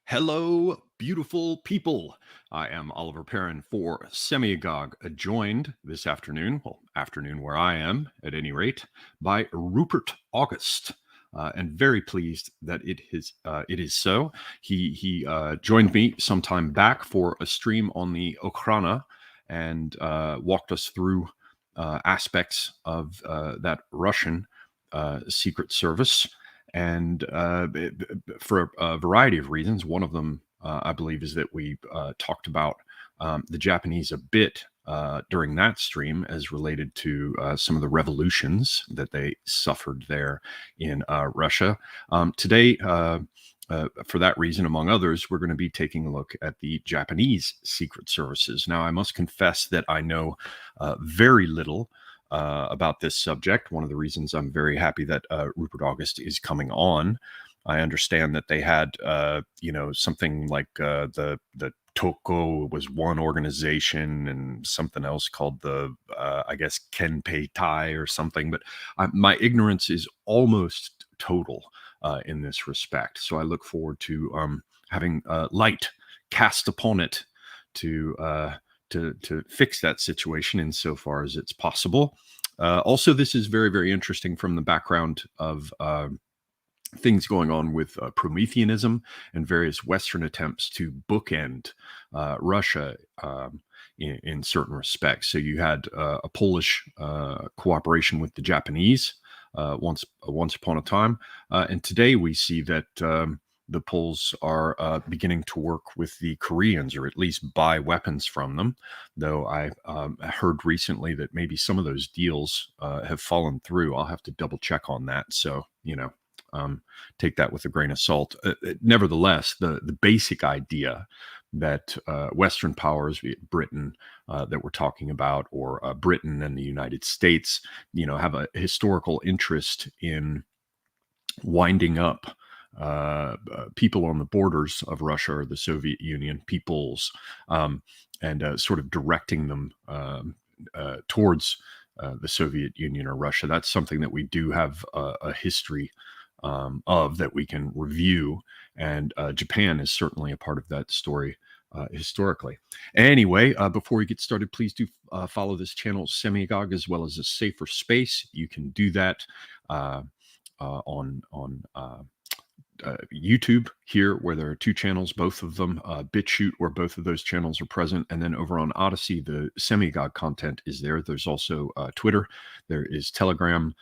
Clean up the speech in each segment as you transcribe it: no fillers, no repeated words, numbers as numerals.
Hello, beautiful people. I am Oliver Perrin for Semi-Agog, joined this afternoon, afternoon where I am at any rate, by Rupert August. And very pleased that it is so. He joined me some time back for a stream on the Okrana and walked us through aspects of that Russian secret service. And for a variety of reasons, one of them, I believe, is that we talked about the Japanese a bit during that stream as related to some of the revolutions that they suffered there in Russia. Today, for that reason, among others, we're going to be taking a look at the Japanese secret services. Now, I must confess that I know very little about this subject. One of the reasons I'm very happy that Rupert August is coming on. I understand that they had, something like the Toko was one organization and something else called the, I guess, Kenpei Tai or something. But my ignorance is almost total in this respect. So I look forward to having light cast upon it to fix that situation insofar as it's possible. Also, this is very, very interesting from the background of things going on with Prometheanism and various Western attempts to bookend Russia in certain respects. So you had a Polish cooperation with the Japanese once upon a time, and today we see that the Poles are beginning to work with the Koreans, or at least buy weapons from them. Though I heard recently that maybe some of those deals have fallen through. I'll have to double check on that. So take that with a grain of salt. Nevertheless, the basic idea that Western powers, be it Britain that we're talking about, or Britain and the United States, have a historical interest in winding up people on the borders of Russia or the Soviet Union, peoples, and sort of directing them towards the Soviet Union or Russia. That's something that we do have a history of that we can review, and Japan is certainly a part of that story historically. Anyway, before we get started, please do follow this channel, Semi-Agog, as well as A Safer Space. You can do that on YouTube here, where there are two channels, both of them BitChute, where both of those channels are present. And then over on Odyssey, the Semi-Agog content is there. There's also Twitter. There is Telegram.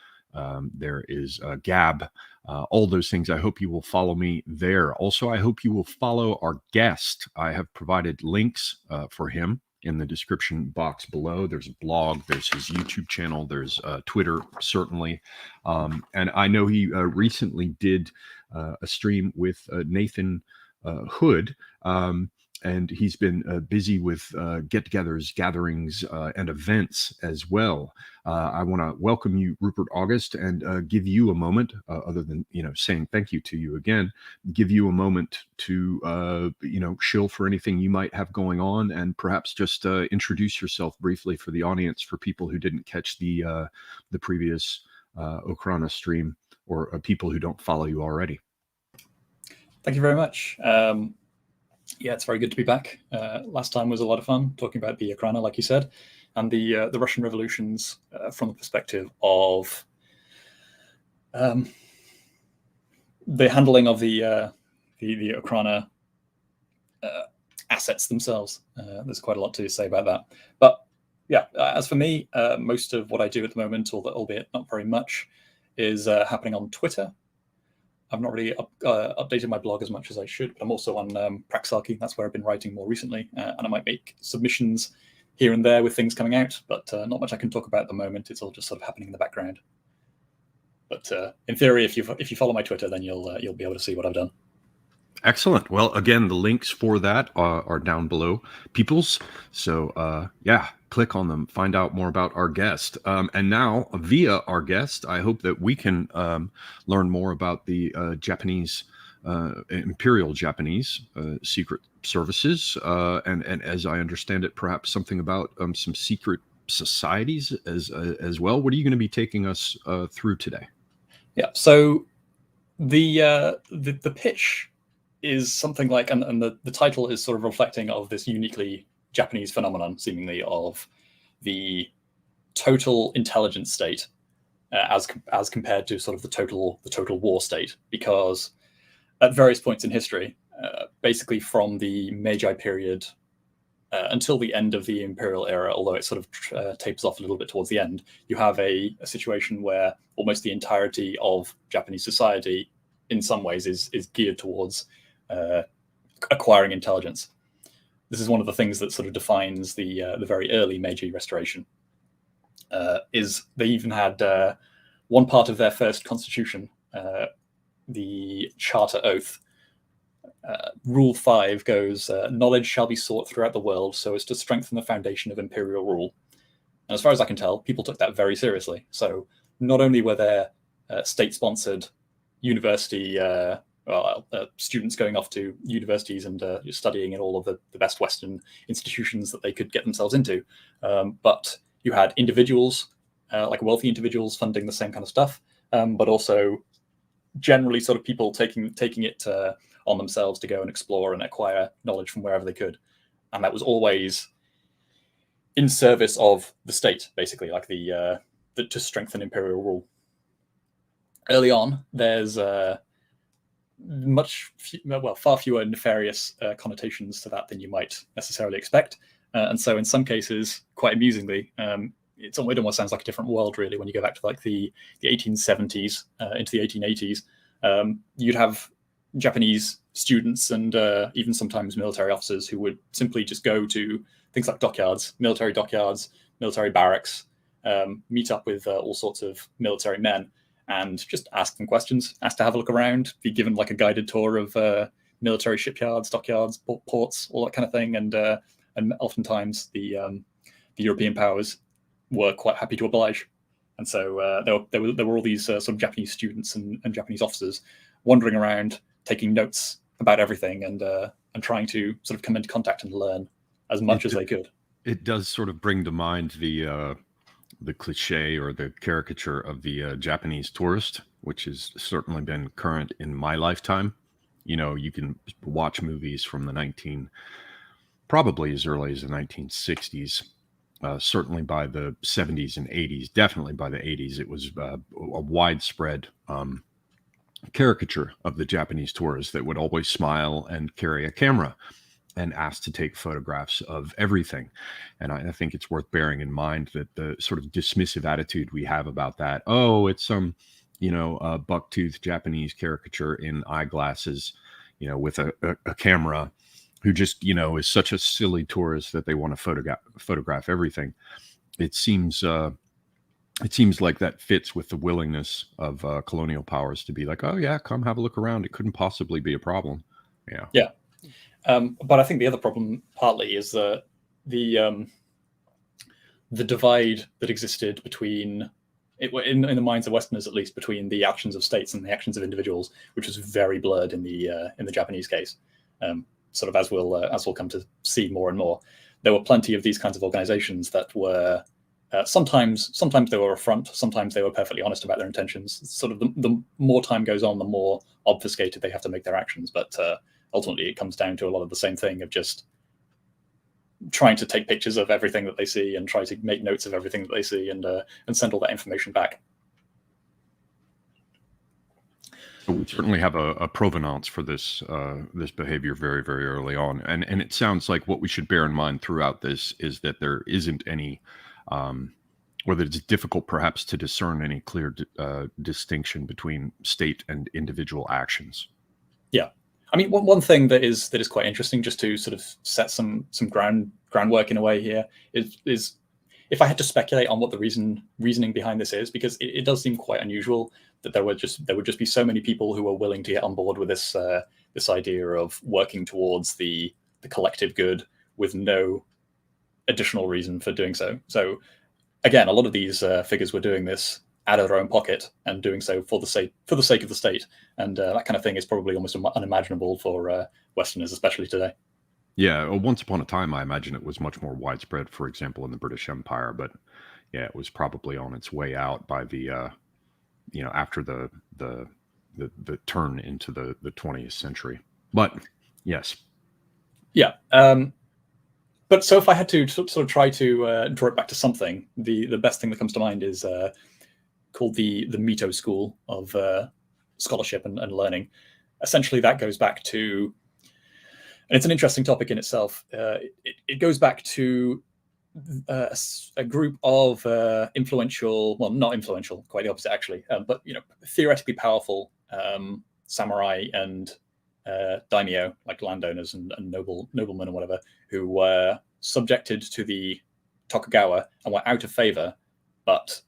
There is Gab. All those things. I hope you will follow me there. Also, I hope you will follow our guest. I have provided links for him in the description box below. There's a blog, there's his YouTube channel, there's Twitter, certainly. And I know he recently did a stream with Nathan Hood, and he's been busy with get-togethers, gatherings, and events as well. I want to welcome you, Rupert August, and give you a moment, other than saying thank you to you again, give you a moment to shill for anything you might have going on, and perhaps just introduce yourself briefly for the audience, for people who didn't catch the previous Okrana stream, or people who don't follow you already. Thank you very much. Yeah, it's very good to be back. Last time was a lot of fun talking about the Ukraine, like you said, and the Russian revolutions from the perspective of the handling of the Ukraine assets themselves. There's quite a lot to say about that. But yeah, as for me, most of what I do at the moment, albeit not very much, is happening on Twitter. I've not really updated my blog as much as I should, but I'm also on Praxarchy. That's where I've been writing more recently, and I might make submissions here and there with things coming out, but not much I can talk about at the moment. It's all just sort of happening in the background. But in theory, if you follow my Twitter, then you'll be able to see what I've done. Excellent. Well, again, the links for that are down below, peoples. So yeah, click on them, find out more about our guest. And now, via our guest, I hope that we can learn more about the Japanese, Imperial Japanese secret services. And as I understand it, perhaps something about some secret societies as well. What are you going to be taking us through today? Yeah, so the pitch is something like, and the title is sort of reflecting of this uniquely Japanese phenomenon, seemingly, of the total intelligence state as compared to sort of the total war state, because at various points in history, basically from the Meiji period until the end of the Imperial era, although it sort of tapers off a little bit towards the end, you have a situation where almost the entirety of Japanese society, in some ways, is geared towards acquiring intelligence. This is one of the things that sort of defines the very early Meiji Restoration. Is they even had one part of their first constitution, the Charter Oath. Rule 5 goes, knowledge shall be sought throughout the world so as to strengthen the foundation of imperial rule. And as far as I can tell, people took that very seriously. So not only were there state-sponsored university students going off to universities and studying in all of the best Western institutions that they could get themselves into, but you had individuals, like wealthy individuals, funding the same kind of stuff, but also generally sort of people taking it on themselves to go and explore and acquire knowledge from wherever they could. And that was always in service of the state, basically, like the to strengthen imperial rule. Early on, there's far fewer nefarious connotations to that than you might necessarily expect. And so in some cases, quite amusingly, it almost sounds like a different world, really, when you go back to like the 1870s into the 1880s. You'd have Japanese students and even sometimes military officers who would simply just go to things like military barracks, meet up with all sorts of military men and just ask them questions, ask to have a look around, be given like a guided tour of military shipyards, dockyards, ports, all that kind of thing. And oftentimes the European powers were quite happy to oblige. And so there were all these sort of Japanese students and Japanese officers wandering around, taking notes about everything and trying to sort of come into contact and learn as much as they could. It does sort of bring to mind the cliche or the caricature of the Japanese tourist, which has certainly been current in my lifetime. You know, you can watch movies from probably as early as the 1960s. Certainly by the 70s and 80s, definitely by the 80s, it was a widespread caricature of the Japanese tourist that would always smile and carry a camera and ask to take photographs of everything. And I think it's worth bearing in mind that the sort of dismissive attitude we have about that, oh, it's some, buck-toothed Japanese caricature in eyeglasses, with a camera, who just, is such a silly tourist that they want to photograph everything. It seems like that fits with the willingness of colonial powers to be like, oh yeah, come have a look around. It couldn't possibly be a problem. Yeah. Yeah. But I think the other problem partly is the divide that existed between, in the minds of Westerners at least, between the actions of states and the actions of individuals, which was very blurred in the Japanese case. Sort of as we'll come to see more and more, there were plenty of these kinds of organizations that were sometimes they were a front, sometimes they were perfectly honest about their intentions. Sort of the more time goes on, the more obfuscated they have to make their actions. But ultimately, it comes down to a lot of the same thing of just trying to take pictures of everything that they see and try to make notes of everything that they see and send all that information back. We certainly have a provenance for this behavior very, very early on, and it sounds like what we should bear in mind throughout this is that there isn't any, or that it's difficult perhaps to discern any clear distinction between state and individual actions. Yeah, I mean, one thing that is quite interesting, just to sort of set some groundwork in a way here, is if I had to speculate on what the reasoning behind this is, because it does seem quite unusual that there would just be so many people who are willing to get on board with this idea of working towards the collective good with no additional reason for doing so. So again, a lot of these figures were doing this out of their own pocket and doing so for the sake of the state, and that kind of thing is probably almost unimaginable for Westerners, especially today. Yeah, once upon a time, I imagine it was much more widespread, for example, in the British Empire. But yeah, it was probably on its way out by the, after the turn into the 20th century. But yes. Yeah. But so if I had to sort of try to draw it back to something, the best thing that comes to mind is called the Mito School of scholarship and learning. Essentially, that goes back to, and it's an interesting topic in itself. It goes back to a group of influential, well, not influential, quite the opposite actually, but theoretically powerful samurai and daimyo, like landowners and noblemen or whatever, who were subjected to the Tokugawa and were out of favor, but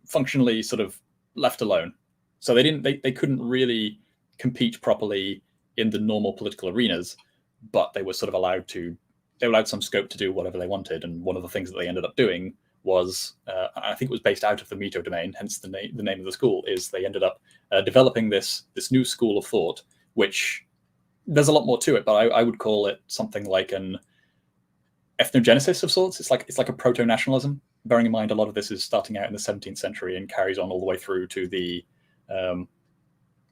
functionally sort of left alone. So they couldn't really compete properly in the normal political arenas, but they were sort of allowed some scope to do whatever they wanted. And one of the things that they ended up doing was, I think it was based out of the Mito domain, hence the name of the school, is they ended up developing this new school of thought, which there's a lot more to it, but I would call it something like an ethnogenesis of sorts. It's like a proto-nationalism, bearing in mind a lot of this is starting out in the 17th century and carries on all the way through to the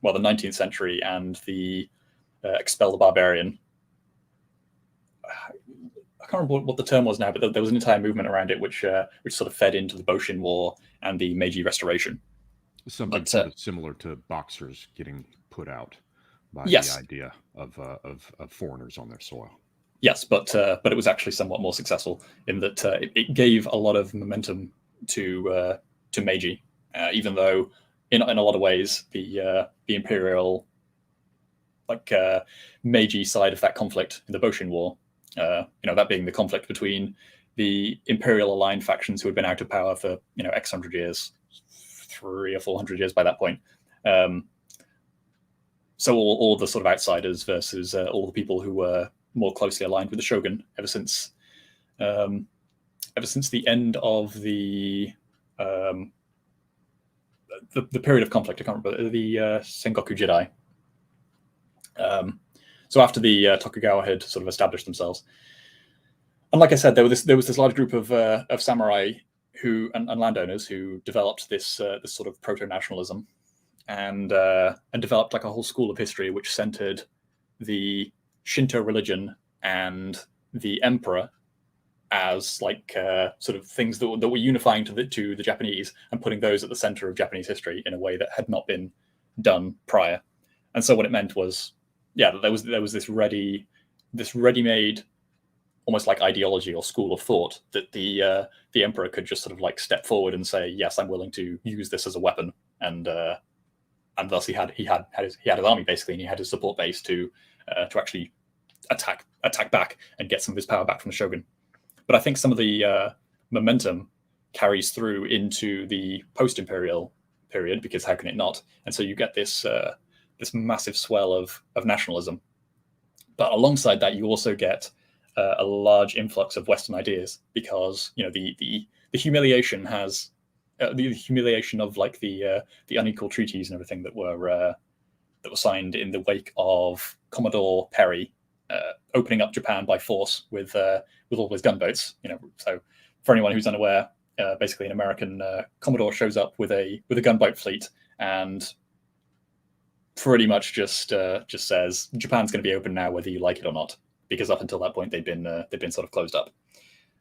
19th century and the Expel the Barbarian. I can't remember what the term was now, but there was an entire movement around it which sort of fed into the Boshin War and the Meiji Restoration. Something sort of similar to boxers getting put out by the idea of foreigners on their soil. Yes, but it was actually somewhat more successful in that it gave a lot of momentum to Meiji, even though in a lot of ways the Imperial Meiji side of that conflict in the Boshin War, that being the conflict between the Imperial aligned factions who had been out of power for X hundred years, 300 or 400 years by that point. So all the sort of outsiders versus all the people who were more closely aligned with the shogun ever since the end of the period of conflict. I can't remember, the Sengoku Jidai. So after the Tokugawa had sort of established themselves, and like I said, there was this large group of samurai and landowners who developed this sort of proto-nationalism and developed like a whole school of history which centered the Shinto religion and the emperor as like sort of things that were unifying to the Japanese and putting those at the center of Japanese history in a way that had not been done prior. And so what it meant was, there was this ready-made, almost like ideology or school of thought that the emperor could just sort of like step forward and say, yes, I'm willing to use this as a weapon, and thus he had his army basically, and he had his support base to actually attack back and get some of his power back from the shogun. But I think some of the momentum carries through into the post-imperial period, because how can it not? And so you get this massive swell of nationalism. But alongside that, you also get a large influx of Western ideas, because the humiliation has the humiliation of like the unequal treaties and everything that were signed in the wake of Commodore Perry opening up Japan by force with all his gunboats. So for anyone who's unaware, basically an American Commodore shows up with a gunboat fleet and pretty much just says Japan's going to be open now, whether you like it or not, because up until that point they'd been sort of closed up.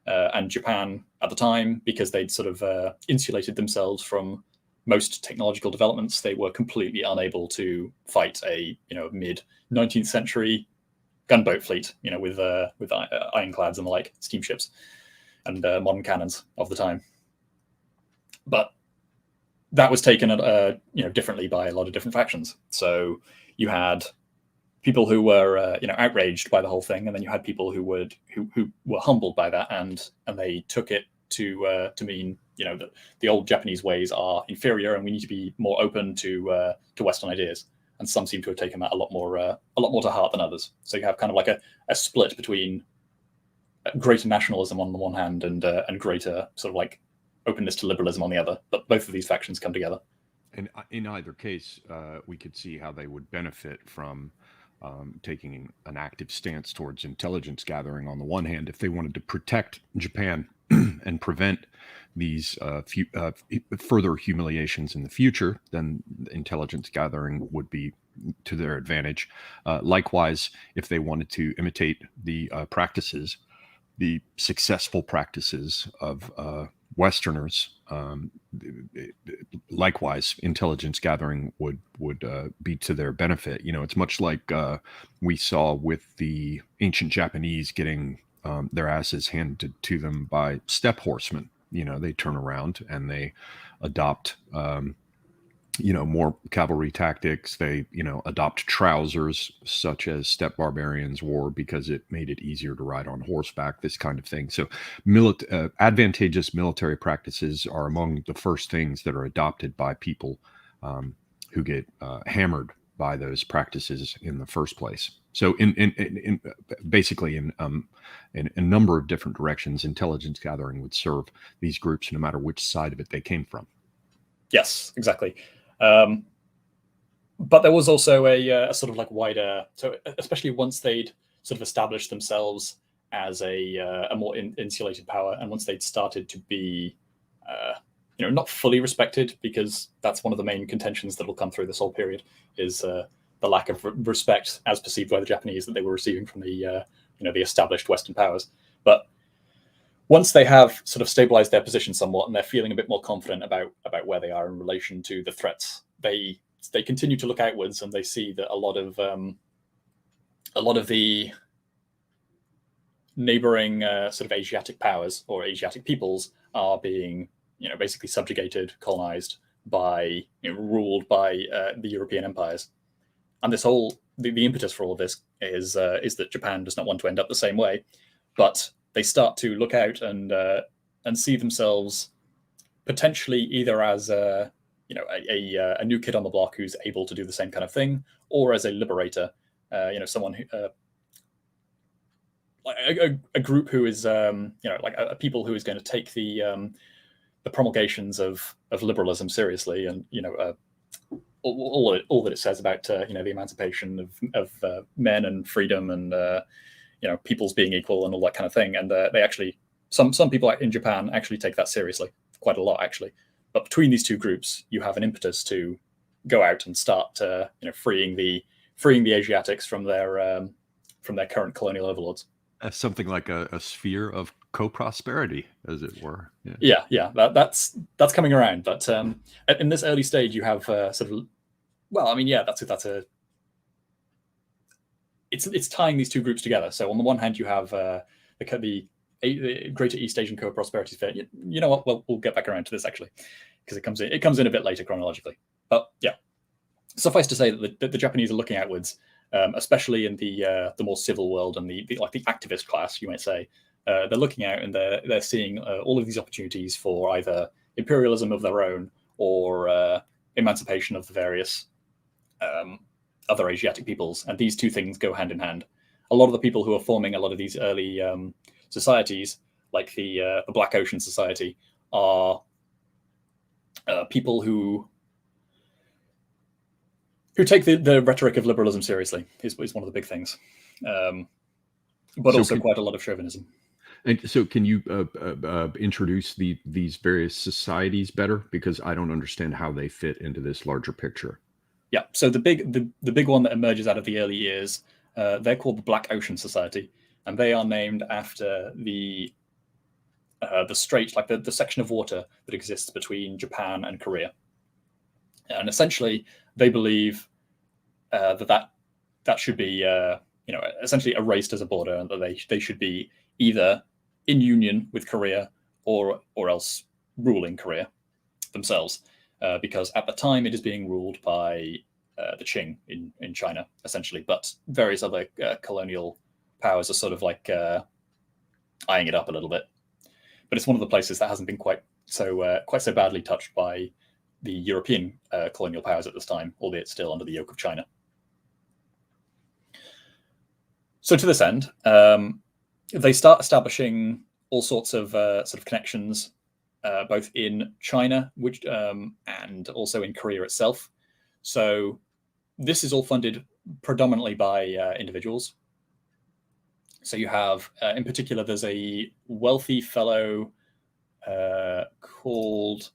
And Japan at the time, because they'd sort of insulated themselves from most technological developments, they were completely unable to fight a mid 19th century gunboat fleet, with ironclads and the like, steamships and modern cannons of the time. But that was taken differently by a lot of different factions. So you had people who were outraged by the whole thing, and then you had people who were humbled by that, and they took it to mean that the old Japanese ways are inferior and we need to be more open to Western ideas. And some seem to have taken that a lot more to heart than others. So you have kind of like a split between greater nationalism on the one hand and greater sort of like openness to liberalism on the other. But both of these factions come together. And in either case, we could see how they would benefit from taking an active stance towards intelligence gathering on the one hand, if they wanted to protect Japan and prevent these further humiliations in the future, then intelligence gathering would be to their advantage. Likewise, if they wanted to imitate the practices, the successful practices of Westerners, likewise, intelligence gathering would be to their benefit. It's much like we saw with the ancient Japanese getting their asses handed to them by steppe horsemen. They turn around and they adopt more cavalry tactics. They adopt trousers such as steppe barbarians wore because it made it easier to ride on horseback, this kind of thing. So advantageous military practices are among the first things that are adopted by people who get hammered by those practices in the first place. So in basically in a number of different directions, intelligence gathering would serve these groups no matter which side of it they came from. Yes, exactly. But there was also a sort of like wider, so especially once they'd sort of established themselves as a more insulated power, and once they'd started to be, not fully respected, because that's one of the main contentions that will come through this whole period, is the lack of respect as perceived by the Japanese that they were receiving from the established Western powers. But once they have sort of stabilized their position somewhat and they're feeling a bit more confident about where they are in relation to the threats, they continue to look outwards, and they see that a lot of the neighboring sort of Asiatic powers or Asiatic peoples are being basically subjugated, colonized by, ruled by the European empires. And this whole the impetus for all of this is that Japan does not want to end up the same way, but they start to look out and see themselves potentially either as a new kid on the block who's able to do the same kind of thing, or as a liberator, someone who a group who is like a people who is going to take the promulgations of liberalism seriously, and all that it says about the emancipation of men and freedom and peoples being equal and all that kind of thing. And they actually, some people in Japan actually take that seriously, quite a lot actually. But between these two groups, you have an impetus to go out and start freeing the Asiatics from their current colonial overlords. Something like a sphere of co-prosperity, as it were. Yeah. That's coming around. But in this early stage, you have sort of, well, I mean, yeah, it's tying these two groups together. So on the one hand, you have the Greater East Asian Co-Prosperity Sphere. You know what? Well, we'll get back around to this actually, because it comes in a bit later chronologically. But yeah, suffice to say that the Japanese are looking outwards, especially in the more civil world and the activist class, you might say. They're looking out and they're seeing all of these opportunities for either imperialism of their own or emancipation of the various other Asiatic peoples, and these two things go hand in hand. A lot of the people who are forming a lot of these early societies, like the Black Ocean Society, are people who take the rhetoric of liberalism seriously. Is one of the big things, but also quite a lot of chauvinism. And so, can you introduce these various societies better, because I don't understand how they fit into this larger picture. Yeah, so the big one that emerges out of the early years, they're called the Black Ocean Society, and they are named after the strait, like the section of water that exists between Japan and Korea. And essentially, they believe that should be essentially erased as a border, and that they should be either in union with Korea or else ruling Korea themselves. Because at the time it is being ruled by the Qing in China, essentially, but various other colonial powers are sort of like eyeing it up a little bit. But it's one of the places that hasn't been quite so badly touched by the European colonial powers at this time, albeit still under the yoke of China. So to this end, they start establishing all sorts of connections, both in China, and also in Korea itself. So this is all funded predominantly by individuals. So you have, in particular, there's a wealthy fellow called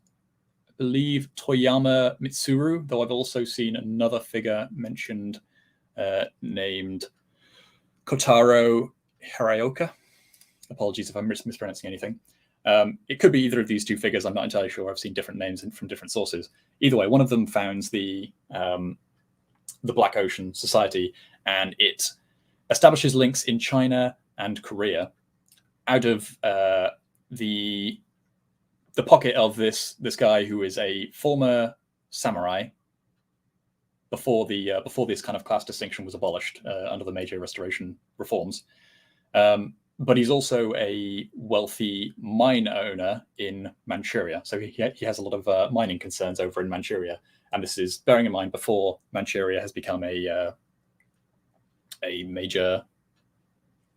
believe Toyama Mitsuru, though I've also seen another figure mentioned named Kotaro Hiraoka. Apologies if I'm mispronouncing anything. It could be either of these two figures. I'm not entirely sure. I've seen different names from different sources. Either way, one of them founds the Black Ocean Society, and it establishes links in China and Korea out of the pocket of this guy who is a former samurai before this kind of class distinction was abolished under the Meiji Restoration reforms. But he's also a wealthy mine owner in Manchuria. So he has a lot of mining concerns over in Manchuria. And this is bearing in mind before Manchuria has become a major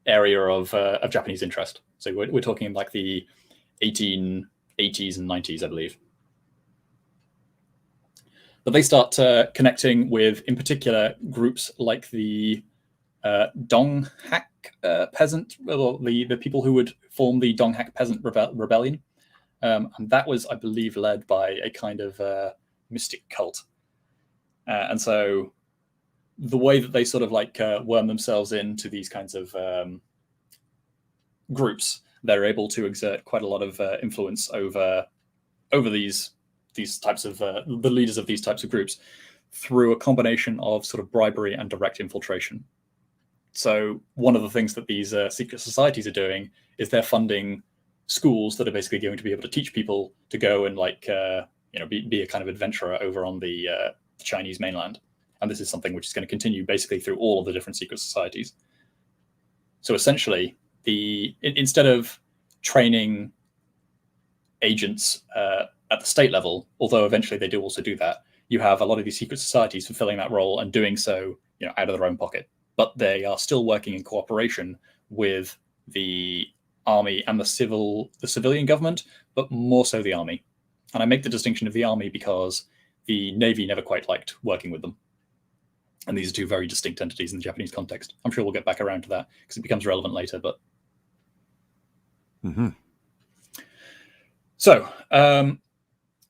area of Japanese interest. So we're talking in like the 1880s and 90s, I believe. But they start connecting with, in particular, groups like the Donghak peasant, or the people who would form the Donghak peasant rebellion. And that was, I believe, led by a kind of mystic cult. And so the way that they sort of like worm themselves into these kinds of groups, they're able to exert quite a lot of influence over these types of the leaders of these types of groups through a combination of sort of bribery and direct infiltration. So one of the things that these secret societies are doing is they're funding schools that are basically going to be able to teach people to go and like be a kind of adventurer over on the Chinese mainland. And this is something which is going to continue basically through all of the different secret societies. So essentially, instead of training agents at the state level, although eventually they do also do that, you have a lot of these secret societies fulfilling that role and doing so, out of their own pocket. But they are still working in cooperation with the army and the civilian government, but more so the army. And I make the distinction of the army because the Navy never quite liked working with them. And these are two very distinct entities in the Japanese context. I'm sure we'll get back around to that because it becomes relevant later. But So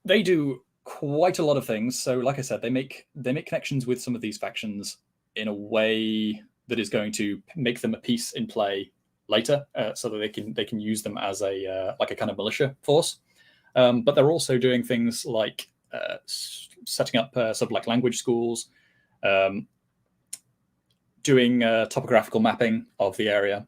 they do quite a lot of things. So like I said, they make connections with some of these factions in a way that is going to make them a piece in play later, so that they can use them as a kind of militia force. But they're also doing things like setting up sort of like language schools, doing topographical mapping of the area,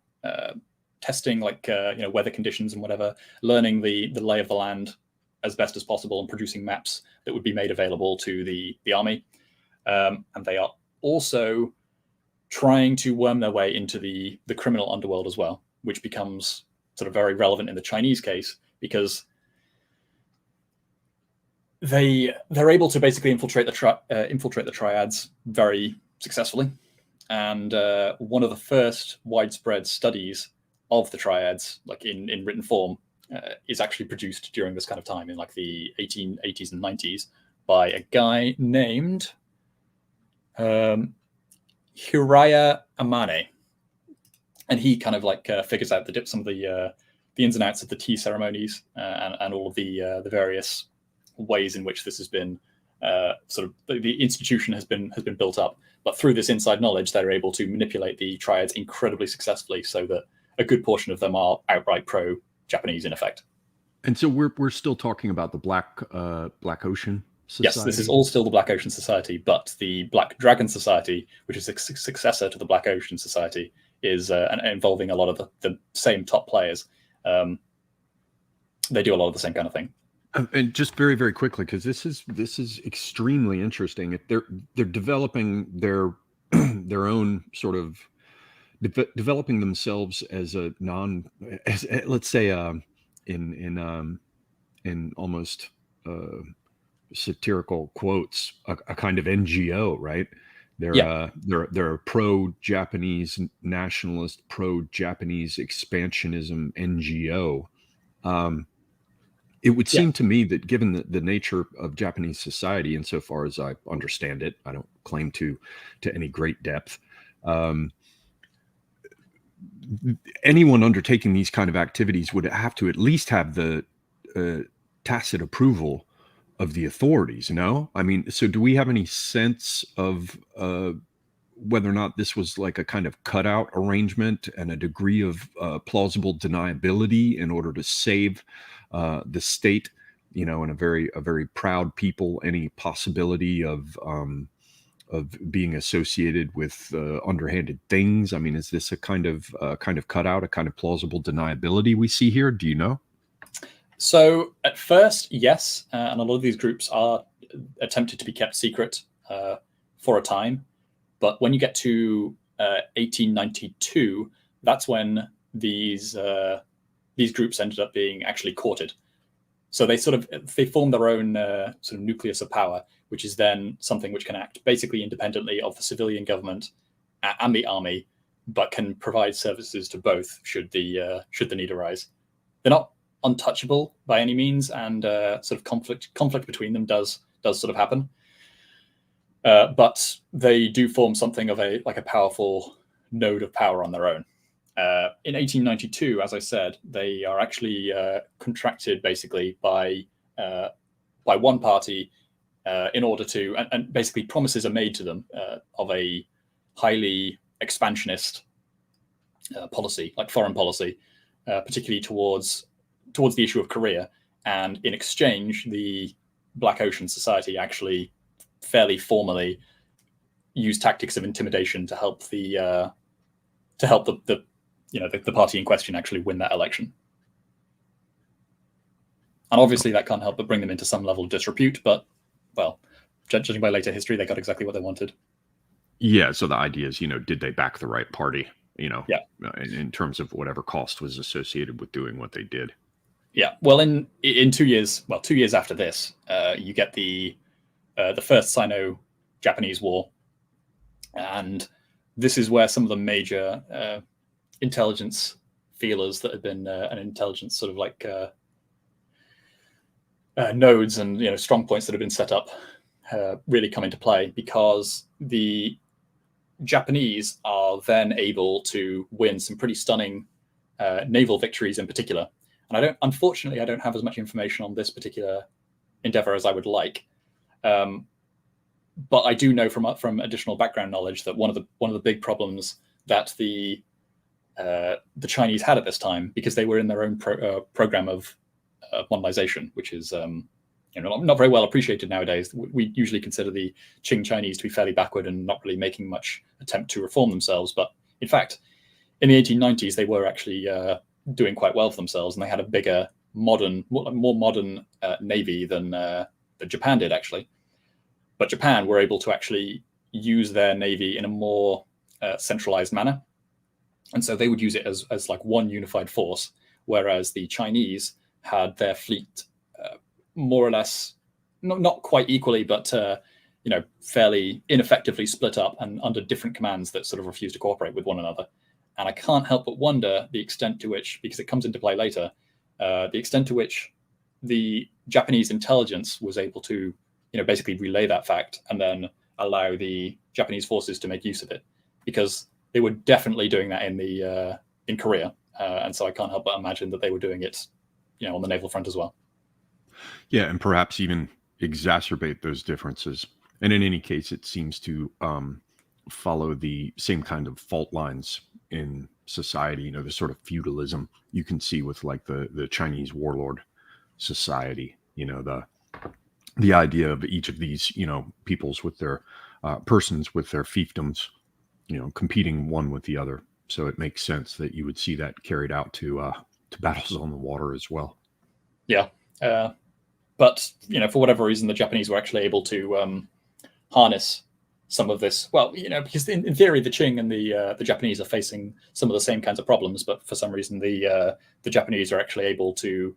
testing like weather conditions and whatever, learning the lay of the land as best as possible, and producing maps that would be made available to the army. And they are also trying to worm their way into the criminal underworld as well, which becomes sort of very relevant in the Chinese case because they're able to basically infiltrate the triads very successfully. And one of the first widespread studies of the triads, like in written form, is actually produced during this kind of time in like the 1880s and 90s by a guy named Hiraya Amane. And he kind of like figures out some of the ins and outs of the tea ceremonies and all of the various ways in which this has been sort of the institution has been built up. But through this inside knowledge, they're able to manipulate the triads incredibly successfully, so that a good portion of them are outright pro-Japanese in effect. And so we're still talking about the Black Ocean Society? Yes, this is all still the Black Ocean Society, but the Black Dragon Society, which is a successor to the Black Ocean Society, is involving a lot of the same top players. They do a lot of the same kind of thing. And just very, very quickly, because this is extremely interesting. They're developing their own sort of developing themselves as let's say in almost satirical quotes, a kind of NGO, right? They're a pro-Japanese nationalist, pro-Japanese expansionism NGO. It would seem to me that given the nature of Japanese society, insofar as I understand it, I don't claim to any great depth. Anyone undertaking these kind of activities would have to at least have the tacit approval of the authorities. No, I mean, so do we have any sense of whether or not this was like a kind of cutout arrangement and a degree of plausible deniability in order to save the state, and a very proud people, any possibility of being associated with underhanded things? I mean, is this a kind of cutout, a kind of plausible deniability we see here? Do you know? So at first, yes, and a lot of these groups are attempted to be kept secret for a time. But when you get to 1892, that's when these groups ended up being actually courted. So they form their own sort of nucleus of power, which is then something which can act basically independently of the civilian government and the army, but can provide services to both should the need arise. They're not untouchable by any means, and sort of conflict between them does sort of happen. But they do form something of a powerful node of power on their own. In 1892, as I said, they are actually contracted basically by one party in order to, and basically promises are made to them of a highly expansionist policy, like foreign policy, particularly towards the issue of Korea. And in exchange, the Black Ocean Society actually fairly formally use tactics of intimidation to help the party in question actually win that election. And obviously that can't help but bring them into some level of disrepute, but, well, judging by later history, they got exactly what they wanted. Yeah, so the idea is, did they back the right party, Yeah. in terms of whatever cost was associated with doing what they did. Yeah, well, in 2 years, 2 years after this, you get the first Sino-Japanese War, and this is where some of the major intelligence feelers that had been an intelligence sort of like nodes and strong points that have been set up really come into play, because the Japanese are then able to win some pretty stunning naval victories in particular. And unfortunately, I don't have as much information on this particular endeavor as I would like. But I do know from additional background knowledge that one of the big problems that the Chinese had at this time, because they were in their own program of modernization, which is not very well appreciated nowadays. We usually consider the Qing Chinese to be fairly backward and not really making much attempt to reform themselves. But in fact, in the 1890s, they were actually doing quite well for themselves, and they had a bigger, more modern navy than Japan did, actually. But Japan were able to actually use their navy in a more centralized manner. And so they would use it as like one unified force, whereas the Chinese had their fleet more or less, not quite equally, but fairly ineffectively split up and under different commands that sort of refused to cooperate with one another. And I can't help but wonder the extent to which, because it comes into play later, the extent to which the Japanese intelligence was able to basically relay that fact and then allow the Japanese forces to make use of it, because they were definitely doing that in Korea, and so I can't help but imagine that they were doing it, on the naval front as well. Yeah, and perhaps even exacerbate those differences. And in any case, it seems to follow the same kind of fault lines in society. The sort of feudalism you can see with like the Chinese warlord society. The idea of each of these, peoples with their persons with their fiefdoms, competing one with the other. So it makes sense that you would see that carried out to battles on the water as well. Yeah, but for whatever reason, the Japanese were actually able to harness some of this. Well, because in theory, the Qing and the Japanese are facing some of the same kinds of problems, but for some reason, the Japanese are actually able to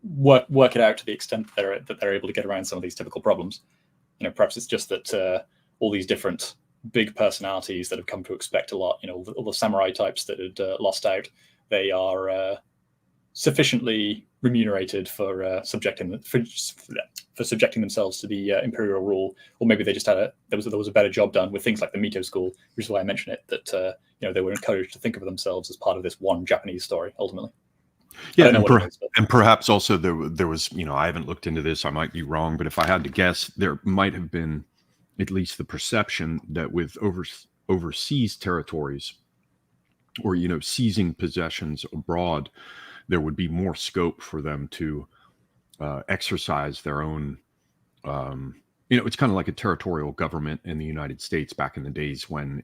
work it out to the extent that they're able to get around some of these typical problems. Perhaps it's just that all these different big personalities that have come to expect a lot, all the samurai types that had lost out, they are sufficiently remunerated for subjecting themselves to the imperial rule, or maybe they just had there was a better job done with things like the Mito school, which is why I mention it, that they were encouraged to think of themselves as part of this one Japanese story ultimately. I don't know what it is. But... and perhaps also there was, I haven't looked into this, I might be wrong, but if I had to guess, there might have been at least the perception that with overseas territories, or seizing possessions abroad, there would be more scope for them to exercise their own. It's kind of like a territorial government in the United States back in the days when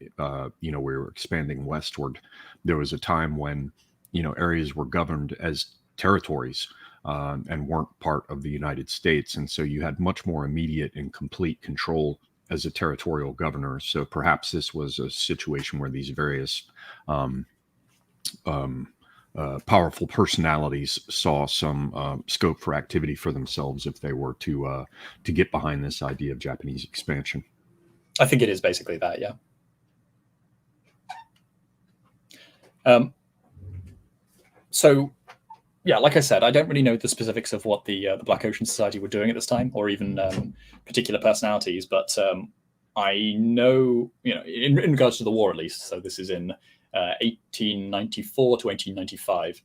we were expanding westward. There was a time when areas were governed as territories and weren't part of the United States, and so you had much more immediate and complete control as a territorial governor. So perhaps this was a situation where these various powerful personalities saw some scope for activity for themselves if they were to get behind this idea of Japanese expansion. I think it is basically that, yeah. So, yeah, like I said, I don't really know the specifics of what the Black Ocean Society were doing at this time, or even particular personalities. But I know, in regards to the war, at least. So this is in 1894 to 1895.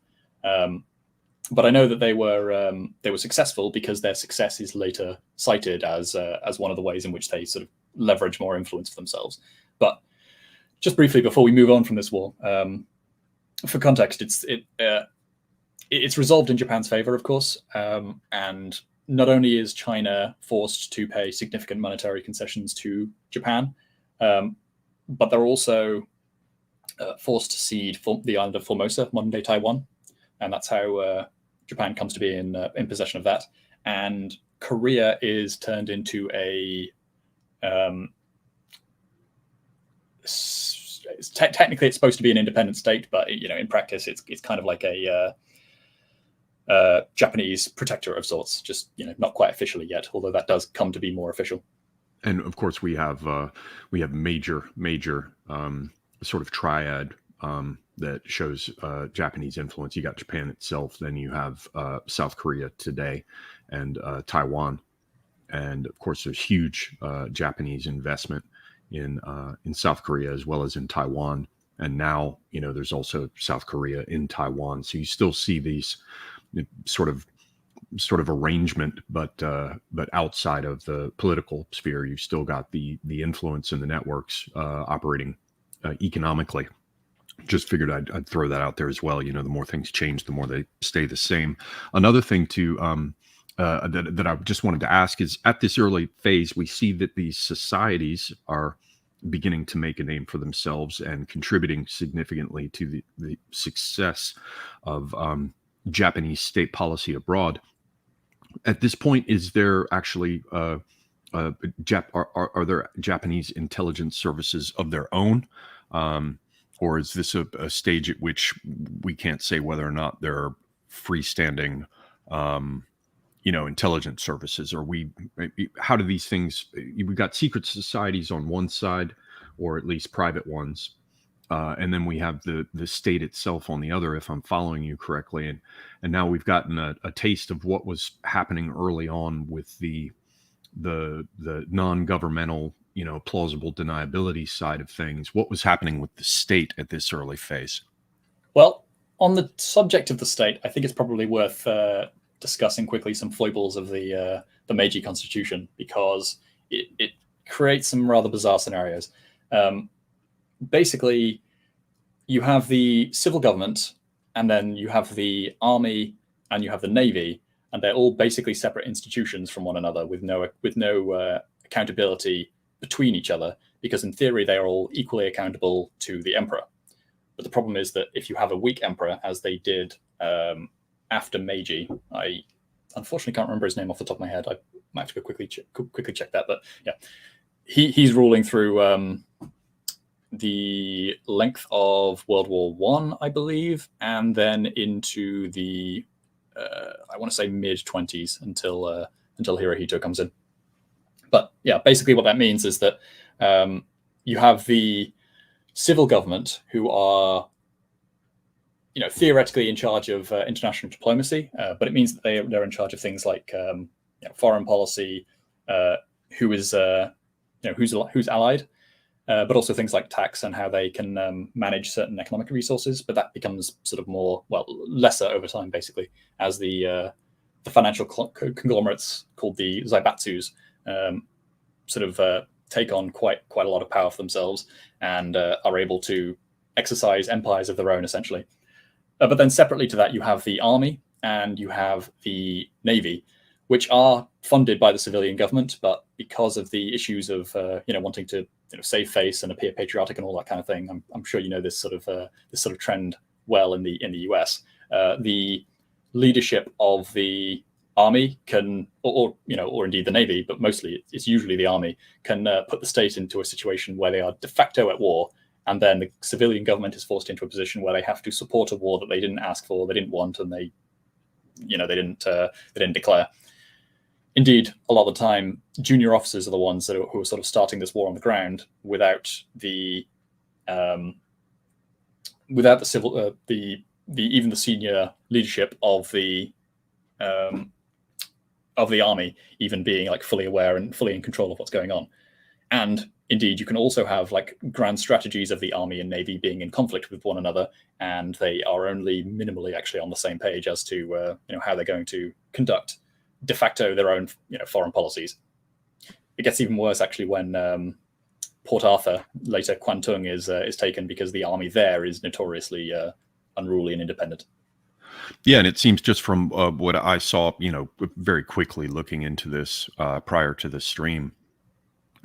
But I know that they were successful because their success is later cited as one of the ways in which they sort of leverage more influence for themselves. But just briefly before we move on from this war, for context, it's resolved in Japan's favor, of course, and not only is China forced to pay significant monetary concessions to Japan, but they're also forced to cede the island of Formosa, modern-day Taiwan, and that's how Japan comes to be in possession of that. And Korea is turned into a technically it's supposed to be an independent state, but in practice it's kind of like a Japanese protectorate of sorts, just not quite officially yet, although that does come to be more official. And of course we have major sort of triad that shows Japanese influence. You got Japan itself, then you have South Korea today, and Taiwan, and of course there's huge Japanese investment in South Korea as well as in Taiwan, and now there's also South Korea in Taiwan. So you still see these sort of arrangement, but outside of the political sphere, you've still got the influence and the networks operating economically. Just figured I'd throw that out there as well. The more things change, the more they stay the same. Another thing to that I just wanted to ask is, at this early phase, we see that these societies are beginning to make a name for themselves and contributing significantly to the success of Japanese state policy abroad. At this point, is there actually are there Japanese intelligence services of their own? Or is this a stage at which we can't say whether or not there are freestanding, intelligence services? Or how do these things? We've got secret societies on one side, or at least private ones, and then we have the state itself on the other, if I'm following you correctly. And now we've gotten a taste of what was happening early on with the non-governmental, plausible deniability side of things. What was happening with the state at this early phase? Well, on the subject of the state, I think it's probably worth discussing quickly some foibles of the Meiji Constitution, because it creates some rather bizarre scenarios. Basically, you have the civil government, and then you have the army, and you have the navy, and they're all basically separate institutions from one another with no accountability between each other, because in theory they are all equally accountable to the emperor. But the problem is that if you have a weak emperor, as they did after Meiji, I unfortunately can't remember his name off the top of my head. I might have to go quickly check that. But yeah, he's ruling through the length of World War I believe, and then into the I want to say mid-20s until Hirohito comes in. But yeah, basically what that means is that you have the civil government who are, theoretically in charge of international diplomacy, but it means that they're in charge of things like foreign policy, who's allied, but also things like tax and how they can manage certain economic resources. But that becomes sort of more, well, lesser over time, basically, as the financial conglomerates called the zaibatsus sort of take on quite a lot of power for themselves and are able to exercise empires of their own, essentially. But then separately to that, you have the army and you have the navy, which are funded by the civilian government, but because of the issues of wanting to save face and appear patriotic and all that kind of thing, I'm sure you know this sort of trend well in the US. The leadership of the army can, or indeed the navy, but mostly it's usually the army, can put the state into a situation where they are de facto at war, and then the civilian government is forced into a position where they have to support a war that they didn't ask for, they didn't want, and they didn't declare. Indeed, a lot of the time, junior officers are the ones who are sort of starting this war on the ground without the civil, even the senior leadership of the army even being like fully aware and fully in control of what's going on. And indeed, you can also have like grand strategies of the army and navy being in conflict with one another, and they are only minimally actually on the same page as to how they're going to conduct de facto their own foreign policies. It gets even worse actually when Port Arthur, later Kwantung, is taken, because the army there is notoriously unruly and independent. Yeah, and it seems just from what I saw, very quickly looking into this prior to the stream,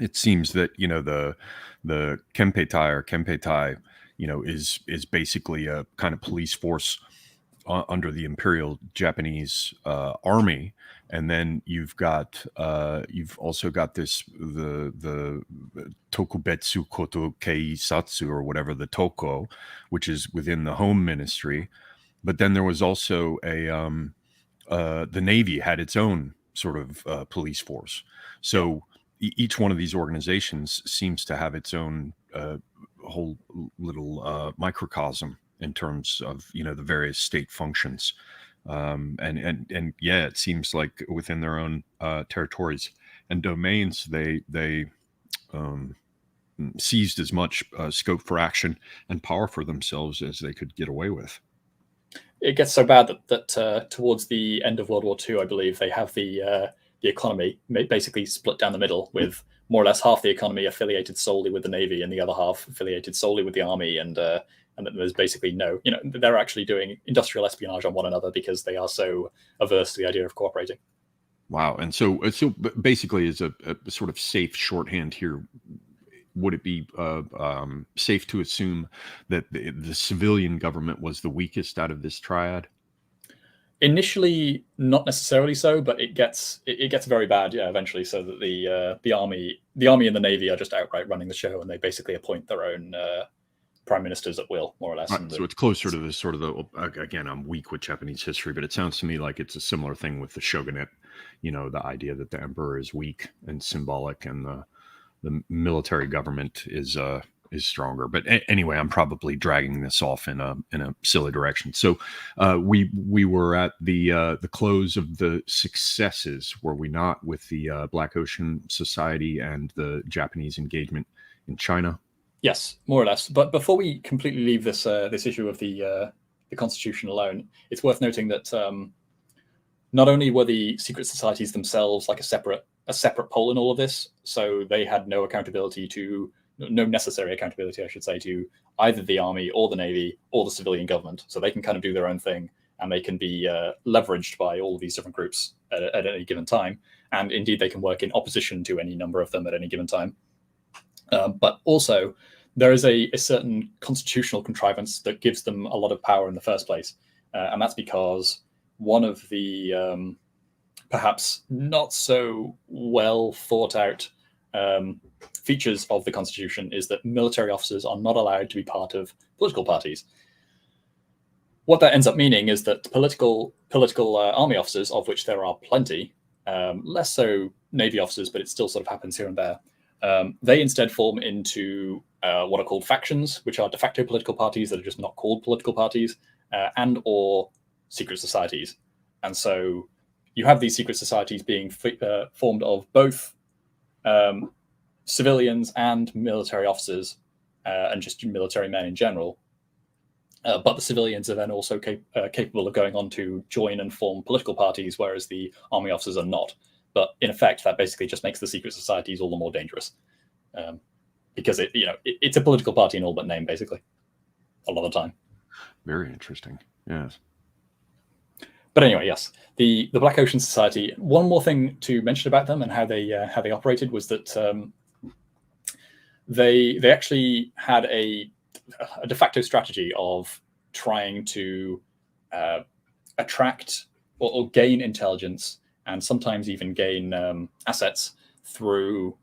it seems that the Kempeitai, is basically a kind of police force under the Imperial Japanese army, and then you've also got the Tokubetsu Koto Keisatsu, or whatever, the Toko, which is within the Home Ministry. But then there was also the Navy had its own sort of police force. So each one of these organizations seems to have its own whole little microcosm in terms of the various state functions, and yeah, it seems like within their own territories and domains, they seized as much scope for action and power for themselves as they could get away with. It gets so bad that towards the end of World War II, I believe, they have the economy basically split down the middle, with more or less half the economy affiliated solely with the Navy and the other half affiliated solely with the Army. And there's basically they're actually doing industrial espionage on one another because they are so averse to the idea of cooperating. Wow. And so basically, as a sort of safe shorthand here, would it be safe to assume that the civilian government was the weakest out of this triad? Initially, not necessarily so, but it gets very bad, eventually. So that the army and the navy are just outright running the show, and they basically appoint their own prime ministers at will, more or less. Right, so it's closer to this sort of again, I'm weak with Japanese history, but it sounds to me like it's a similar thing with the shogunate. The idea that the emperor is weak and symbolic, and the military government is stronger. But anyway, I'm probably dragging this off in a silly direction. So we were at the close of the successes, were we not, with the Black Ocean Society and the Japanese engagement in China? Yes, more or less. But before we completely leave this issue of the Constitution alone, it's worth noting that not only were the secret societies themselves like a separate pole in all of this, so they had no necessary accountability, I should say, to either the army or the navy or the civilian government. So they can kind of do their own thing, and they can be leveraged by all of these different groups at any given time. And indeed, they can work in opposition to any number of them at any given time. But also, there is a certain constitutional contrivance that gives them a lot of power in the first place. And that's because one of the perhaps not so well thought out features of the Constitution is that military officers are not allowed to be part of political parties. What that ends up meaning is that political army officers, of which there are plenty, less so Navy officers, but it still sort of happens here and there, they instead form into what are called factions, which are de facto political parties that are just not called political parties, and or secret societies. And so you have these secret societies being formed of both civilians and military officers, and just military men in general. But the civilians are then also capable of going on to join and form political parties, whereas the army officers are not. But in effect, that basically just makes the secret societies all the more dangerous, because it's a political party in all but name, basically, a lot of the time. Very interesting. Yes. But anyway, yes, the Black Ocean Society. One more thing to mention about them and how they operated was that they actually had a de facto strategy of trying to attract or gain intelligence, and sometimes even gain assets through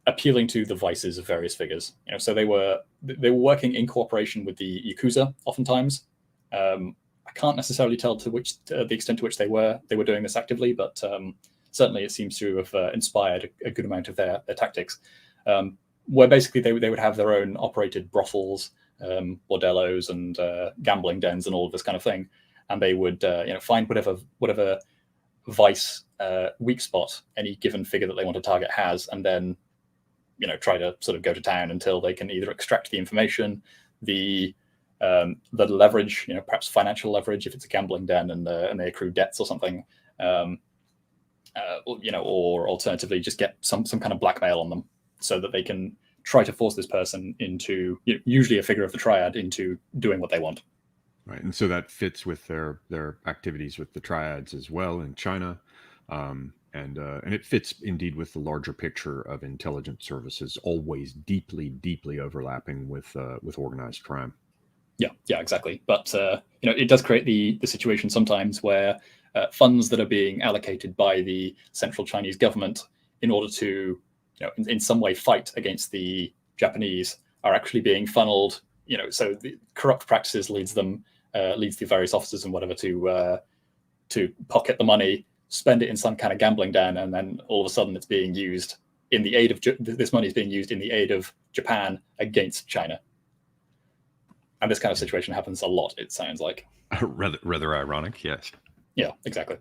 appealing to the vices of various figures. So they were working in cooperation with the Yakuza oftentimes. I can't necessarily tell to the extent to which they were doing this actively, but certainly it seems to have inspired a good amount of their tactics. Where basically they would have their own operated brothels, bordellos, and gambling dens, and all of this kind of thing, and they would find whatever vice weak spot any given figure that they want to target has, and then try to sort of go to town until they can either extract the information, the leverage, perhaps financial leverage if it's a gambling den and they accrue debts or something, or alternatively just get some kind of blackmail on them, so that they can try to force this person into, usually a figure of the triad, into doing what they want. Right, and so that fits with their activities with the triads as well in China, and it fits indeed with the larger picture of intelligence services, always deeply overlapping with organized crime. Yeah, exactly. But it does create the situation sometimes where funds that are being allocated by the central Chinese government in order to, in some way fight against the Japanese, are actually being funneled. So the corrupt practices leads the various officers and whatever to pocket the money, spend it in some kind of gambling den, and then all of a sudden it's being used in the aid of this money is being used in the aid of Japan against China. And this kind of situation happens a lot, it sounds like. Rather ironic, yes. Yeah, exactly.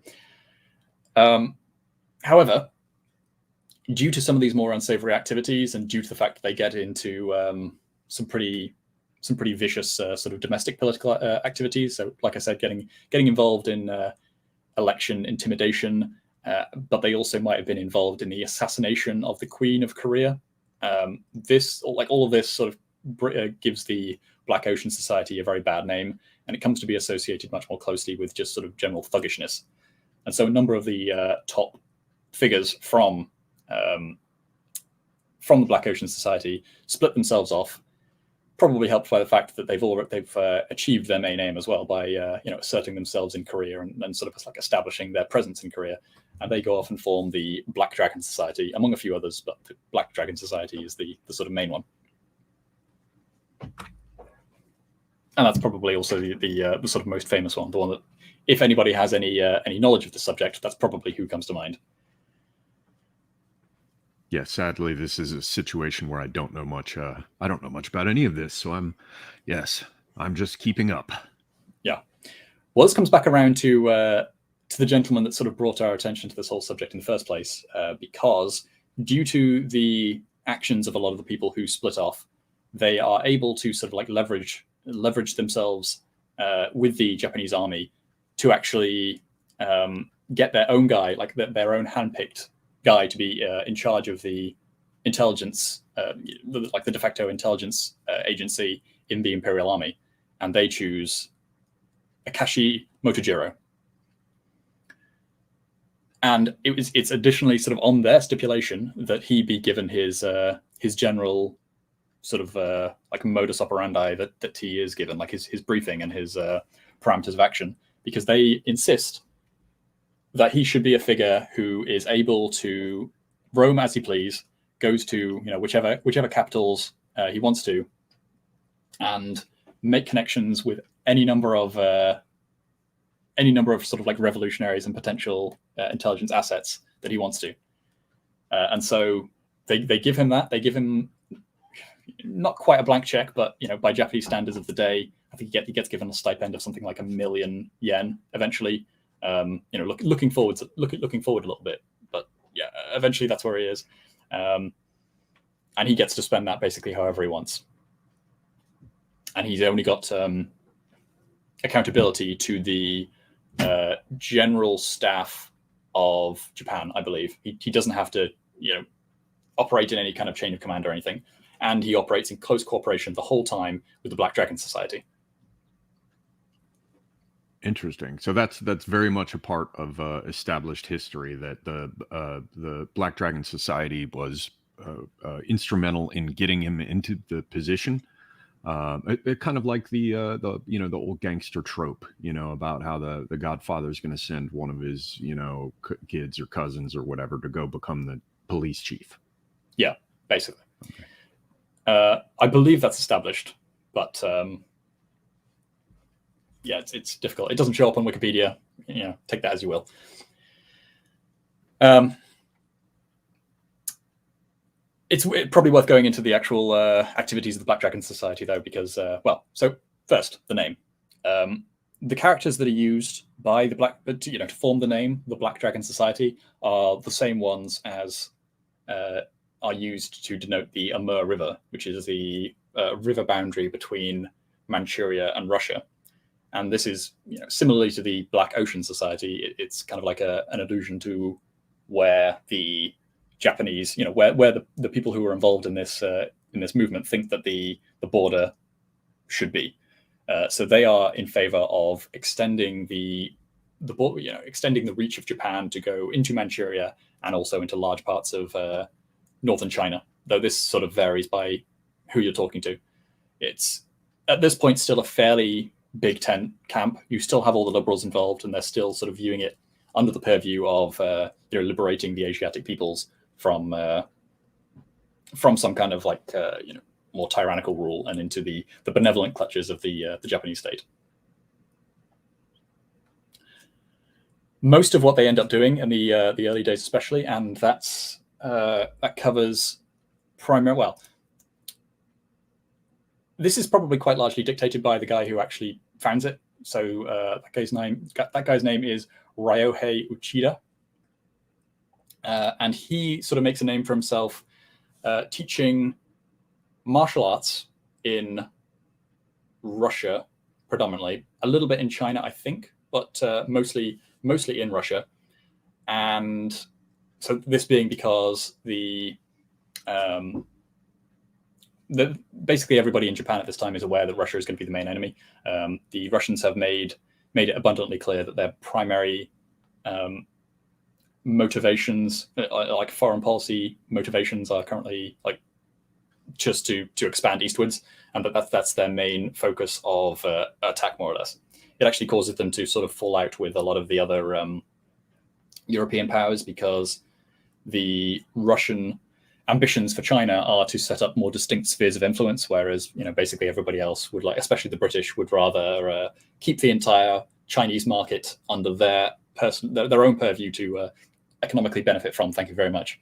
However, due to some of these more unsavory activities, and due to the fact that they get into some pretty vicious sort of domestic political activities, so like I said, getting involved in election intimidation, but they also might have been involved in the assassination of the Queen of Korea. All of this sort of gives the Black Ocean Society a very bad name, and it comes to be associated much more closely with just sort of general thuggishness. And so a number of the top figures from the Black Ocean Society split themselves off, probably helped by the fact that they've achieved their main aim as well by asserting themselves in Korea and sort of like establishing their presence in Korea. And they go off and form the Black Dragon Society, among a few others, but the Black Dragon Society is the sort of main one. And that's probably also the sort of most famous one, the one that, if anybody has any knowledge of the subject, that's probably who comes to mind. Yeah, sadly, this is a situation where I don't know much. I don't know much about any of this, so I'm just keeping up. Yeah. Well, this comes back around to the gentleman that sort of brought our attention to this whole subject in the first place, because due to the actions of a lot of the people who split off, they are able to sort of like leverage themselves with the Japanese army to actually get their own guy, like their own handpicked guy, to be in charge of the intelligence, like the de facto intelligence agency in the Imperial Army, and they choose Akashi Motojiro. And it's additionally sort of on their stipulation that he be given his general sort of like modus operandi that he is given, like his briefing and his parameters of action, because they insist that he should be a figure who is able to roam as he please, goes to whichever capitals he wants to, and make connections with any number of sort of like revolutionaries and potential intelligence assets that he wants to. And so they give him that. They give him not quite a blank check, but by Japanese standards of the day, I think he gets given a stipend of something like 1 million yen eventually. Looking forward a little bit, but yeah, eventually that's where he is. and he gets to spend that basically however he wants. And he's only got accountability to the general staff of Japan, I believe. He doesn't have to, operate in any kind of chain of command or anything. And he operates in close cooperation the whole time with the Black Dragon Society. Interesting. So that's very much a part of established history, that the Black Dragon Society was instrumental in getting him into the position. It kind of like the old gangster trope, about how the Godfather is going to send one of his kids or cousins or whatever to go become the police chief. Yeah, basically. Okay. I believe that's established, but yeah, it's difficult. It doesn't show up on Wikipedia. Take that as you will. It's probably worth going into the actual activities of the Black Dragon Society, though, because, so first, the name. The characters that are used by the to form the name, the Black Dragon Society, are the same ones as are used to denote the Amur River, which is the river boundary between Manchuria and Russia. And this is, similarly to the Black Ocean Society, it's kind of like an allusion to where the Japanese, where the people who were involved in this movement think that the border should be. So they are in favor of extending the border, extending the reach of Japan to go into Manchuria and also into large parts of northern China. Though this sort of varies by who you're talking to. It's at this point still a fairly big tent camp. You still have all the liberals involved, and they're still sort of viewing it under the purview of liberating the Asiatic peoples from some kind of more tyrannical rule and into the benevolent clutches of the Japanese state. Most of what they end up doing in the early days, especially, and that covers this is probably quite largely dictated by the guy who actually founds it. So that guy's name is Ryohei Uchida. And he sort of makes a name for himself teaching martial arts in Russia, predominantly, a little bit in China, I think, but mostly in Russia. And so this being because basically everybody in Japan at this time is aware that Russia is going to be the main enemy. The Russians have made it abundantly clear that their primary motivations, like foreign policy motivations, are currently just to expand eastwards, and that's their main focus of attack, more or less. It actually causes them to sort of fall out with a lot of the other European powers, because the Russian ambitions for China are to set up more distinct spheres of influence, whereas basically everybody else would, especially the British, would rather keep the entire Chinese market under their own purview to economically benefit from. Thank you very much.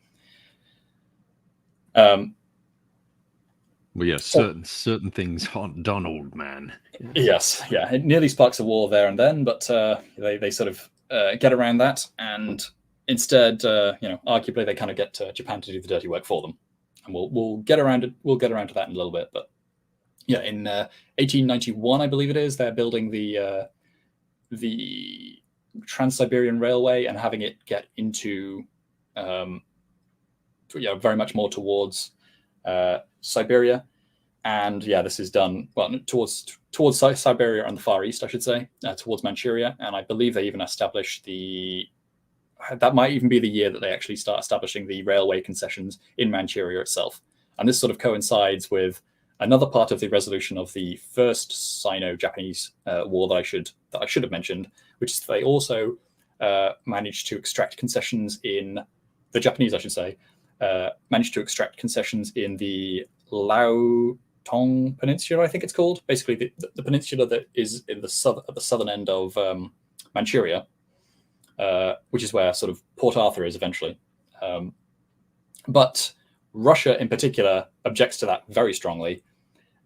Well, yes, certain things aren't done, old man. Yes, yeah, it nearly sparks a war there and then, but they sort of get around that, and instead, arguably they kind of get Japan to do the dirty work for them, and we'll get around it. We'll get around to that in a little bit, but yeah, in 1891, I believe it is, they're building the Trans-Siberian Railway and having it get into very much more towards Siberia. And yeah, this is done towards Siberia and the Far East, I should say, towards Manchuria. And I believe they even established that might even be the year that they actually start establishing the railway concessions in Manchuria itself. And this sort of coincides with another part of the resolution of the first Sino-Japanese war that I should have mentioned, which is they also managed to extract concessions in the Japanese, I should say, managed to extract concessions in the Laotong Peninsula, I think it's called. Basically, the peninsula that is at the southern end of Manchuria, which is where sort of Port Arthur is eventually. But Russia in particular objects to that very strongly,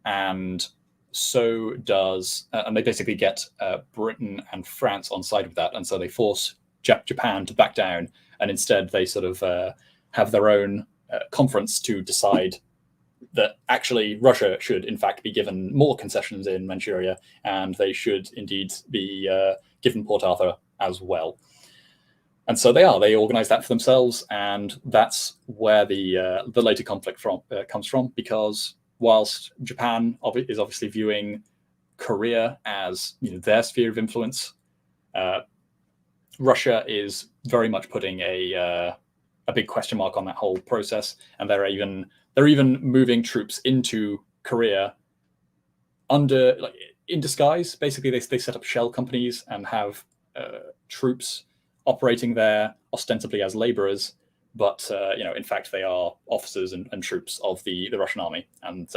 and so does, and they basically get Britain and France on side with that, and so they force Japan to back down, and instead they sort of have their own conference to decide that actually Russia should in fact be given more concessions in Manchuria, and they should indeed be given Port Arthur as well. And so they are. They organize that for themselves, and that's where the later conflict comes from. Because whilst Japan is obviously viewing Korea as their sphere of influence, Russia is very much putting a big question mark on that whole process, and they're even moving troops into Korea in disguise. Basically, they set up shell companies and have troops operating there ostensibly as laborers, but in fact they are officers and troops of the Russian army. And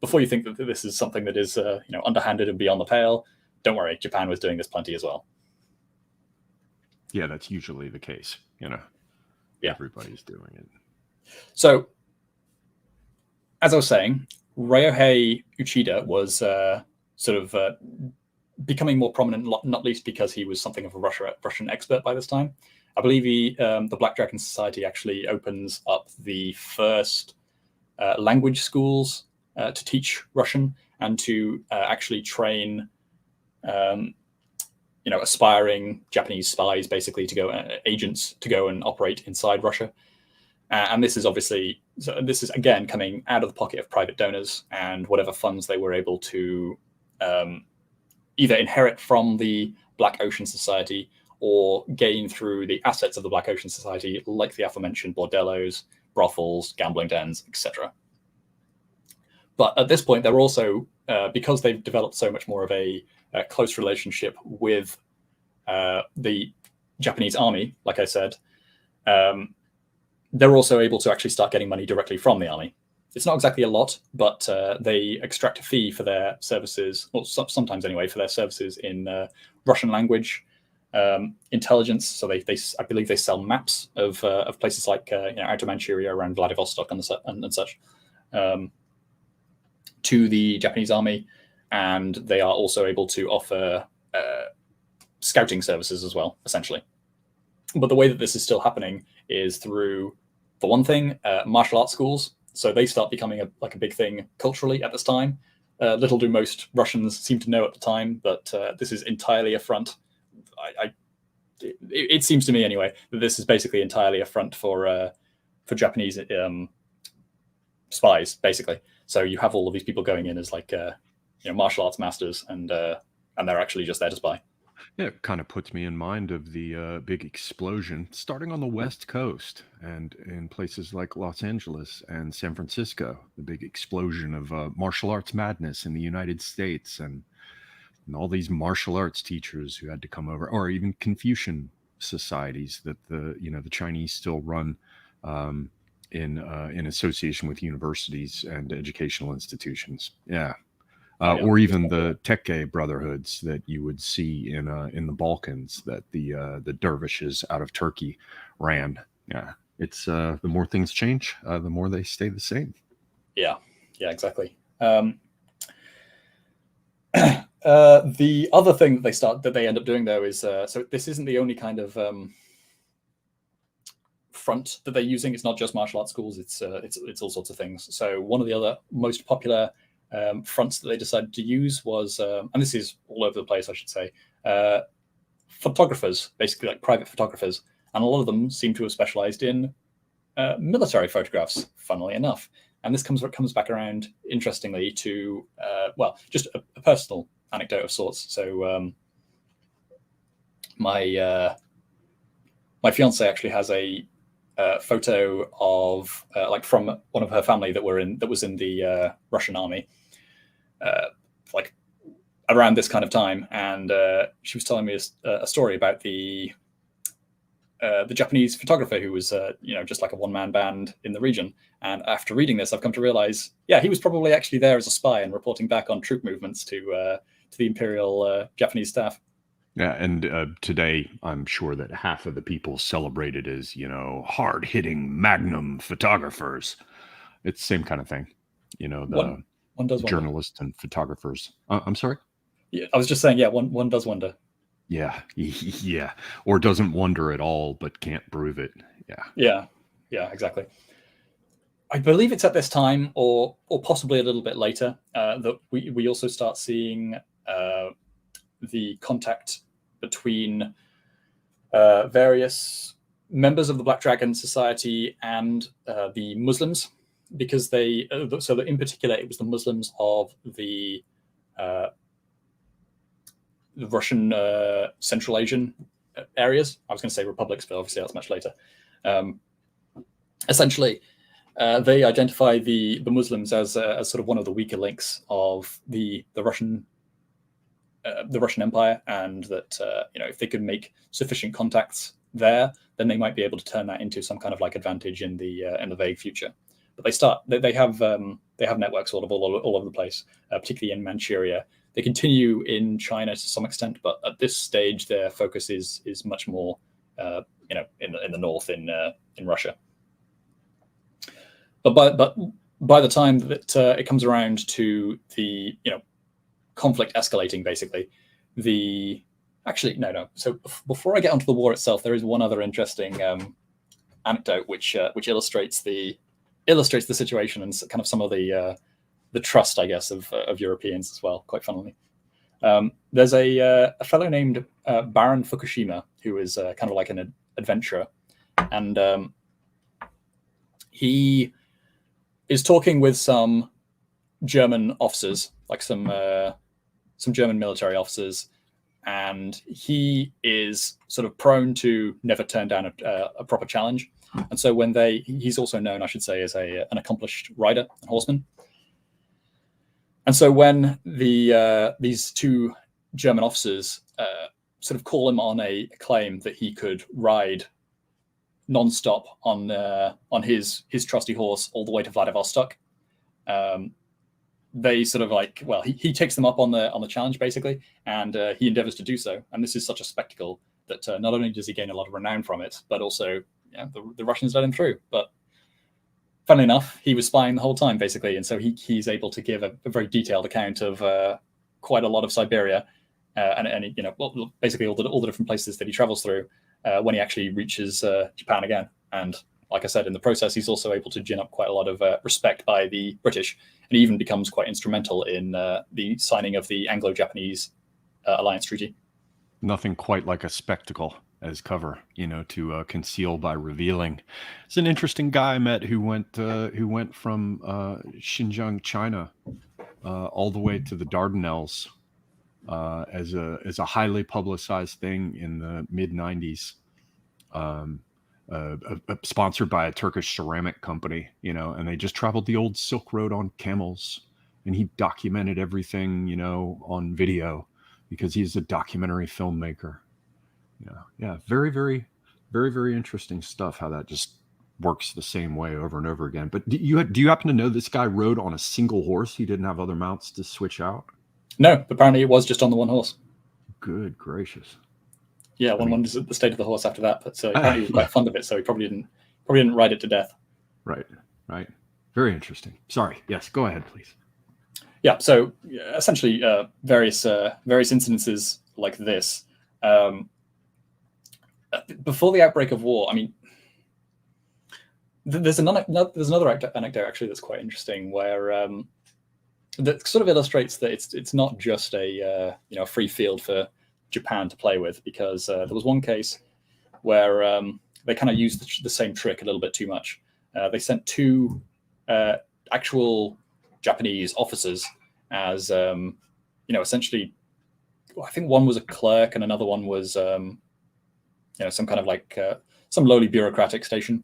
before you think that this is something that is underhanded and beyond the pale, don't worry, Japan was doing this plenty as well. Yeah, that's usually the case. Yeah. Everybody's doing it. So, as I was saying, Ryohei Uchida was becoming more prominent, not least because he was something of a Russian expert by this time. I believe the Black Dragon Society actually opens up the first language schools to teach Russian and to actually train aspiring Japanese spies, basically, to go agents to go and operate inside Russia. And this is again coming out of the pocket of private donors and whatever funds they were able to either inherit from the Black Ocean Society or gain through the assets of the Black Ocean Society, like the aforementioned bordellos, brothels, gambling dens, etc. But at this point, they're also, because they've developed so much more of a close relationship with the Japanese army, like I said, they're also able to actually start getting money directly from the army. It's not exactly a lot, but they extract a fee for their services, or sometimes anyway, for their services in Russian language intelligence. So I believe they sell maps of places like Outer Manchuria around Vladivostok and such to the Japanese army, and they are also able to offer scouting services as well, essentially. But the way that this is still happening is through, for one thing, martial arts schools. So they start becoming a big thing culturally at this time. Little do most Russians seem to know at the time, but this is entirely a front. It seems to me anyway that this is basically entirely a front for Japanese spies, basically. So you have all of these people going in as martial arts masters, and they're actually just there to spy. Yeah, it kind of puts me in mind of the big explosion starting on the West Coast and in places like Los Angeles and San Francisco, the big explosion of martial arts madness in the United States, and all these martial arts teachers who had to come over, or even Confucian societies that the Chinese still run in association with universities and educational institutions. Yeah. Or even the Tekke brotherhoods that you would see in the Balkans that the dervishes out of Turkey ran. Yeah, it's the more things change, the more they stay the same. Yeah, exactly. The other thing that they end up doing though is so this isn't the only kind of front that they're using. It's not just martial arts schools. It's all sorts of things. So one of the other most popular fronts that they decided to use was, and this is all over the place, I should say, photographers, basically like private photographers. And a lot of them seem to have specialized in military photographs, funnily enough. And this comes back around, interestingly, to, just a personal anecdote of sorts. So my fiance actually has a photo of from one of her family that was in the Russian army, around this kind of time, and she was telling me a story about the Japanese photographer who was just like a one-man band in the region. And after reading this, I've come to realize, he was probably actually there as a spy and reporting back on troop movements to the Imperial Japanese staff. Yeah, and today I'm sure that half of the people celebrate it as, hard-hitting magnum photographers. It's the same kind of thing, the one does journalists and photographers. I'm sorry? Yeah, I was just saying, one does wonder. Yeah, yeah, or doesn't wonder at all, but can't prove it. Yeah, exactly. I believe it's at this time, or possibly a little bit later, that we also start seeing the contact between various members of the Black Dragon Society and the Muslims, because they so that in particular it was the Muslims of the Russian Central Asian areas. I was going to say republics, but obviously that's much later. Essentially, they identify the Muslims as sort of one of the weaker links of the Russian Empire, and that if they could make sufficient contacts there, then they might be able to turn that into some kind of like advantage in the vague future. But they have networks all over the place, particularly in Manchuria. They continue in China to some extent, but at this stage, their focus is much more in the north in Russia. But by the time that it comes around to the conflict escalating, basically, So before I get onto the war itself, there is one other interesting anecdote which illustrates the situation and kind of some of the trust, I guess, of Europeans as well. Quite funnily, there's a fellow named Baron Fukushima who is kind of like an adventurer, and he is talking with some German officers, like some German military officers, and he is sort of prone to never turn down a proper challenge. And so he's also known, I should say, as an accomplished rider and horseman. And so when these two German officers sort of call him on a claim that he could ride non-stop on his trusty horse all the way to Vladivostok, they sort of he takes them up on the challenge, basically, and he endeavors to do so. And this is such a spectacle that not only does he gain a lot of renown from it, but also the Russians let him through. But funnily enough, he was spying the whole time, basically, and so he's able to give a very detailed account of quite a lot of Siberia, and basically all the different places that he travels through when he actually reaches Japan again. And like I said, in the process, he's also able to gin up quite a lot of respect by the British, and he even becomes quite instrumental in the signing of the Anglo-Japanese Alliance Treaty. Nothing quite like a spectacle as cover, to conceal by revealing. It's an interesting guy I met who went from Xinjiang, China, all the way to the Dardanelles as a highly publicized thing in the mid '90s. Sponsored by a Turkish ceramic company, and they just traveled the old Silk Road on camels, and he documented everything, on video, because he's a documentary filmmaker. Yeah, very, very, very, very interesting stuff, how that just works the same way over and over again. But do you happen to know this guy rode on a single horse? He didn't have other mounts to switch out? No, apparently it was just on the one horse. Good gracious. Yeah, one wonders the state of the horse after that, but apparently he was quite fond of it, so he probably didn't ride it to death. Right. Very interesting. Sorry. Yes, go ahead, please. Yeah. So essentially, various incidences like this. Before the outbreak of war, I mean, there's another anecdote actually that's quite interesting, where that sort of illustrates that it's not just a free field for Japan to play with, because there was one case where they kind of used the same trick a little bit too much. They sent two actual Japanese officers as essentially, I think one was a clerk and another one was some kind of like some lowly bureaucratic station.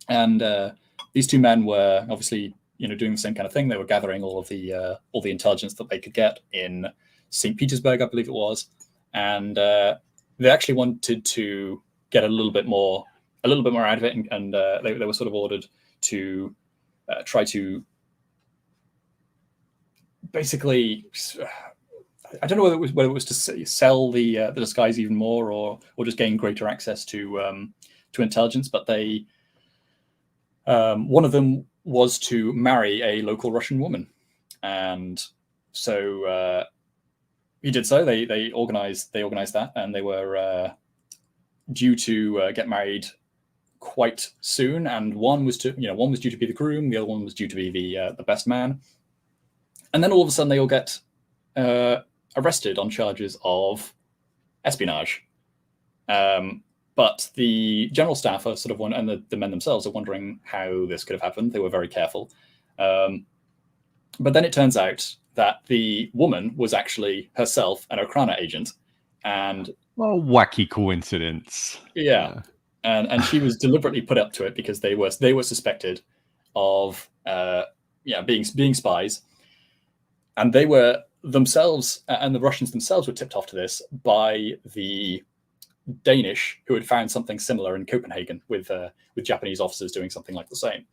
And these two men were obviously doing the same kind of thing. They were gathering all the intelligence that they could get in St. Petersburg, I believe it was, and they actually wanted to get a little bit more out of it, and they were sort of ordered to try to basically, I don't know whether it was to sell the disguise even more, or just gain greater access to intelligence, but they one of them was to marry a local Russian woman, and so he did so. They organized that, and they were due to get married quite soon, and one was due to be the groom, the other one was due to be the best man, and then all of a sudden they all get arrested on charges of espionage. But the general staff are sort of and the men themselves are wondering how this could have happened. They were very careful. But then it turns out that the woman was actually herself an Okrana agent. And well, wacky coincidence. Yeah. And she was deliberately put up to it because they were suspected of being spies. And they were themselves, and the Russians themselves were tipped off to this by the Danish, who had found something similar in Copenhagen with Japanese officers doing something like the same.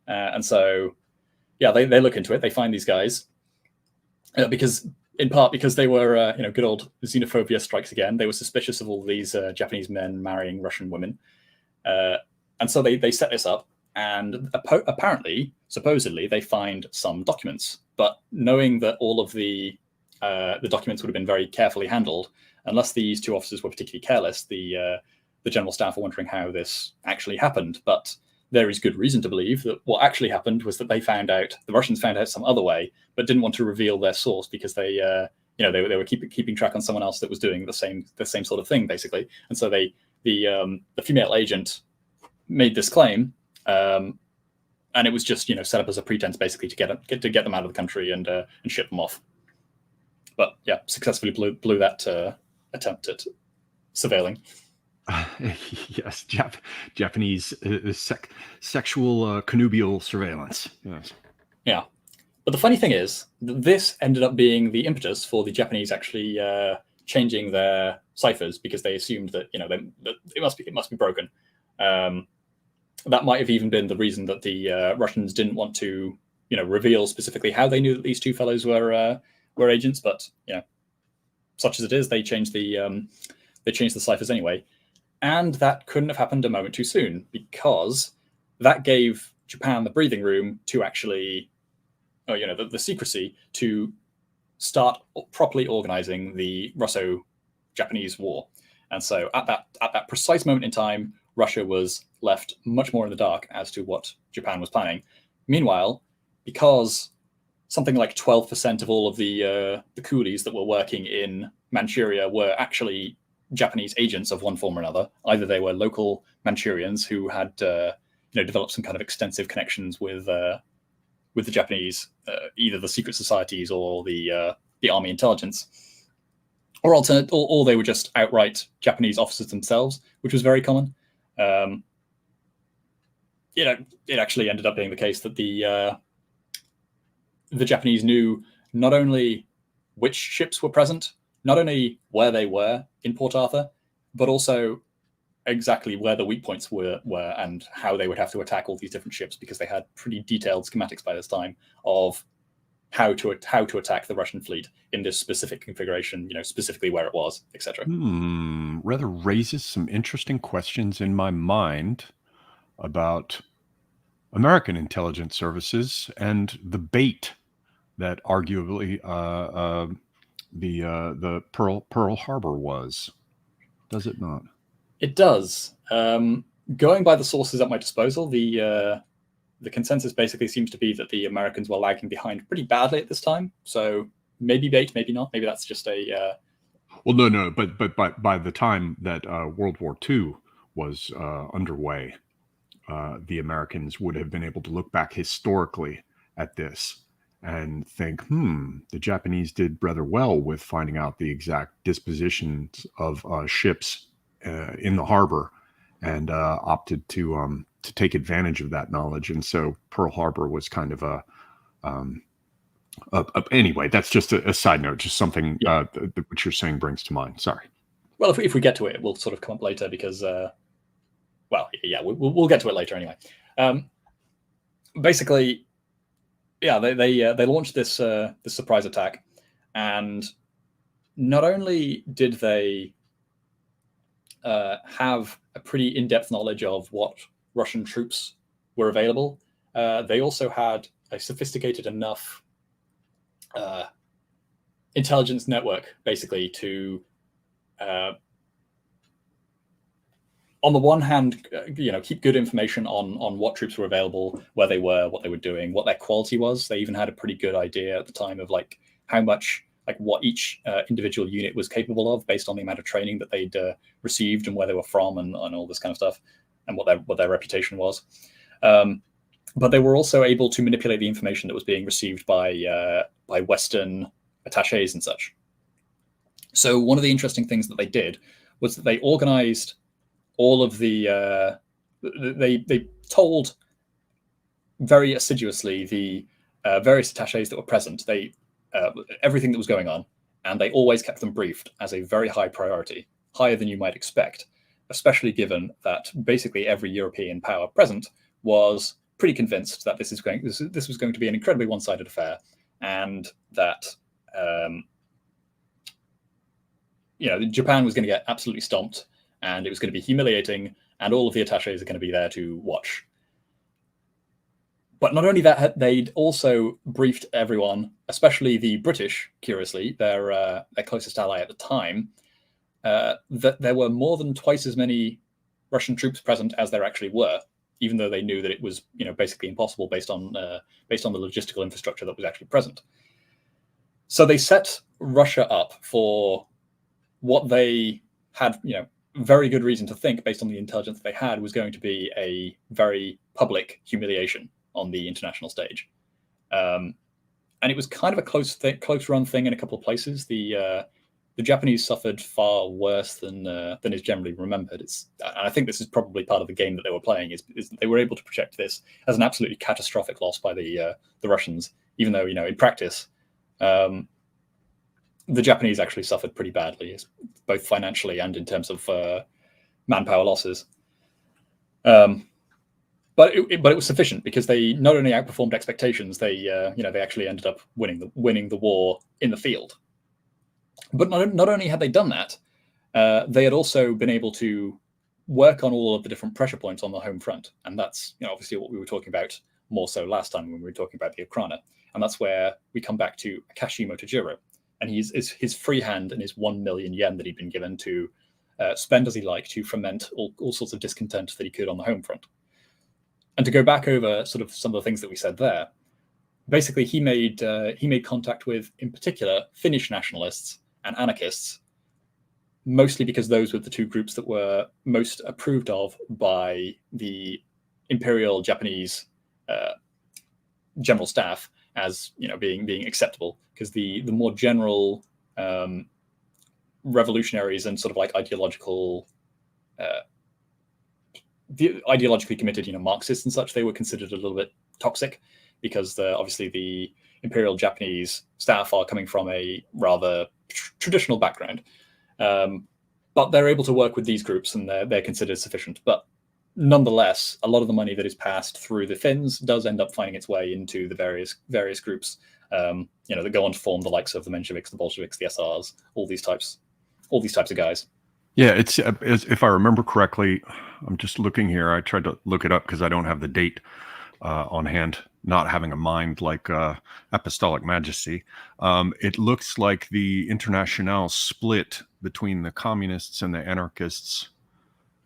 And so, they look into it. They find these guys in part because they were, good old xenophobia strikes again. They were suspicious of all these Japanese men marrying Russian women. And so they set this up. And apparently, supposedly, they find some documents. But knowing that all of the documents would have been very carefully handled, unless these two officers were particularly careless, the general staff are wondering how this actually happened. But there is good reason to believe that what actually happened was that the Russians found out some other way, but didn't want to reveal their source because they were keeping track on someone else that was doing the same sort of thing, basically. And so the female agent made this claim, and it was just set up as a pretense, basically, to get them out of the country and ship them off. But successfully blew that attempt at surveilling. Yes, Japanese sexual connubial surveillance. Yes. Yeah, but the funny thing is, this ended up being the impetus for the Japanese actually changing their ciphers because they assumed that that it must be broken. That might have even been the reason that the Russians didn't want to reveal specifically how they knew that these two fellows were agents. But such as it is, they changed the ciphers anyway. And that couldn't have happened a moment too soon, because that gave Japan the breathing room to actually, the secrecy to start properly organizing the Russo-Japanese War. And so at that precise moment in time, Russia was left much more in the dark as to what Japan was planning. Meanwhile, because something like 12% of all of the coolies that were working in Manchuria were actually Japanese agents of one form or another. Either they were local Manchurians who had developed some kind of extensive connections with the Japanese, either the secret societies or the army intelligence, or they were just outright Japanese officers themselves, which was very common. It actually ended up being the case that the Japanese knew not only which ships were present, not only where they were in Port Arthur, but also exactly where the weak points were and how they would have to attack all these different ships, because they had pretty detailed schematics by this time of how to attack the Russian fleet in this specific configuration, specifically where it was, etc. Rather raises some interesting questions in my mind about American intelligence services and the bait that arguably the Pearl Harbor was. Does it not? It does. Going by the sources at my disposal, the consensus basically seems to be that the Americans were lagging behind pretty badly at this time. So maybe bait, maybe not. Maybe that's just a. Well, no. But by the time that World War II was underway, the Americans would have been able to look back historically at this and think, the Japanese did rather well with finding out the exact dispositions of ships in the harbor, and opted to take advantage of that knowledge. And so Pearl Harbor was kind of anyway, that's just a side note, just something what you're saying brings to mind. Sorry. Well, if we get to it, it will sort of come up later because, we'll get to it later anyway. Basically, they launched this surprise attack, and not only did they have a pretty in-depth knowledge of what Russian troops were available, they also had a sophisticated enough intelligence network, basically, to on the one hand, keep good information on what troops were available, where they were, what they were doing, what their quality was. They even had a pretty good idea at the time of like how much, like what each individual unit was capable of based on the amount of training that they'd received and where they were from and all this kind of stuff, and what their reputation was. But they were also able to manipulate the information that was being received by Western attachés and such. So one of the interesting things that they did was that they organized all of the they told very assiduously the various attachés that were present everything that was going on, and they always kept them briefed as a very high priority, higher than you might expect, especially given that basically every European power present was pretty convinced that this was going to be an incredibly one-sided affair, and that Japan was going to get absolutely stomped, and it was going to be humiliating, and all of the attachés are going to be there to watch. But not only that, they'd also briefed everyone, especially the British, curiously, their closest ally at the time, that there were more than twice as many Russian troops present as there actually were, even though they knew that it was basically impossible based on the logistical infrastructure that was actually present. So they set Russia up for what they had, very good reason to think, based on the intelligence that they had, was going to be a very public humiliation on the international stage. And it was kind of a close run thing in a couple of places. The Japanese suffered far worse than is generally remembered. And I think this is probably part of the game that they were playing, is that they were able to project this as an absolutely catastrophic loss by the Russians, even though in practice the Japanese actually suffered pretty badly, both financially and in terms of manpower losses. But it was sufficient, because they not only outperformed expectations, they actually ended up winning the war in the field. But not only had they done that, they had also been able to work on all of the different pressure points on the home front, and that's obviously what we were talking about more so last time when we were talking about the Ukraine, and that's where we come back to Akashi Motojiro, and his free hand and his 1 million yen that he'd been given to spend as he liked to foment all sorts of discontent that he could on the home front. And to go back over sort of some of the things that we said there, basically he made contact with, in particular, Finnish nationalists and anarchists, mostly because those were the two groups that were most approved of by the Imperial Japanese general staff as being acceptable, because the more general revolutionaries and sort of like ideologically committed, Marxists and such, they were considered a little bit toxic, because obviously the Imperial Japanese staff are coming from a rather traditional background, but they're able to work with these groups, and they're considered sufficient. But nonetheless, a lot of the money that is passed through the Finns does end up finding its way into the various groups, that go on to form the likes of the Mensheviks, the Bolsheviks, the SRs, all these types of guys. Yeah, it's if I remember correctly, I'm just looking here. I tried to look it up because I don't have the date on hand, not having a mind like Apostolic Majesty. It looks like the Internationale split between the communists and the anarchists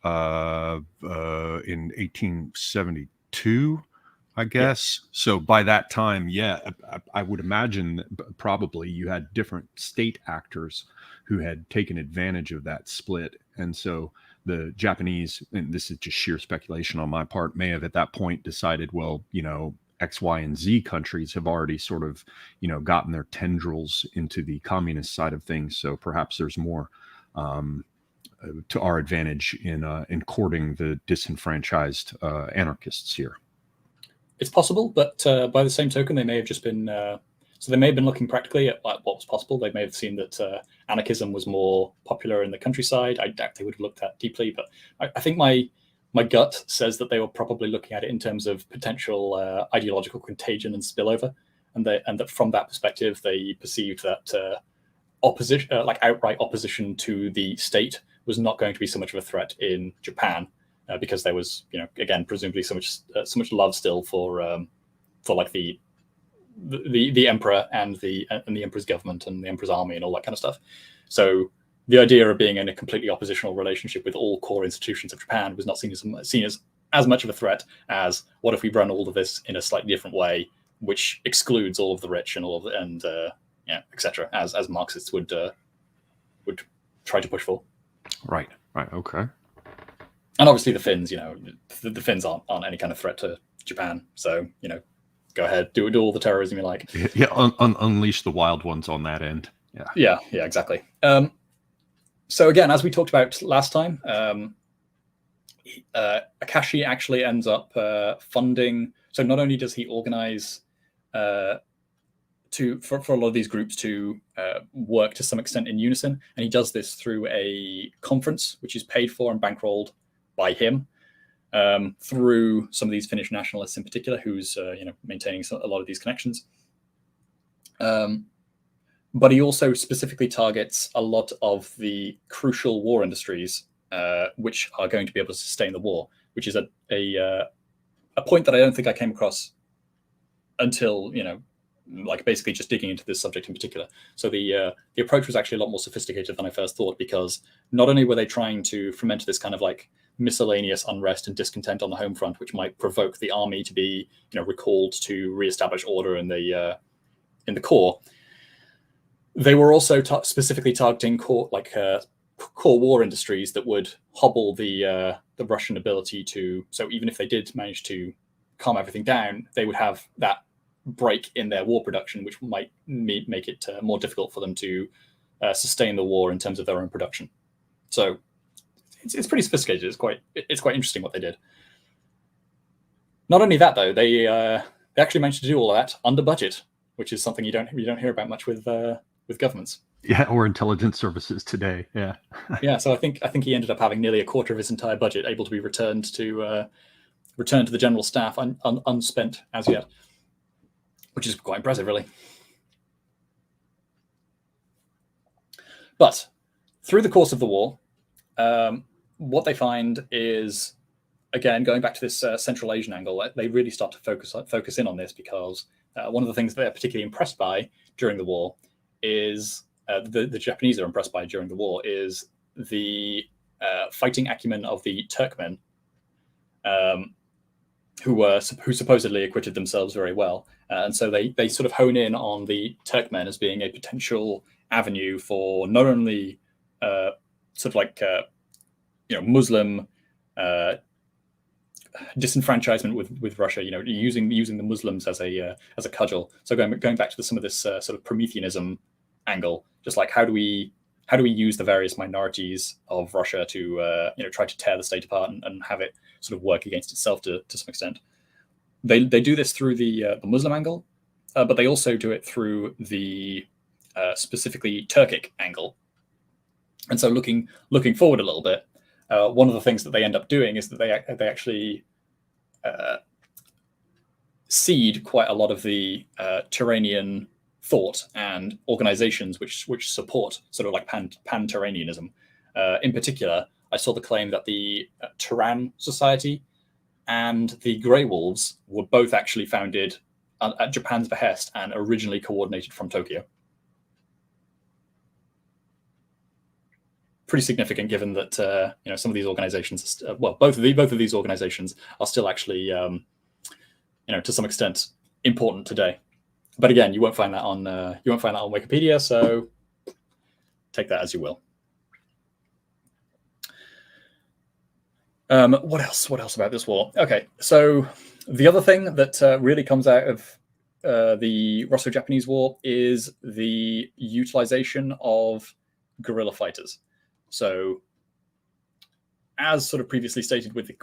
in 1872, I guess. Yeah. So by that time, I would imagine probably you had different state actors who had taken advantage of that split. And so the Japanese, and this is just sheer speculation on my part, may have at that point decided, well, X, Y, and Z countries have already sort of, gotten their tendrils into the communist side of things. So perhaps there's more to our advantage in courting the disenfranchised anarchists here. It's possible, but by the same token, they may have just been so they may have been looking practically at what was possible. They may have seen that anarchism was more popular in the countryside. I doubt they would have looked that deeply, but I think my gut says that they were probably looking at it in terms of potential ideological contagion and spillover, and that from that perspective, they perceived that opposition, outright opposition to the state, was not going to be so much of a threat in Japan, because there was, again, presumably so much love still for like the emperor and the emperor's government and the emperor's army and all that kind of stuff. So the idea of being in a completely oppositional relationship with all core institutions of Japan was not seen as much of a threat as what if we run all of this in a slightly different way, which excludes all of the rich and etc. As Marxists would try to push for. Right. Okay. And obviously the Finns, the Finns aren't any kind of threat to Japan. So, go ahead, do all the terrorism you like. Yeah, unleash the wild ones on that end. Yeah, exactly. So again, as we talked about last time, Akashi actually ends up funding. So not only does he organize for a lot of these groups to work to some extent in unison, and he does this through a conference which is paid for and bankrolled by him through some of these Finnish nationalists in particular, who's maintaining a lot of these connections. But he also specifically targets a lot of the crucial war industries, which are going to be able to sustain the war, which is a point that I don't think I came across until basically just digging into this subject in particular. So the approach was actually a lot more sophisticated than I first thought, because not only were they trying to foment this kind of like miscellaneous unrest and discontent on the home front, which might provoke the army to be recalled to reestablish order in the core, they were also specifically targeting core war industries that would hobble the Russian ability to. So even if they did manage to calm everything down, they would have that break in their war production, which might make it more difficult for them to sustain the war in terms of their own production. So it's pretty sophisticated. It's quite interesting what they did. Not only that, though, they actually managed to do all of that under budget, which is something you don't hear about much with governments. Yeah, or intelligence services today. Yeah. Yeah. So I think he ended up having nearly a quarter of his entire budget able to be returned to the general staff unspent as yet, which is quite impressive, really. But through the course of the war, what they find is, again, going back to this Central Asian angle, they really start to focus in on this, because one of the things they're particularly impressed by during the war is the Japanese are impressed by during the war is the fighting acumen of the Turkmen, who supposedly acquitted themselves very well, and so they sort of hone in on the Turkmen as being a potential avenue for not only Muslim disenfranchisement with Russia, using the Muslims as a cudgel. So going back to some of this sort of Prometheanism angle, just like how do we use the various minorities of Russia to try to tear the state apart and have it sort of work against itself to some extent. They do this through the Muslim angle, but they also do it through the specifically Turkic angle. And so looking forward a little bit, one of the things that they end up doing is that they actually seed quite a lot of the Turanian thought and organizations which support sort of like Pan-Turanianism. In particular, I saw the claim that the Turan Society and the Grey Wolves were both actually founded at Japan's behest and originally coordinated from Tokyo. Pretty significant, given that some of these organizations, both of these organizations are still actually, to some extent, important today. But again, you won't find that on Wikipedia, so take that as you will. What else about this war? Okay, so the other thing that really comes out of the Russo-Japanese War is the utilization of guerrilla fighters. So, as sort of previously stated with the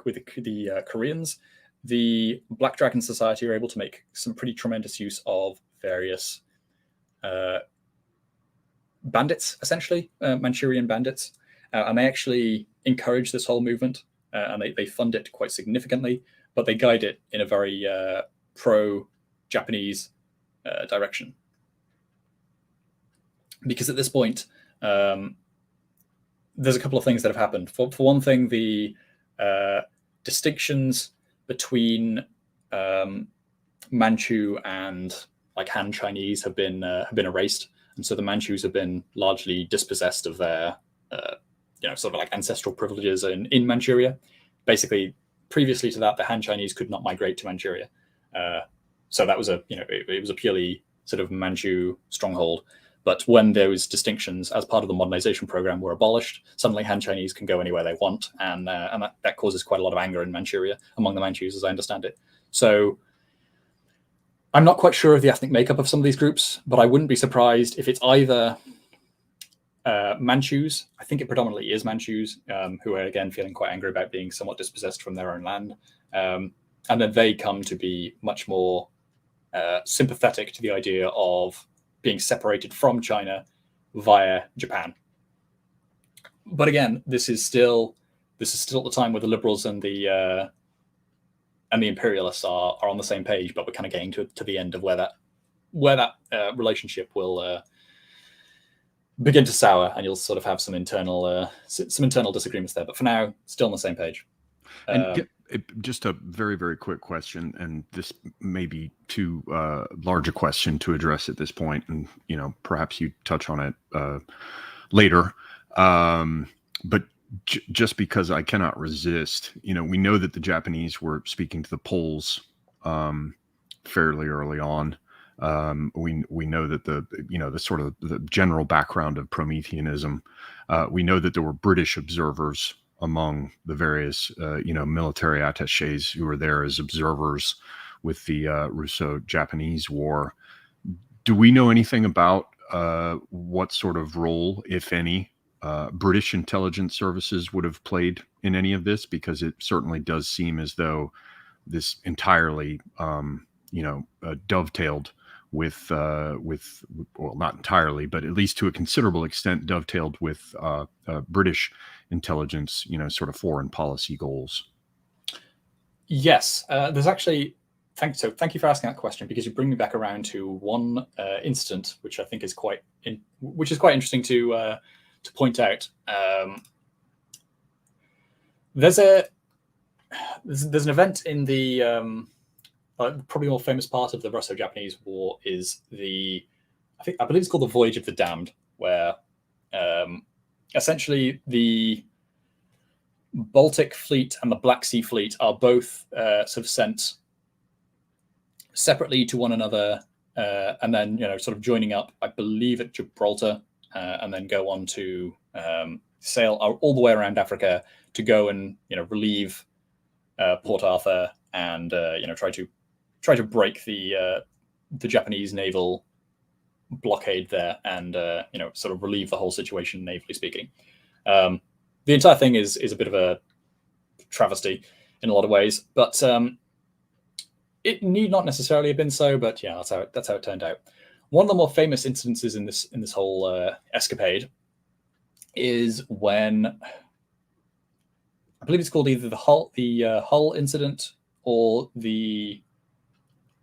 Koreans, the Black Dragon Society are able to make some pretty tremendous use of various bandits, essentially, Manchurian bandits. And they actually encourage this whole movement, and they fund it quite significantly, but they guide it in a very pro-Japanese direction. Because at this point, there's a couple of things that have happened. For one thing, the distinctions between Manchu and like Han Chinese have been erased, and so the Manchus have been largely dispossessed of their sort of like ancestral privileges in Manchuria. Basically, previously to that, the Han Chinese could not migrate to Manchuria. So that was it was a purely sort of Manchu stronghold. But when those distinctions as part of the modernization program were abolished, suddenly Han Chinese can go anywhere they want. And that causes quite a lot of anger in Manchuria among the Manchus, as I understand it. So I'm not quite sure of the ethnic makeup of some of these groups, but I wouldn't be surprised if it's either Manchus. I think it predominantly is Manchus, who are, again, feeling quite angry about being somewhat dispossessed from their own land. And then they come to be much more sympathetic to the idea of being separated from China via Japan. But again, this is still at the time where the liberals and the imperialists are on the same page, but we're kind of getting to the end of where that relationship will begin to sour, and you'll sort of have some internal disagreements there. But for now, still on the same page. And just a very, very quick question, and this may be too large a question to address at this point, and perhaps you touch on it later. But just because I cannot resist, we know that the Japanese were speaking to the Poles fairly early on. We know that the sort of the general background of Prometheanism. We know that there were British observers among the various military attaches who were there as observers with the Russo-Japanese War. Do we know anything about what sort of role, if any, British intelligence services would have played in any of this? Because it certainly does seem as though this entirely dovetailed with well, not entirely, but at least to a considerable extent dovetailed with British intelligence, sort of foreign policy goals. Yes, there's actually, thank you for asking that question, because you bring me back around to one incident which I think is quite interesting to point out. There's an event in the probably more famous part of the Russo-Japanese War is I believe it's called the Voyage of the Damned, where essentially the Baltic Fleet and the Black Sea Fleet are both sort of sent separately to one another, and then sort of joining up, I believe, at Gibraltar, and then go on to sail all the way around Africa to go and relieve Port Arthur and try to break the Japanese naval blockade there, and sort of relieve the whole situation, navally speaking. The entire thing is a bit of a travesty in a lot of ways, but it need not necessarily have been so. But yeah, that's how it turned out. One of the more famous instances in this whole escapade is when, I believe it's called either the Hull incident or the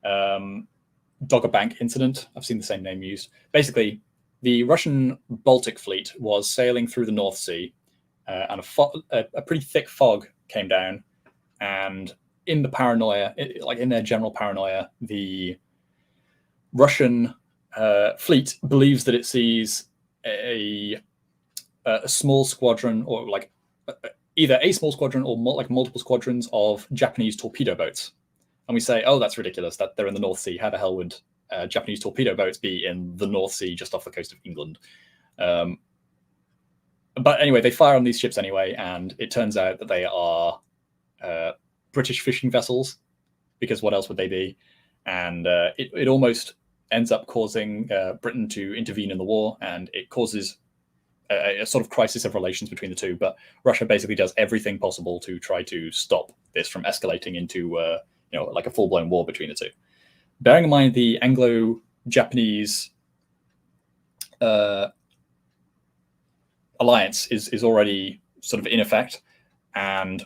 Dogger Bank incident. I've seen the same name used. Basically, the Russian Baltic fleet was sailing through the North Sea, and a pretty thick fog came down. And in the paranoia, in their general paranoia, the Russian fleet believes that it sees a small squadron, or either a small squadron or multiple squadrons of Japanese torpedo boats. And we say, oh, that's ridiculous, that they're in the North Sea. How the hell would Japanese torpedo boats be in the North Sea just off the coast of England? But anyway, they fire on these ships anyway, and it turns out that they are British fishing vessels, because what else would they be? And it almost ends up causing Britain to intervene in the war, and it causes a sort of crisis of relations between the two. But Russia basically does everything possible to try to stop this from escalating into a full-blown war between the two. Bearing in mind the Anglo-Japanese alliance is already sort of in effect, and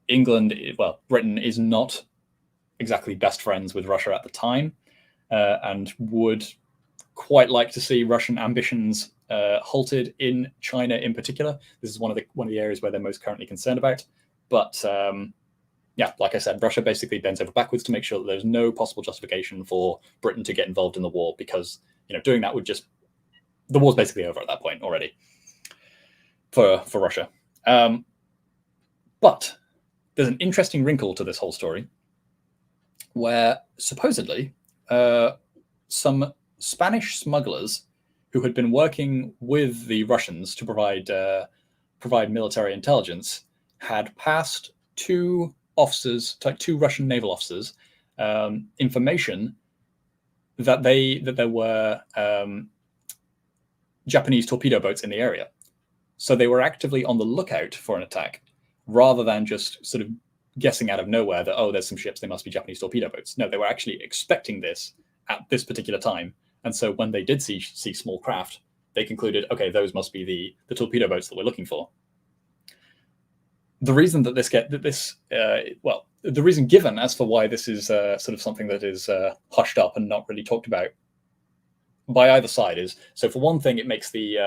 Britain is not exactly best friends with Russia at the time, and would quite like to see Russian ambitions halted in China in particular. This is one of the areas where they're most currently concerned about. But yeah, like I said, Russia basically bends over backwards to make sure that there's no possible justification for Britain to get involved in the war, because doing that would the war's basically over at that point already. for Russia. But there's an interesting wrinkle to this whole story, where supposedly some Spanish smugglers who had been working with the Russians to provide military intelligence had passed two Russian naval officers, information that there were Japanese torpedo boats in the area. So they were actively on the lookout for an attack, rather than just sort of guessing out of nowhere that, oh, there's some ships, they must be Japanese torpedo boats. No, they were actually expecting this at this particular time. And so when they did see small craft, they concluded, okay, those must be the torpedo boats that we're looking for. The reason that the reason given as for why this is sort of something that is hushed up and not really talked about by either side is, so for one thing, it makes the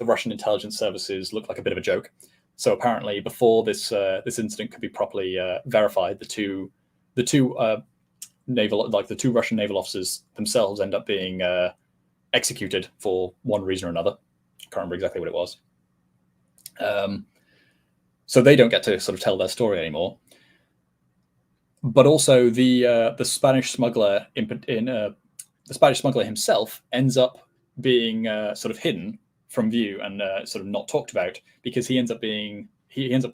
Russian intelligence services look like a bit of a joke. So apparently, before this incident could be properly verified, the two Russian naval officers themselves end up being executed for one reason or another. I can't remember exactly what it was. So they don't get to sort of tell their story anymore. But also the Spanish smuggler the Spanish smuggler himself ends up being sort of hidden from view and sort of not talked about, because he ends up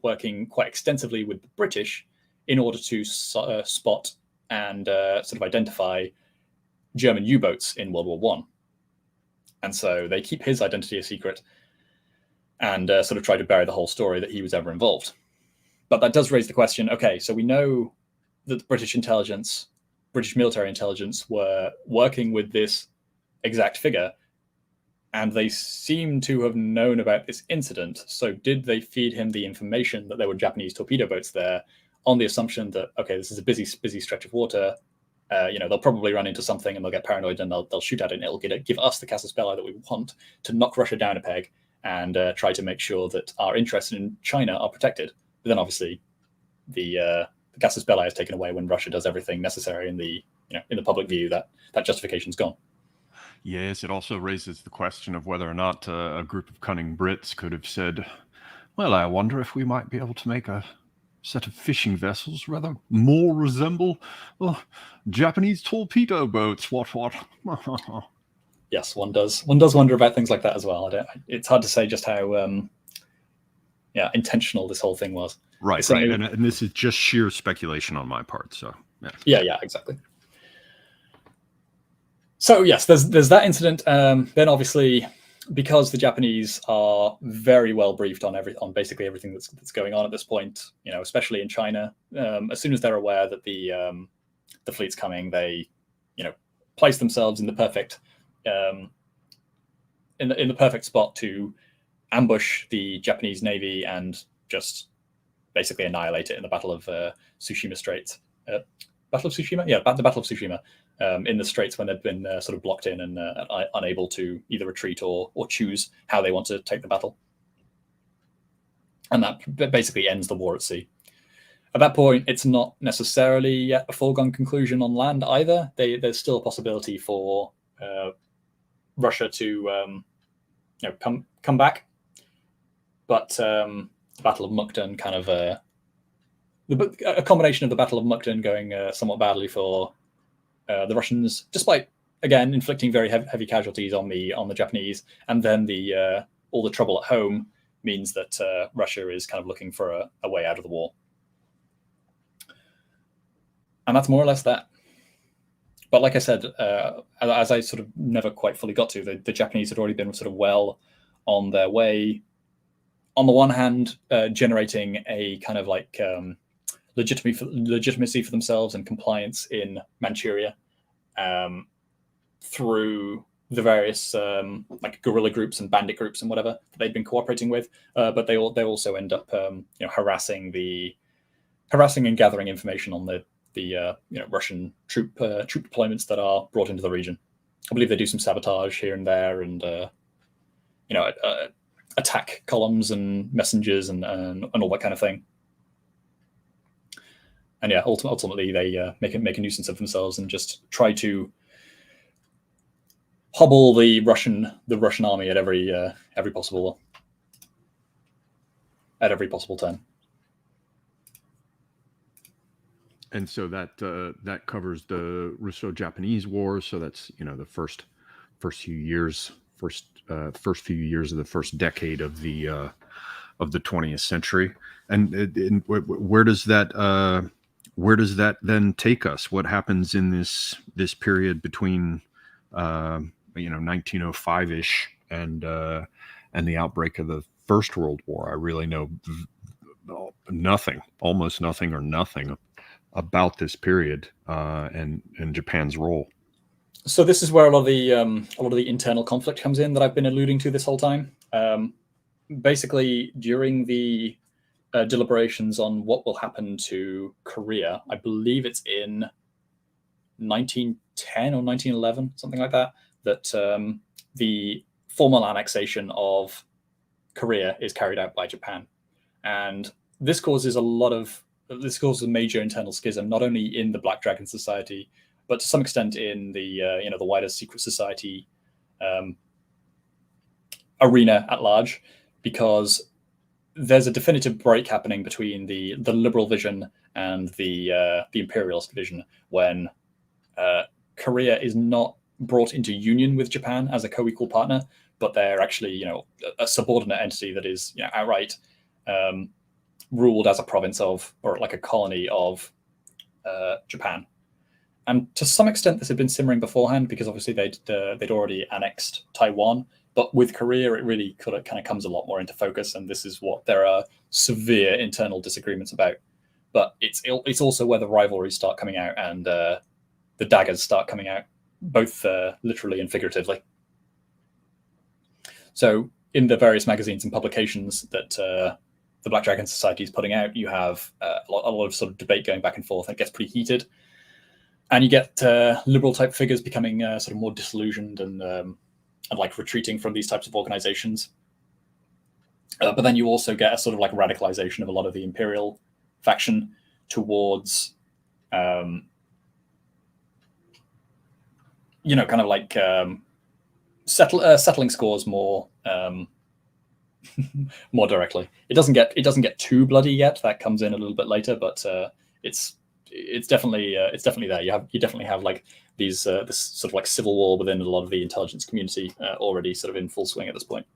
working quite extensively with the British in order to spot and sort of identify German U-boats in World War I. And so they keep his identity a secret and sort of try to bury the whole story that he was ever involved. But that does raise the question, okay, so we know that the British military intelligence were working with this exact figure, and they seem to have known about this incident. So did they feed him the information that there were Japanese torpedo boats there on the assumption that, okay, this is a busy stretch of water, they'll probably run into something and they'll get paranoid and they'll shoot at it, and it'll give us the casus belli that we want to knock Russia down a peg and try to make sure that our interests in China are protected. But then obviously the casus belli is taken away when Russia does everything necessary in the public view. That justification's gone. Yes, it also raises the question of whether or not a group of cunning Brits could have said, well, I wonder if we might be able to make a set of fishing vessels rather more resemble Japanese torpedo boats. What? Yes, one does wonder about things like that as well. It's hard to say just how intentional this whole thing was. Right. And this is just sheer speculation on my part. So yeah, exactly. So yes, there's that incident. Then obviously, because the Japanese are very well briefed on basically everything that's going on at this point, especially in China, as soon as they're aware that the fleet's coming, they place themselves in the perfect in the perfect spot to ambush the Japanese Navy and just basically annihilate it in the Battle of Tsushima Straits. Battle of Tsushima? Yeah, the Battle of Tsushima. In the Straits when they've been sort of blocked in and unable to either retreat or choose how they want to take the battle. And that basically ends the war at sea. At that point, it's not necessarily yet a foregone conclusion on land either. There's still a possibility for Russia to come back. But the Battle of Mukden kind of a combination of the Battle of Mukden going somewhat badly for the Russians, despite again inflicting very heavy casualties on the Japanese, and then all the trouble at home means that Russia is kind of looking for a way out of the war, and that's more or less that. But like I said, as I sort of never quite fully got to, the Japanese had already been sort of well on their way. On the one hand, generating a kind of like legitimacy for themselves and compliance in Manchuria through the various like guerrilla groups and bandit groups and whatever that they'd been cooperating with, but they also end up harassing and gathering information on the Russian troop deployments that are brought into the region. I believe they do some sabotage here and there, and attack columns and messengers and all that kind of thing. And yeah, ultimately they make a nuisance of themselves and just try to hobble the Russian army at every possible at every possible turn. And so that covers the Russo-Japanese War. So that's the first few years of the first decade of the 20th century. And where does that then take us? What happens in this period between 1905-ish and the outbreak of the First World War? I really know nothing, almost nothing or nothing about this period and Japan's role. So this is where a lot of the internal conflict comes in that I've been alluding to this whole time. Basically, during the deliberations on what will happen to Korea, I believe it's in 1910 or 1911, something like that, that the formal annexation of Korea is carried out by Japan. And this causes a major internal schism, not only in the Black Dragon Society, but to some extent in the the wider secret society arena at large, because there's a definitive break happening between the liberal vision and the imperialist vision when Korea is not brought into union with Japan as a co-equal partner, but they're actually a subordinate entity that is outright ruled as a province of, or like a colony of, Japan. And to some extent, this had been simmering beforehand because obviously they'd already annexed Taiwan. But with Korea, it really kind of comes a lot more into focus, and this is what there are severe internal disagreements about. But it's also where the rivalries start coming out and the daggers start coming out, both literally and figuratively. So in the various magazines and publications that the Black Dragon Society is putting out, you have a lot of sort of debate going back and forth, and it gets pretty heated. And you get liberal type figures becoming sort of more disillusioned and like retreating from these types of organizations. But then you also get a sort of like radicalization of a lot of the imperial faction towards, kind of like settling scores more more directly. It doesn't get too bloody yet. That comes in a little bit later, but it's definitely there. You definitely have like these this sort of like civil war within a lot of the intelligence community already sort of in full swing at this point.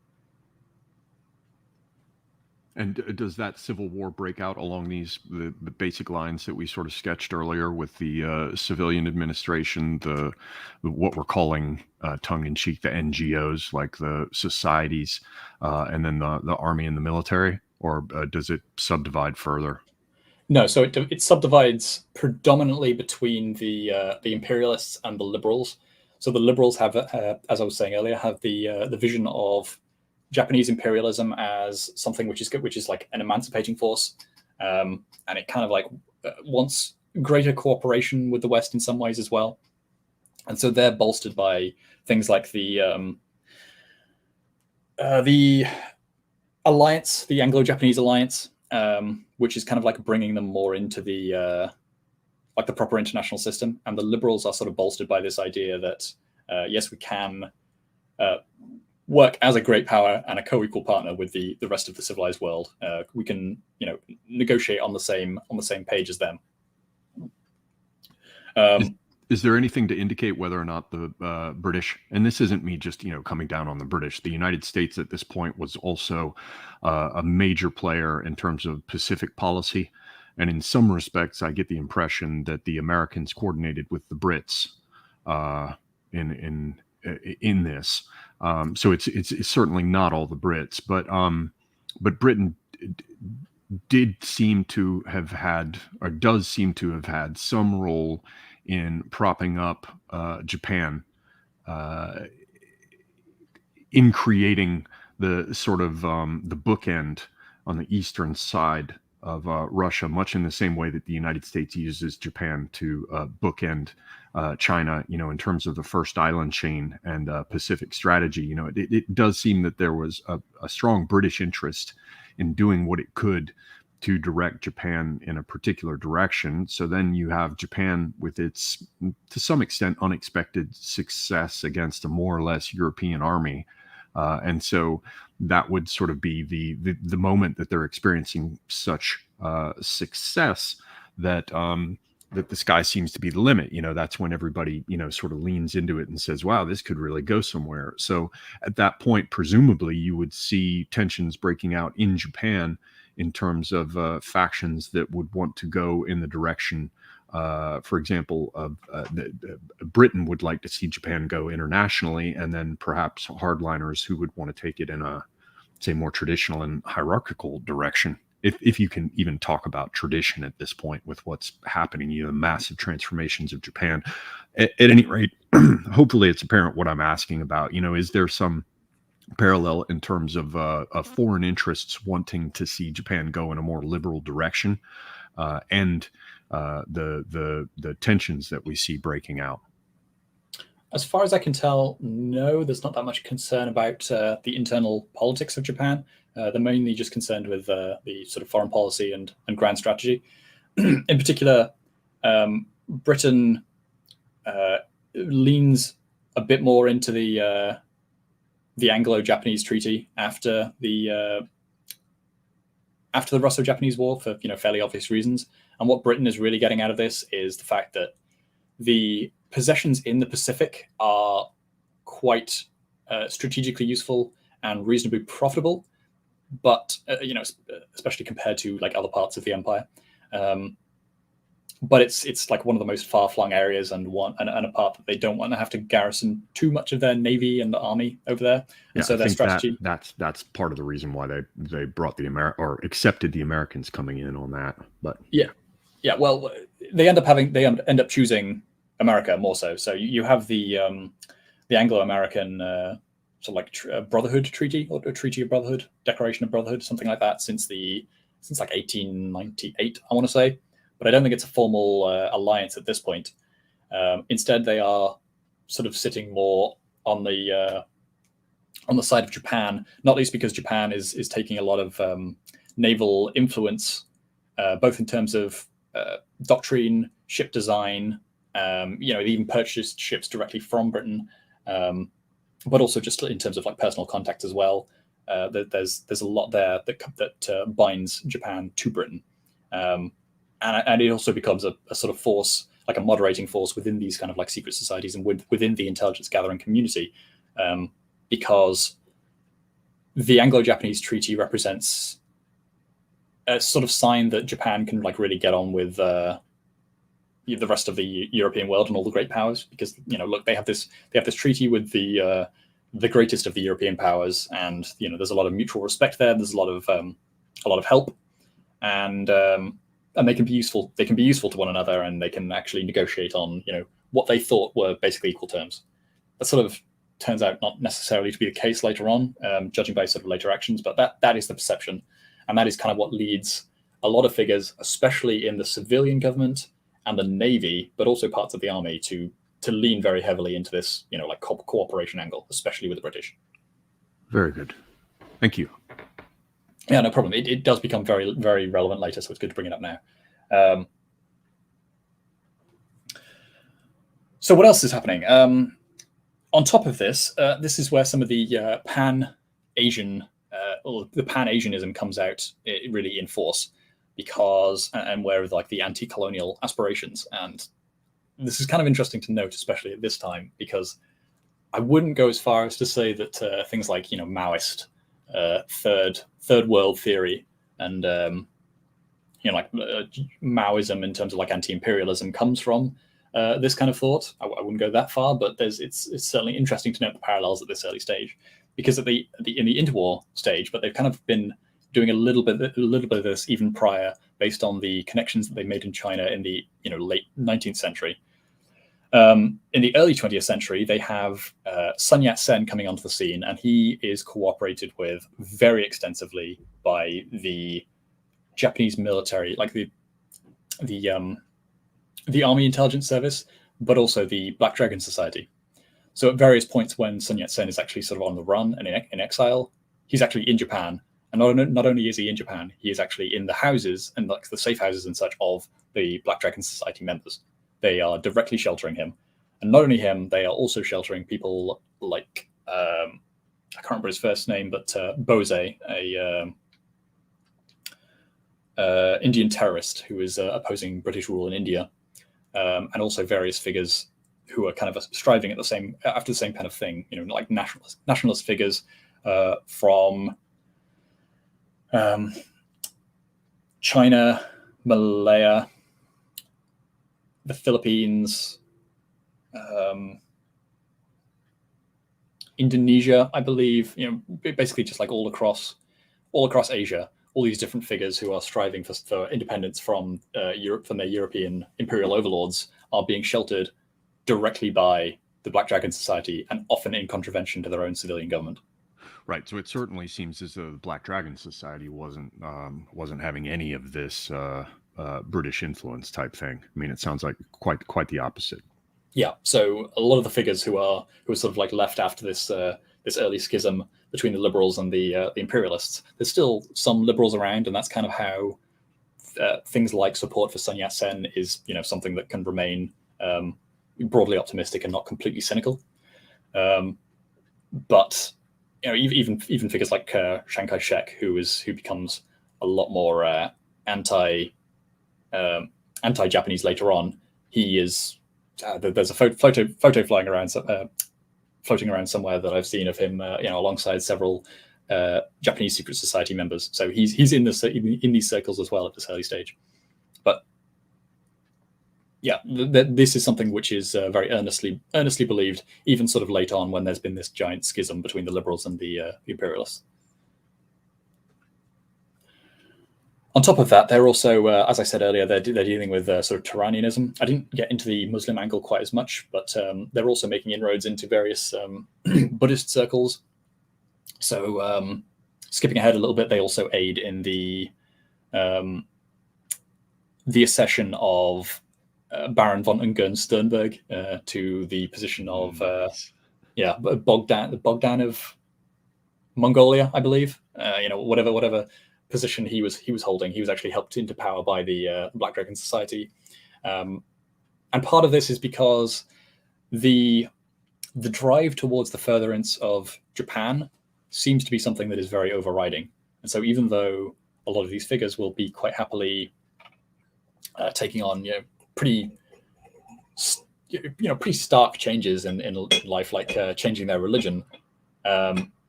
And does that civil war break out along the basic lines that we sort of sketched earlier with the civilian administration, what we're calling tongue-in-cheek the NGOs, like the societies, and then the army and the military, or does it subdivide further? No, so it subdivides predominantly between the imperialists and the liberals. So the liberals have, as I was saying earlier, have the vision of Japanese imperialism as something which is like an emancipating force, and it kind of like wants greater cooperation with the West in some ways as well. And so they're bolstered by things like the alliance, the Anglo-Japanese alliance, which is kind of like bringing them more into the like the proper international system. And the liberals are sort of bolstered by this idea that yes, we can work as a great power and a co-equal partner with the rest of the civilized world. We can negotiate on the same page as them. Is there anything to indicate whether or not the British, and this isn't me just coming down on the British, the United States at this point was also a major player in terms of Pacific policy, and in some respects, I get the impression that the Americans coordinated with the Brits in this. So it's certainly not all the Brits, but Britain did seem to have had, or does seem to have had, some role in propping up Japan, in creating the sort of the bookend on the eastern side of Russia, much in the same way that the United States uses Japan to bookend China, in terms of the first island chain and Pacific strategy. It does seem that there was a strong British interest in doing what it could to direct Japan in a particular direction. So then you have Japan with its, to some extent, unexpected success against a more or less European army, And so that would sort of be the moment that they're experiencing such success that that the sky seems to be the limit. That's when everybody, sort of leans into it and says, wow, this could really go somewhere. So at that point, presumably, you would see tensions breaking out in Japan in terms of factions that would want to go in the direction, for example, of Britain would like to see Japan go internationally, and then perhaps hardliners who would want to take it in a, say, more traditional and hierarchical direction. If you can even talk about tradition at this point with what's happening, massive transformations of Japan. At any rate, hopefully it's apparent what I'm asking about. Is there some parallel in terms of foreign interests wanting to see Japan go in a more liberal direction, and the tensions that we see breaking out? As far as I can tell, no, there's not that much concern about the internal politics of Japan. They're mainly just concerned with the sort of foreign policy and grand strategy. In particular, Britain leans a bit more into the Anglo-Japanese treaty after the Russo-Japanese War for fairly obvious reasons. And what Britain is really getting out of this is the fact that the possessions in the Pacific are quite strategically useful and reasonably profitable, but especially compared to like other parts of the empire. But it's like one of the most far-flung areas and a part that they don't want to have to garrison too much of their navy and the army over there. And so their strategy that's part of the reason why they brought or accepted the Americans coming in on that. But yeah. Well, they end up choosing America more so. So you have the Anglo-American sort of like Brotherhood Treaty or a Treaty of Brotherhood, Declaration of Brotherhood, something like that, since like 1898, I want to say. But I don't think it's a formal alliance at this point. Instead, they are sort of sitting more on the side of Japan, not least because Japan is taking a lot of naval influence, both in terms of doctrine, ship design. They even purchased ships directly from Britain, but also just in terms of like personal contacts as well. There's a lot there that binds Japan to Britain. And it also becomes a sort of force, like a moderating force within these kind of like secret societies and within the intelligence gathering community, because the Anglo-Japanese Treaty represents a sort of sign that Japan can like really get on with the rest of the European world and all the great powers, because look, they have this treaty with the greatest of the European powers, and there's a lot of mutual respect there. There's a lot of help, and they can be useful. They can be useful to one another, and they can actually negotiate on what they thought were basically equal terms. That sort of turns out not necessarily to be the case later on, judging by sort of later actions. But that is the perception, and that is kind of what leads a lot of figures, especially in the civilian government and the navy, but also parts of the army, to lean very heavily into this like cooperation angle, especially with the British. Very good, thank you. Yeah, no problem. It does become very, very relevant later, so it's good to bring it up now. So what else is happening? On top of this, this is where some of the Pan-Asian or the Pan-Asianism comes out really in force, because and where like the anti-colonial aspirations. And this is kind of interesting to note, especially at this time, because I wouldn't go as far as to say that things like Maoist third world theory and like Maoism in terms of like anti-imperialism comes from this kind of thought. I wouldn't go that far, but it's certainly interesting to note the parallels at this early stage, because in the interwar stage, but they've kind of been doing a little bit of this even prior, based on the connections that they made in China in the late 19th century. In the early 20th century, they have Sun Yat-sen coming onto the scene, and he is cooperated with very extensively by the Japanese military, like the Army Intelligence Service, but also the Black Dragon Society. So at various points when Sun Yat-sen is actually sort of on the run and in exile, he's actually in Japan. And not only is he in Japan, he is actually in the houses and like the safe houses and such of the Black Dragon Society members. They are directly sheltering him. And not only him, they are also sheltering people like I can't remember his first name, but Bose, a Indian terrorist who was opposing British rule in India, and also various figures who are kind of striving after the same kind of thing, like nationalist figures from China, Malaya, the Philippines, Indonesia, I believe. Basically just like all across Asia, all these different figures who are striving for independence from Europe, from their European imperial overlords, are being sheltered directly by the Black Dragon Society, and often in contravention to their own civilian government. Right. So it certainly seems as though the Black Dragon Society wasn't having any of this British influence type thing. I mean, it sounds like quite the opposite. Yeah. So a lot of the figures who are sort of like left after this early schism between the liberals and the imperialists, there's still some liberals around, and that's kind of how things like support for Sun Yat-sen is something that can remain broadly optimistic and not completely cynical. But even figures like Chiang Kai-shek, who becomes a lot more anti-Japanese later on. He is there's a photo floating around somewhere that I've seen of him alongside several Japanese secret society members. So he's in these circles as well at this early stage. But yeah, this is something which is very earnestly believed, even sort of late on, when there's been this giant schism between the liberals and the imperialists. On top of that, they're also, as I said earlier, they're dealing with sort of Turanianism. I didn't get into the Muslim angle quite as much, but they're also making inroads into various Buddhist circles. So skipping ahead a little bit, they also aid in the accession of Baron von Ungern-Sternberg to the position of Bogdan of Mongolia, I believe. Whatever position he was holding, he was actually helped into power by the Black Dragon Society, and part of this is because the drive towards the furtherance of Japan seems to be something that is very overriding. And so even though a lot of these figures will be quite happily taking on pretty stark changes in life, like changing their religion,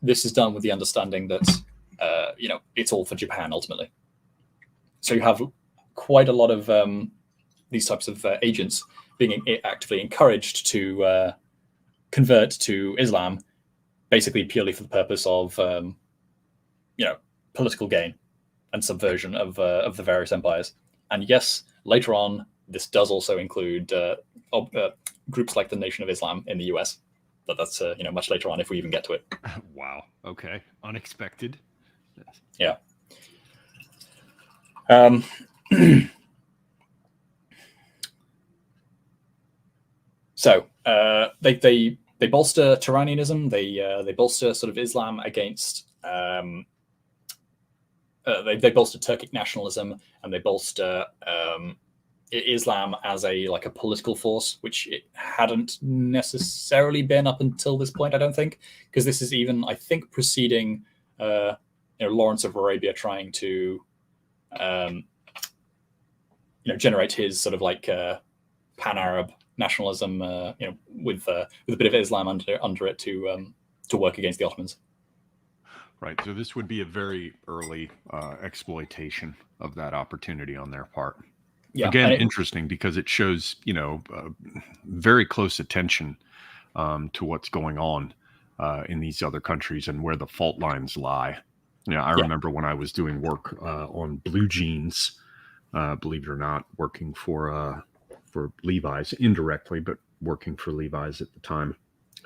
this is done with the understanding that it's all for Japan ultimately. So you have quite a lot of these types of agents being actively encouraged to convert to Islam, basically purely for the purpose of political gain and subversion of the various empires. And yes, later on, this does also include groups like the Nation of Islam in the US, but that's much later on if we even get to it. Wow. Okay. Unexpected. Yeah. So they bolster Turanianism. They bolster sort of Islam against. They bolster Turkic nationalism, and they bolster Islam as a political force, which it hadn't necessarily been up until this point, I don't think, because this is even, I think, preceding Lawrence of Arabia trying to generate his sort of pan-Arab nationalism, with a bit of Islam under it to work against the Ottomans. Right. So this would be a very early exploitation of that opportunity on their part. Yeah, again, interesting because it shows, very close attention to what's going on in these other countries and where the fault lines lie. I remember when I was doing work on blue jeans, believe it or not, working for Levi's indirectly, but working for Levi's at the time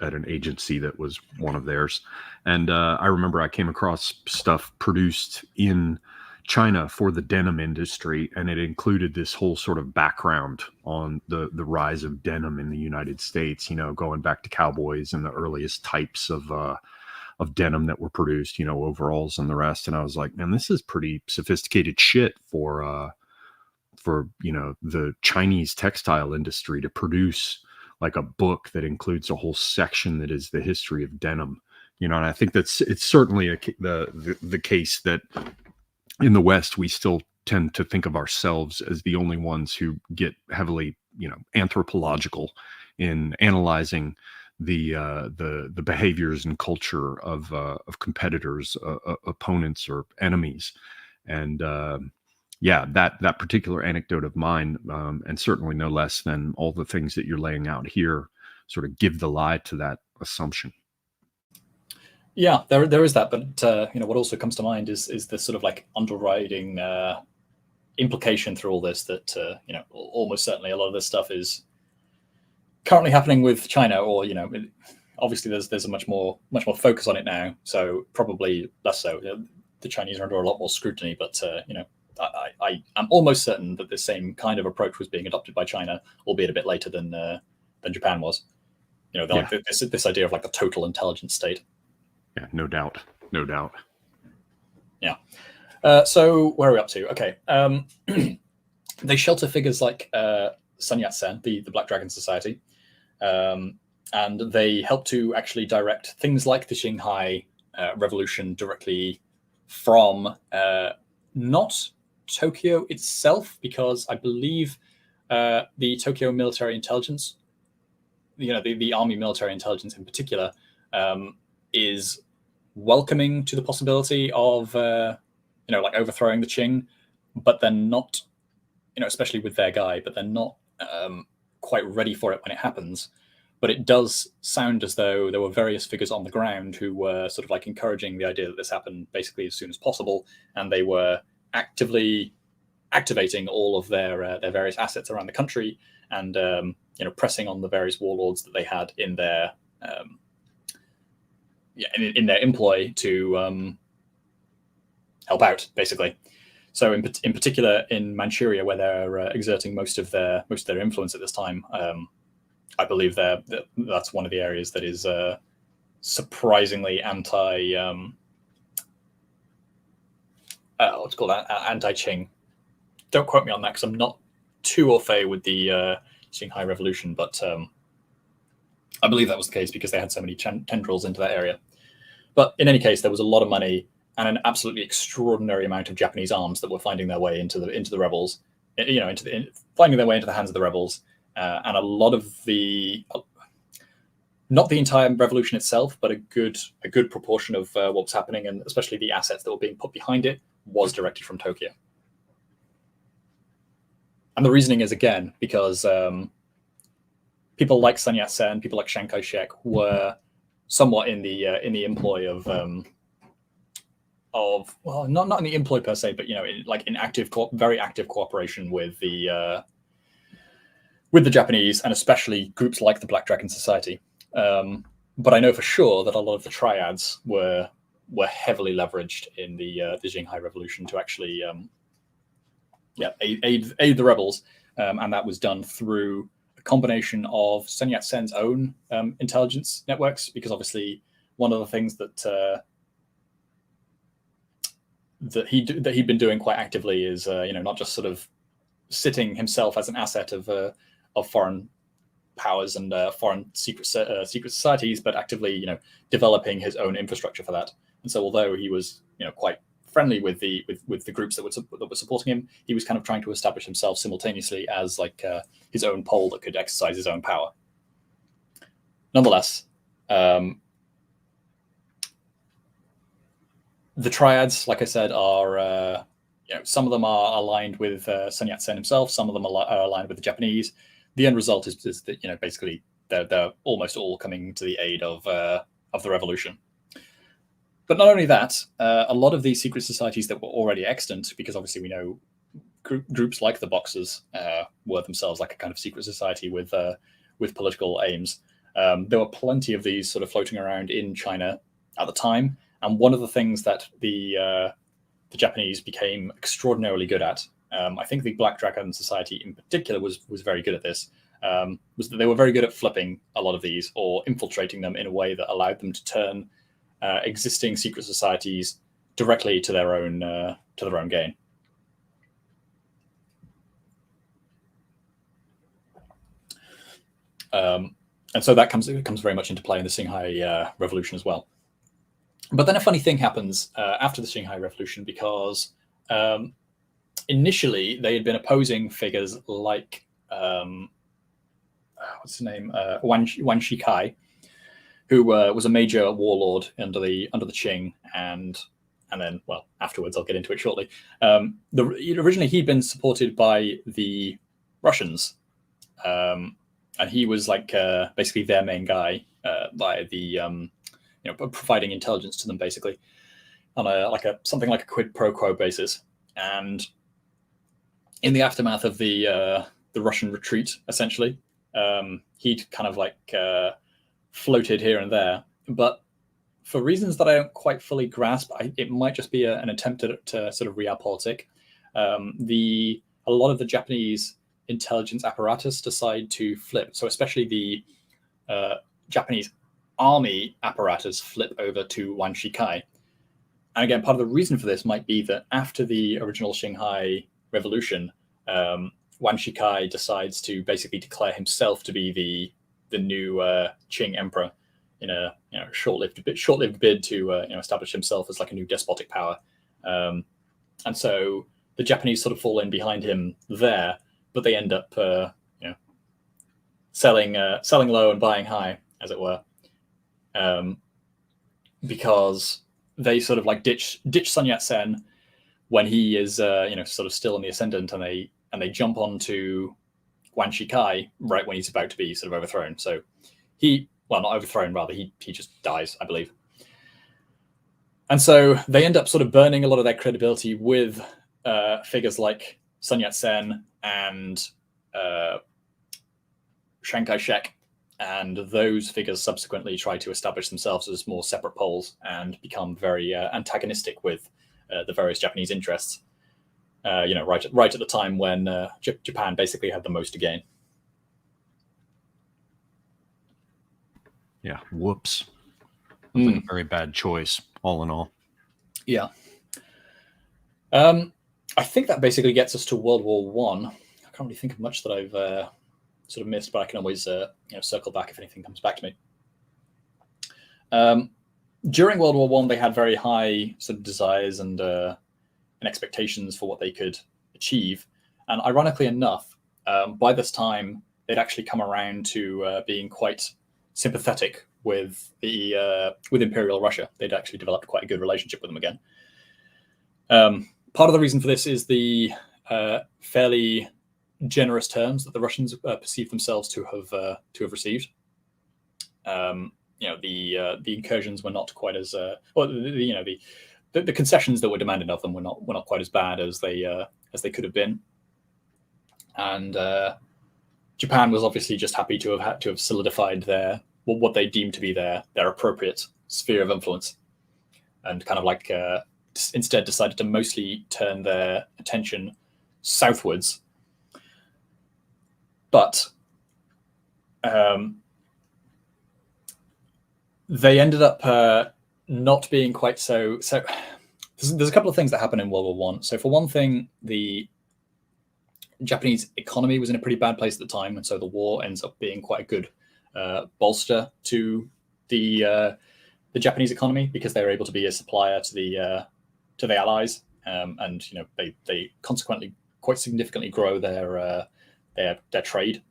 at an agency that was one of theirs. And I remember I came across stuff produced in China for the denim industry, and it included this whole sort of background on the rise of denim in the United States, going back to cowboys and the earliest types of denim that were produced, overalls and the rest. And I was like, man, this is pretty sophisticated shit for the Chinese textile industry to produce like a book that includes a whole section that is the history of denim, And I think it's certainly the case that in the West we still tend to think of ourselves as the only ones who get heavily, anthropological in analyzing the behaviors and culture of competitors, opponents, or enemies. And yeah, that particular anecdote of mine, and certainly no less than all the things that you're laying out here, sort of give the lie to that assumption. Yeah, there is that, but what also comes to mind is this sort of like underwriting implication through all this that almost certainly a lot of this stuff is currently happening with China, or obviously there's a much more focus on it now, so probably less so. The Chinese are under a lot more scrutiny, but I am almost certain that the same kind of approach was being adopted by China, albeit a bit later than Japan was. Like this idea of like the total intelligence state. Yeah, no doubt. Yeah. So where are we up to? Okay. They shelter figures like Sun Yat-sen, the Black Dragon Society, and they help to actually direct things like the Xinhai Revolution directly from not Tokyo itself, because I believe the Tokyo military intelligence, the army military intelligence in particular, is welcoming to the possibility of like overthrowing the Qing, but they're not, especially with their guy, but they're not quite ready for it when it happens. But it does sound as though there were various figures on the ground who were sort of like encouraging the idea that this happened basically as soon as possible, and they were actively activating all of their various assets around the country, and pressing on the various warlords that they had in their in their employ to help out, basically. So in particular in Manchuria, where they're exerting most of their influence at this time, I believe that's one of the areas that is surprisingly anti-Qing. Don't quote me on that, because I'm not too au fait with the Xinhai Revolution, but I believe that was the case because they had so many tendrils into that area. But in any case, there was a lot of money and an absolutely extraordinary amount of Japanese arms that were finding their way into the rebels, finding their way into the hands of the rebels, and a lot of not the entire revolution itself, but a good proportion of what was happening, and especially the assets that were being put behind it, was directed from Tokyo. And the reasoning is, again, because people like Sun Yat-sen, people like Chiang Kai-shek were somewhat in the employ of well, not in the employ per se, but in very active cooperation with the Japanese, and especially groups like the Black Dragon Society. But I know for sure that a lot of the triads were heavily leveraged in the Xinhai Revolution to actually aid the rebels, and that was done through a combination of Sun Yat-sen's own intelligence networks, because obviously one of the things that he'd been doing quite actively is not just sort of sitting himself as an asset of foreign powers and foreign secret societies, but actively developing his own infrastructure for that. And so although he was quite friendly with the groups that were supporting him, he was kind of trying to establish himself simultaneously as like his own pole that could exercise his own power. Nonetheless, the triads, like I said, are some of them are aligned with Sun Yat-sen himself. Some of them are aligned with the Japanese. The end result is that basically they're almost all coming to the aid of the revolution. But not only that, a lot of these secret societies that were already extant, because obviously we know groups like the Boxers were themselves like a kind of secret society with political aims. There were plenty of these sort of floating around in China at the time, and one of the things that the Japanese became extraordinarily good at, I think the Black Dragon Society in particular was very good at this, was that they were very good at flipping a lot of these or infiltrating them in a way that allowed them to turn existing secret societies directly to their own gain. And so that comes very much into play in the Xinhai Revolution as well. But then a funny thing happens after the Shanghai Revolution, because initially they had been opposing figures like what's his name, Wan Shikai, who was a major warlord under the Qing, and then, well, afterwards I'll get into it shortly. Originally he'd been supported by the Russians, and he was like basically their main guy by the providing intelligence to them, basically on something like a quid pro quo basis. And in the aftermath of the Russian retreat, essentially, he'd kind of like floated here and there, but for reasons that I don't quite fully grasp, it might just be an attempt to sort of realpolitik. A lot of the Japanese intelligence apparatus decide to flip. So especially the Japanese army apparatus flip over to Wan Shikai. And again, part of the reason for this might be that after the original Shanghai Revolution, Wan Shikai decides to basically declare himself to be the new Qing emperor in a short-lived bid to establish himself as like a new despotic power. And so the Japanese sort of fall in behind him there, but they end up selling low and buying high, as it were, because they sort of like ditch Sun Yat-sen when he is sort of still in the ascendant, and they jump onto Wan Shikai right when he's about to be sort of overthrown. So not overthrown, rather he just dies, I believe. And so they end up sort of burning a lot of their credibility with figures like Sun Yat-sen and Chiang Kai-shek, and those figures subsequently try to establish themselves as more separate poles and become very antagonistic with the various Japanese interests. Right at the time when Japan basically had the most to gain. Yeah, whoops. Like a very bad choice, all in all. Yeah. I think that basically gets us to World War One. I can't really think of much that I've sort of missed, but I can always circle back if anything comes back to me. During World War One, they had very high sort of desires and expectations for what they could achieve, and ironically enough, by this time they'd actually come around to being quite sympathetic with with Imperial Russia. They'd actually developed quite a good relationship with them again. Part of the reason for this is the fairly generous terms that the Russians perceive themselves to have received. The incursions were not quite as the concessions that were demanded of them were not quite as bad as they could have been, and Japan was obviously just happy to have solidified what they deemed to be their appropriate sphere of influence, and kind of like instead decided to mostly turn their attention southwards. But they ended up not being quite so. There's a couple of things that happen in World War One. So for one thing, the Japanese economy was in a pretty bad place at the time, and so the war ends up being quite a good bolster to the Japanese economy, because they were able to be a supplier to the Allies, and they consequently quite significantly grow their trade,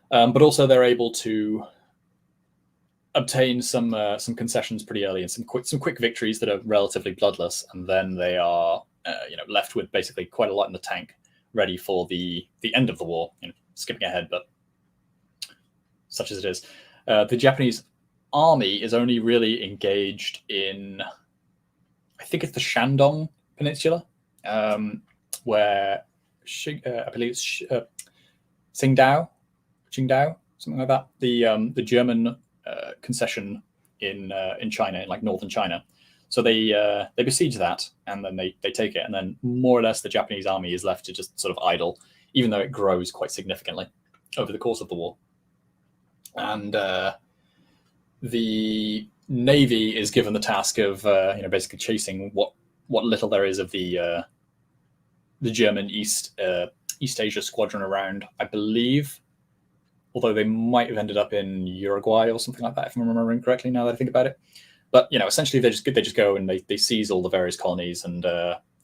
but also they're able to obtain some concessions pretty early and some quick victories that are relatively bloodless, and then they are left with basically quite a lot in the tank, ready for the end of the war. Skipping ahead, but such as it is, the Japanese army is only really engaged in, I think it's the Shandong Peninsula, where I believe it's Qingdao, something like that. The German concession in China, in like northern China. So they besiege that, and then they take it, and then more or less the Japanese army is left to just sort of idle, even though it grows quite significantly over the course of the war. And the Navy is given the task of basically chasing what little there is of the German East Asia squadron around, I believe, although they might have ended up in Uruguay or something like that, if I'm remembering correctly now that I think about it. But essentially, they just go and they seize all the various colonies, and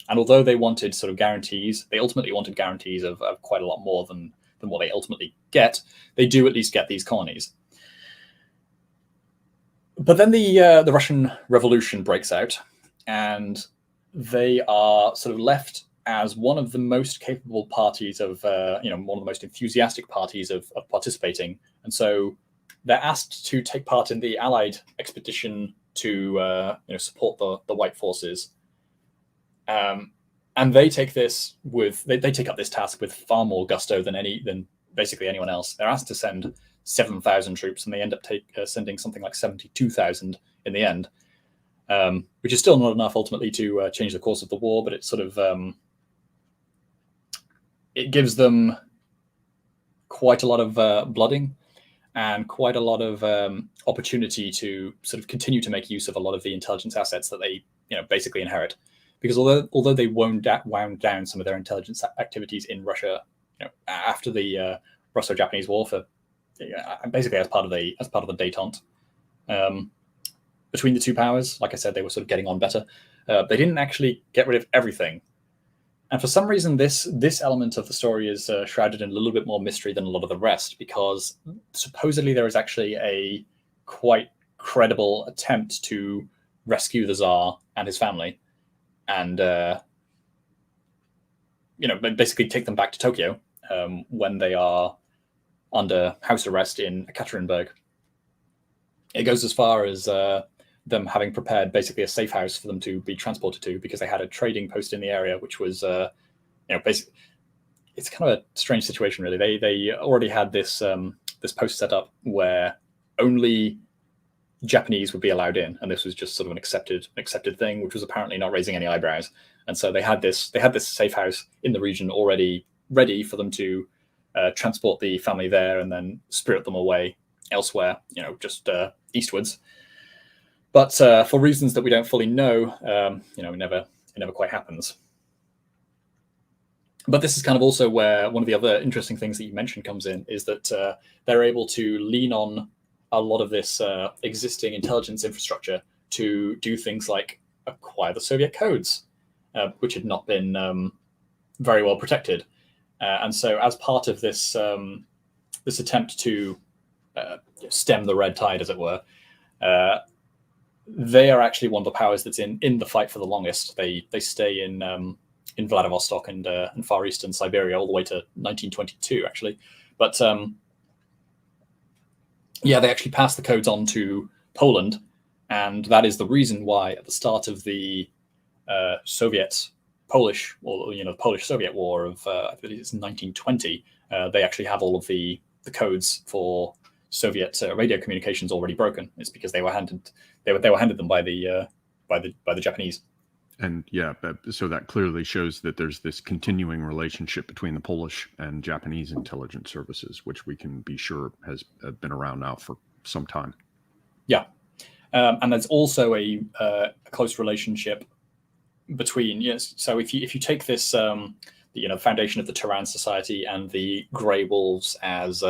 although they wanted sort of guarantees, they ultimately wanted guarantees of quite a lot more than what they ultimately get. They do at least get these colonies. But then the Russian Revolution breaks out, and they are sort of left as one of the most capable parties of, one of the most enthusiastic parties of participating. And so they're asked to take part in the Allied expedition to support the White forces. And they take this they take up this task with far more gusto than basically anyone else. They're asked to send 7,000 troops, and they end up sending something like 72,000 in the end, which is still not enough ultimately to change the course of the war. But it sort of it gives them quite a lot of blooding and quite a lot of opportunity to sort of continue to make use of a lot of the intelligence assets that they basically inherit. Because although they wound down some of their intelligence activities in Russia, after the Russo-Japanese War, for basically as part of the détente between the two powers, like I said, they were sort of getting on better. They didn't actually get rid of everything, and for some reason, this element of the story is shrouded in a little bit more mystery than a lot of the rest, because supposedly there is actually a quite credible attempt to rescue the Tsar and his family, and basically take them back to Tokyo when they are under house arrest in Ekaterinburg. It goes as far as them having prepared basically a safe house for them to be transported to, because they had a trading post in the area, which was, basically, it's kind of a strange situation, really. They already had this post set up where only Japanese would be allowed in, and this was just sort of an accepted thing, which was apparently not raising any eyebrows. And so they had this safe house in the region already ready for them to transport the family there and then spirit them away elsewhere, just eastwards. But for reasons that we don't fully know, it never quite happens. But this is kind of also where one of the other interesting things that you mentioned comes in, is that they're able to lean on a lot of this existing intelligence infrastructure to do things like acquire the Soviet codes, which had not been very well protected. And so as part of this this attempt to stem the red tide, as it were, they are actually one of the powers that's in the fight for the longest. They stay in Vladivostok and Far Eastern Siberia all the way to 1922, actually. But they actually passed the codes on to Poland, and that is the reason why at the start of the Polish Soviet War of I believe it's 1920, they actually have all of the codes for Soviet radio communications already broken. It's because they were handed them by the Japanese. And so that clearly shows that there's this continuing relationship between the Polish and Japanese intelligence services, which we can be sure has been around now for some time. Yeah, and there's also a close relationship between, yes. So if you take this, the foundation of the Turan Society and the Grey Wolves as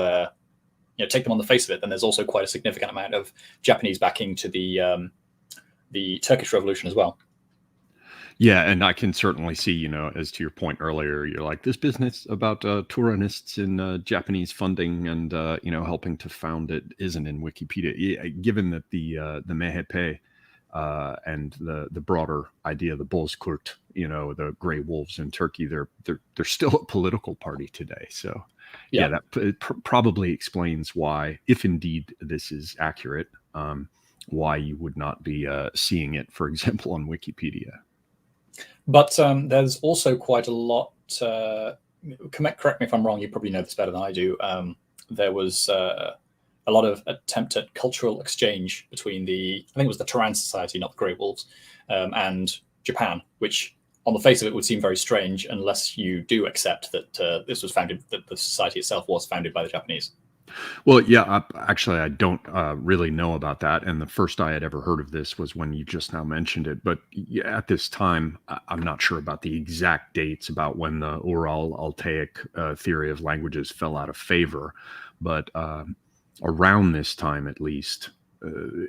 take them on the face of it, then there's also quite a significant amount of Japanese backing to the Turkish Revolution as well. Yeah, and I can certainly see, as to your point earlier, you're like, this business about Turanists and Japanese funding and, helping to found it isn't in Wikipedia. Given that the MHP and the broader idea, the Bozkurt, the Grey Wolves in Turkey, they're still a political party today. So, that probably explains why, if indeed this is accurate, why you would not be seeing it, for example, on Wikipedia. But there's also quite a lot, correct me if I'm wrong, you probably know this better than I do. There was a lot of attempt at cultural exchange between I think it was the Turan Society, not the Grey Wolves, and Japan, which on the face of it would seem very strange unless you do accept that that the society itself was founded by the Japanese. Well, actually, I don't really know about that. And the first I had ever heard of this was when you just now mentioned it. But at this time, I'm not sure about the exact dates about when the Ural-Altaic theory of languages fell out of favor. But around this time, at least,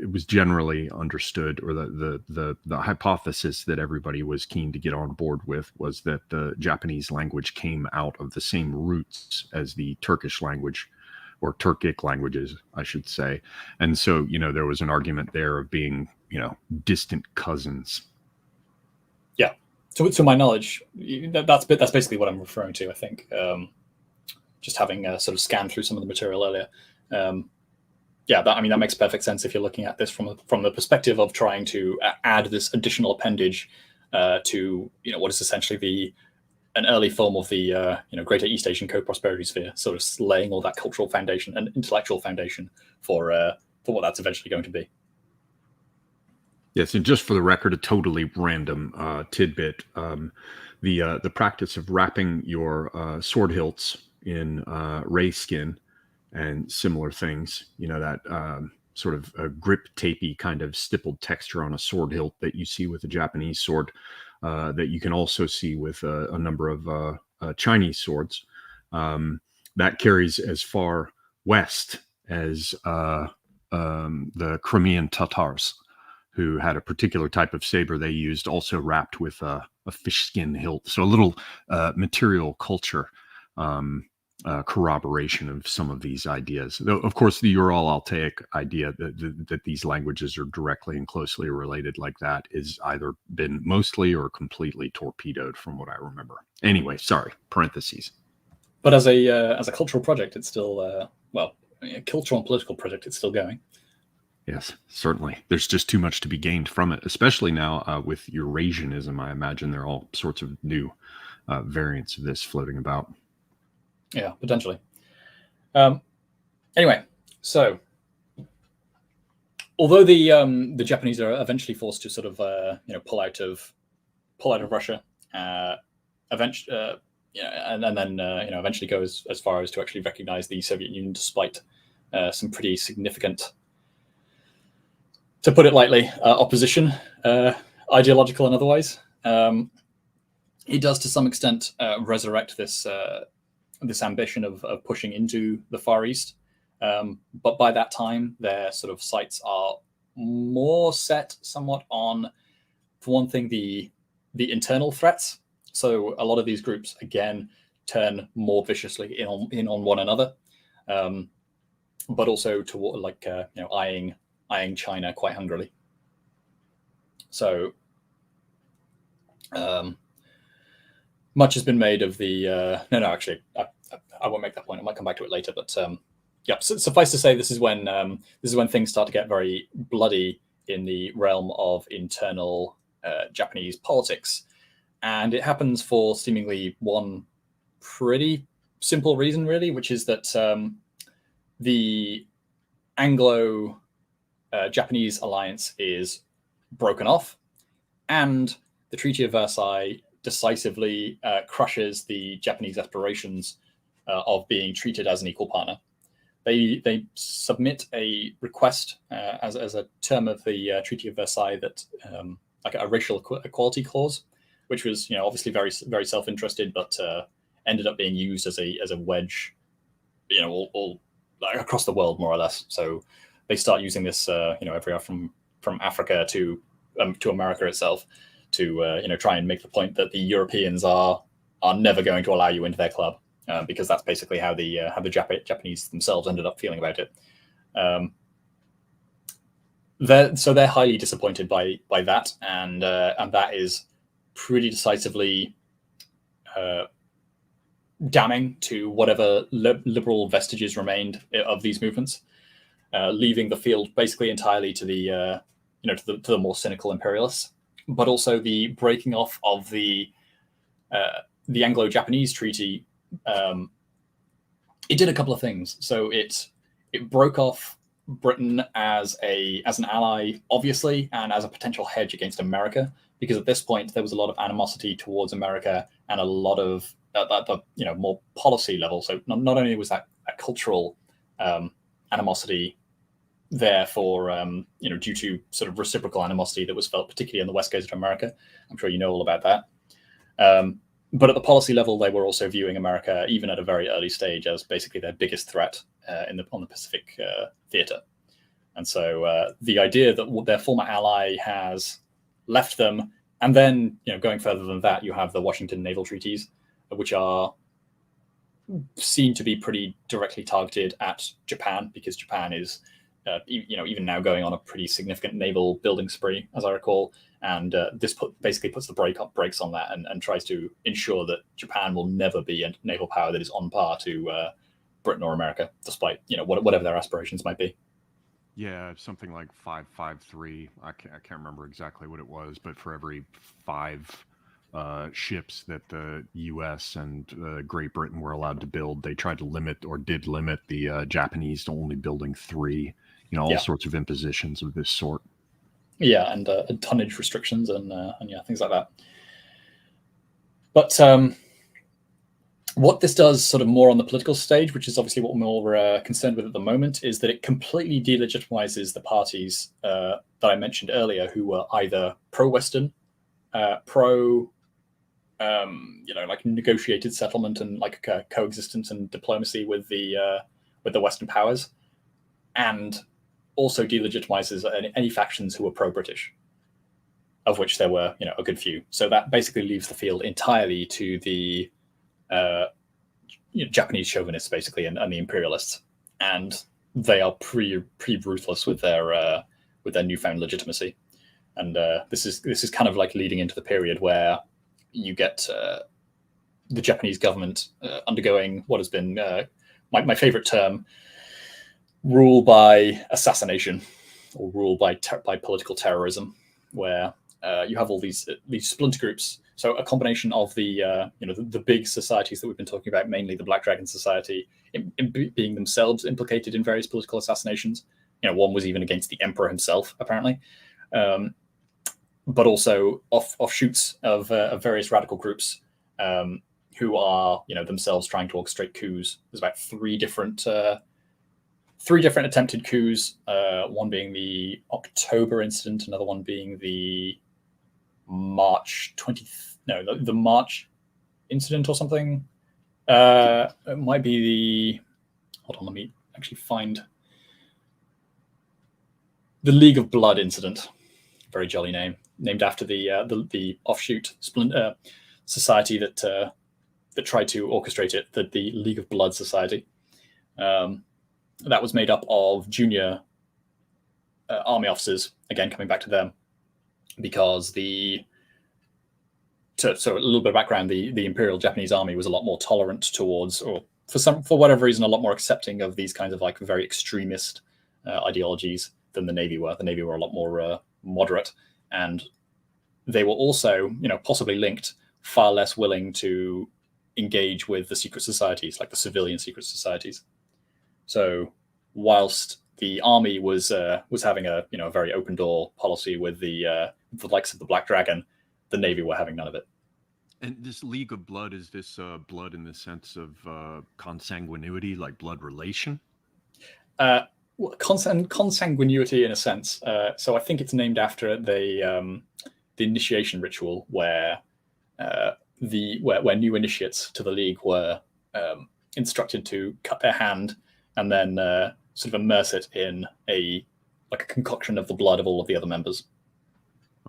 it was generally understood, or the hypothesis that everybody was keen to get on board with, was that the Japanese language came out of the same roots as the Turkish language, or Turkic languages, I should say. And so, there was an argument there of being, distant cousins. Yeah. To my knowledge, that's basically what I'm referring to, I think. Just having sort of scanned through some of the material earlier. That makes perfect sense if you're looking at this from the perspective of trying to add this additional appendage to what is essentially an early form of the Greater East Asian Co-Prosperity Sphere, sort of laying all that cultural foundation and intellectual foundation for what that's eventually going to be. Yes, and just for the record, a totally random tidbit: the practice of wrapping your sword hilts in ray skin and similar things, that sort of a grip tapey kind of stippled texture on a sword hilt that you see with a Japanese sword, that you can also see with a number of Chinese swords. That carries as far west as the Crimean Tatars, who had a particular type of saber they used, also wrapped with a fish skin hilt. So a little material culture corroboration of some of these ideas. Though, of course, the Ural-Altaic idea that these languages are directly and closely related like that is either been mostly or completely torpedoed from what I remember. Anyway, sorry, parentheses. But as a cultural project, it's still, a cultural and political project, it's still going. Yes, certainly. There's just too much to be gained from it, especially now with Eurasianism. I imagine there are all sorts of new variants of this floating about. Yeah, potentially. Anyway, so although the Japanese are eventually forced to sort of pull out of Russia, eventually, and then eventually go as far as to actually recognize the Soviet Union, despite some pretty significant, to put it lightly, opposition, ideological and otherwise. It does to some extent resurrect this ambition of pushing into the Far East. But by that time, their sort of sights are more set somewhat on, for one thing, the internal threats. So a lot of these groups, again, turn more viciously in on one another, but also toward eyeing China quite hungrily. So much has been made of the actually I won't make that point. I might come back to it later. But suffice to say, this is when things start to get very bloody in the realm of internal Japanese politics, and it happens for seemingly one pretty simple reason, really, which is that the Anglo-Japanese alliance is broken off, and the Treaty of Versailles decisively crushes the Japanese aspirations of being treated as an equal partner. They submit a request as a term of the Treaty of Versailles that like a racial equality clause, which was obviously very very self-interested, but ended up being used as a wedge, all across the world more or less. So they start using this everywhere from Africa to America itself, to try and make the point that the Europeans are never going to allow you into their club, because that's basically how the Japanese themselves ended up feeling about it. They're highly disappointed by that, and that is pretty decisively damning to whatever liberal vestiges remained of these movements, leaving the field basically entirely to the to the more cynical imperialists. But also the breaking off of the Anglo-Japanese treaty. It did a couple of things. So it broke off Britain as an ally, obviously, and as a potential hedge against America, because at this point there was a lot of animosity towards America and a lot of at the more policy level. So not only was that a cultural animosity there for due to sort of reciprocal animosity that was felt particularly on the west coast of America. I'm sure you know all about that. But at the policy level, they were also viewing America, even at a very early stage, as basically their biggest threat on the Pacific theater. And so the idea that their former ally has left them, and then going further than that, you have the Washington Naval Treaties, which are seen to be pretty directly targeted at Japan, because Japan is, even now going on a pretty significant naval building spree, as I recall. And this basically puts the brakes on that and tries to ensure that Japan will never be a naval power that is on par to Britain or America, despite whatever their aspirations might be. Yeah, something like 553. I can't remember exactly what it was, but for every 5 ships that the U.S. and Great Britain were allowed to build, they tried to limit, or did limit, the Japanese to only building 3. All sorts of impositions of this sort. Yeah, and tonnage restrictions and things like that. But what this does sort of more on the political stage, which is obviously what we're more concerned with at the moment, is that it completely delegitimizes the parties that I mentioned earlier, who were either pro-Western, like negotiated settlement and like coexistence and diplomacy with the Western powers, and also delegitimizes any factions who were pro-British, of which there were a good few. So that basically leaves the field entirely to the Japanese chauvinists, basically, and the imperialists, and they are pretty ruthless with their newfound legitimacy. And this is kind of like leading into the period where you get the Japanese government undergoing what has been my favorite term, rule by assassination, or rule by political terrorism, where you have all these splinter groups. So a combination of the big societies that we've been talking about, mainly the Black Dragon Society, being themselves implicated in various political assassinations. One was even against the emperor himself, apparently. But also offshoots of various radical groups who are themselves trying to orchestrate coups. There's about three different attempted coups. One being the October incident, another one being the March incident or something. It might be the. Hold on, let me actually find the League of Blood incident. Very jolly name, named after the offshoot society that tried to orchestrate it. The League of Blood Society. That was made up of junior army officers. Again, coming back to them, because so a little bit of background: the Imperial Japanese Army was a lot more tolerant towards, or for whatever reason, a lot more accepting of these kinds of like very extremist ideologies than the Navy were. The Navy were a lot more moderate, and they were also, possibly linked, far less willing to engage with the secret societies, like the civilian secret societies. So, whilst the army was having a very open door policy with the likes of the Black Dragon, the Navy were having none of it. And this League of Blood, is this blood in the sense of consanguinity, like blood relation? Consanguinity in a sense. So I think it's named after the initiation ritual, where where new initiates to the League were instructed to cut their hand and then sort of immerse it in a concoction of the blood of all of the other members.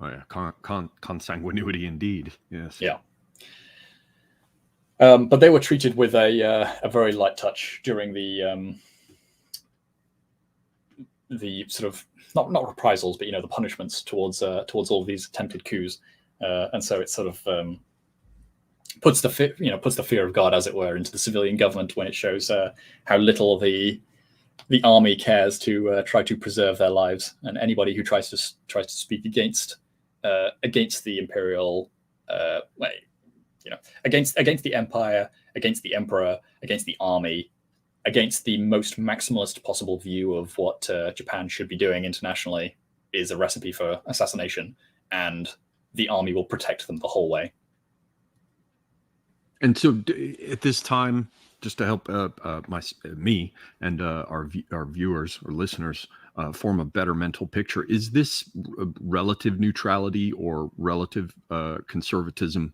Oh yeah, consanguinity indeed. Yes. Yeah. But they were treated with a very light touch during the sort of not reprisals, but the punishments towards all of these attempted coups, and so it sort of puts the fear of God, as it were, into the civilian government when it shows how little the army cares to try to preserve their lives, and anybody who tries to speak against the imperial against the empire, against the emperor, against the army, against the most maximalist possible view of what Japan should be doing internationally, is a recipe for assassination, and the army will protect them the whole way. And so at this time, just to help me and our viewers or listeners form a better mental picture, is this relative neutrality or relative conservatism,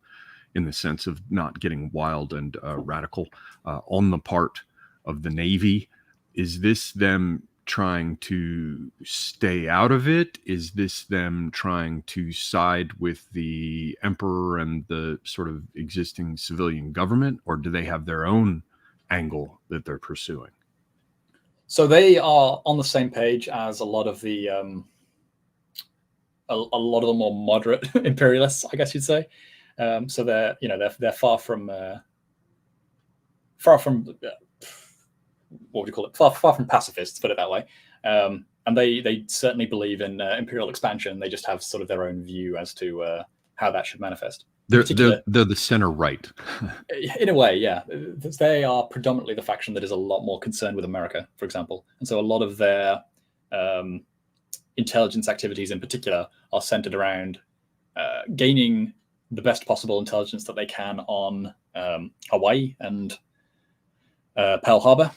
in the sense of not getting wild and radical on the part of the Navy? Is this them trying to stay out of it? Is this them trying to side with the emperor and the sort of existing civilian government, or do they have their own angle that they're pursuing? So they are on the same page as a lot of the a lot of the more moderate imperialists, I guess you'd say. So they're far from what would you call it? Far from pacifists, put it that way. And they certainly believe in imperial expansion. They just have sort of their own view as to how that should manifest. They're the center right. In a way, yeah. They are predominantly the faction that is a lot more concerned with America, for example. And so a lot of their intelligence activities in particular are centered around gaining the best possible intelligence that they can on Hawaii and Pearl Harbor.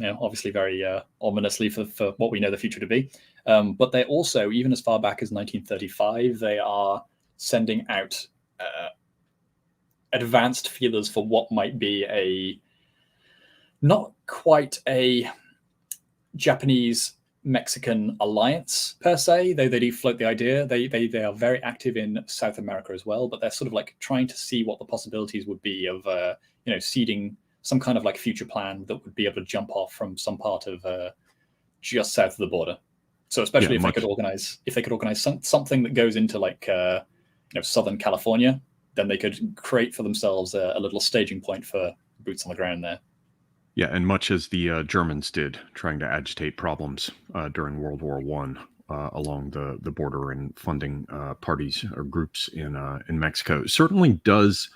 Obviously very ominously for what we know the future to be. But they also, even as far back as 1935, they are sending out advanced feelers for what might be not quite a Japanese-Mexican alliance per se, though they do float the idea. They are very active in South America as well, but they're sort of like trying to see what the possibilities would be of seeding some kind of like future plan that would be able to jump off from some part of just south of the border. So especially if they could organize something that goes into like Southern California, then they could create for themselves a little staging point for boots on the ground there. Yeah, and much as the Germans did, trying to agitate problems during World War I along the border and funding parties or groups in Mexico, certainly does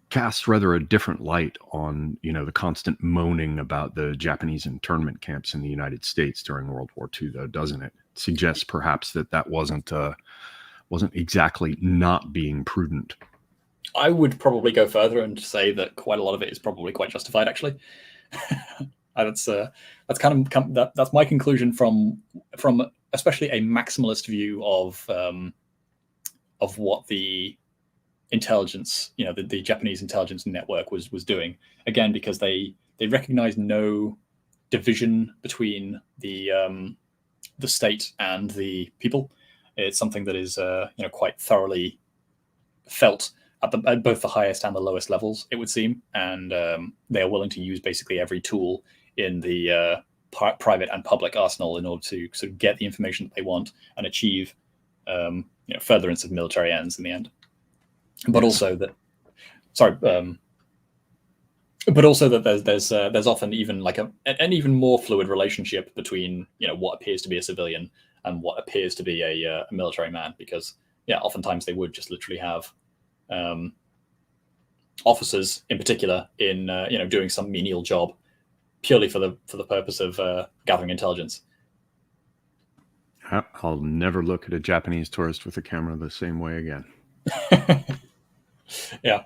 cast rather a different light on the constant moaning about the Japanese internment camps in the United States during World War II, though, doesn't it? It suggests perhaps that wasn't exactly not being prudent. I would probably go further and say that quite a lot of it is probably quite justified, actually. That's my conclusion from especially a maximalist view of what the intelligence, the Japanese intelligence network was doing. Again, because they recognize no division between the state and the people. It's something that is quite thoroughly felt at both the highest and the lowest levels, it would seem, and they are willing to use basically every tool in the private and public arsenal in order to sort of get the information that they want and achieve furtherance of military ends in the end. But also that, there's often even like an even more fluid relationship between what appears to be a civilian and what appears to be a military man, because oftentimes they would just literally have officers in particular in doing some menial job purely for the purpose of gathering intelligence. I'll never look at a Japanese tourist with a camera the same way again. Yeah.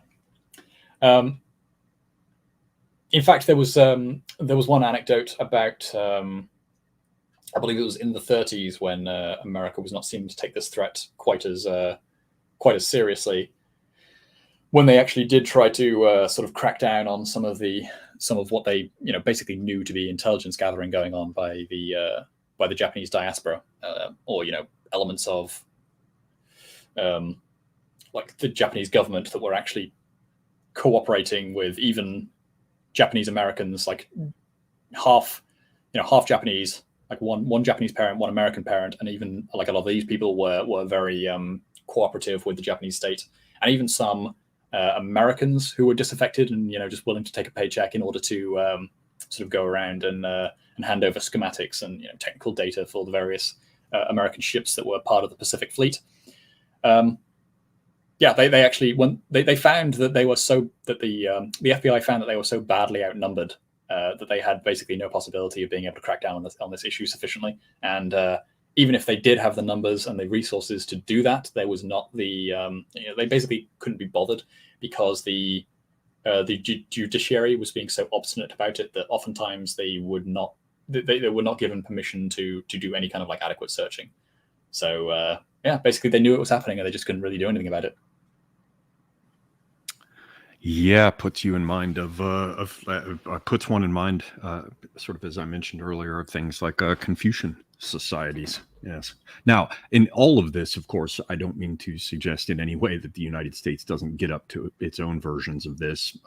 In fact, there was one anecdote about I believe it was in the 30s when America was not seeming to take this threat quite as seriously, when they actually did try to sort of crack down on some of what they basically knew to be intelligence gathering going on by the Japanese diaspora, or elements of like the Japanese government that were actually cooperating with even Japanese Americans, like half Japanese, like one Japanese parent, one American parent, and even like a lot of these people were very cooperative with the Japanese state, and even some Americans who were disaffected and just willing to take a paycheck in order to sort of go around and hand over schematics and technical data for the various American ships that were part of the Pacific Fleet. They actually, when they found that they were the FBI found that they were so badly outnumbered that they had basically no possibility of being able to crack down on this issue sufficiently. And even if they did have the numbers and the resources to do that, there was not the they basically couldn't be bothered, because the judiciary was being so obstinate about it that oftentimes they were not given permission to do any kind of like adequate searching. So basically they knew it was happening and they just couldn't really do anything about it. Yeah, puts you in mind puts one in mind, sort of as I mentioned earlier, of things like Confucian societies. Yes. Now, in all of this, of course, I don't mean to suggest in any way that the United States doesn't get up to its own versions of this.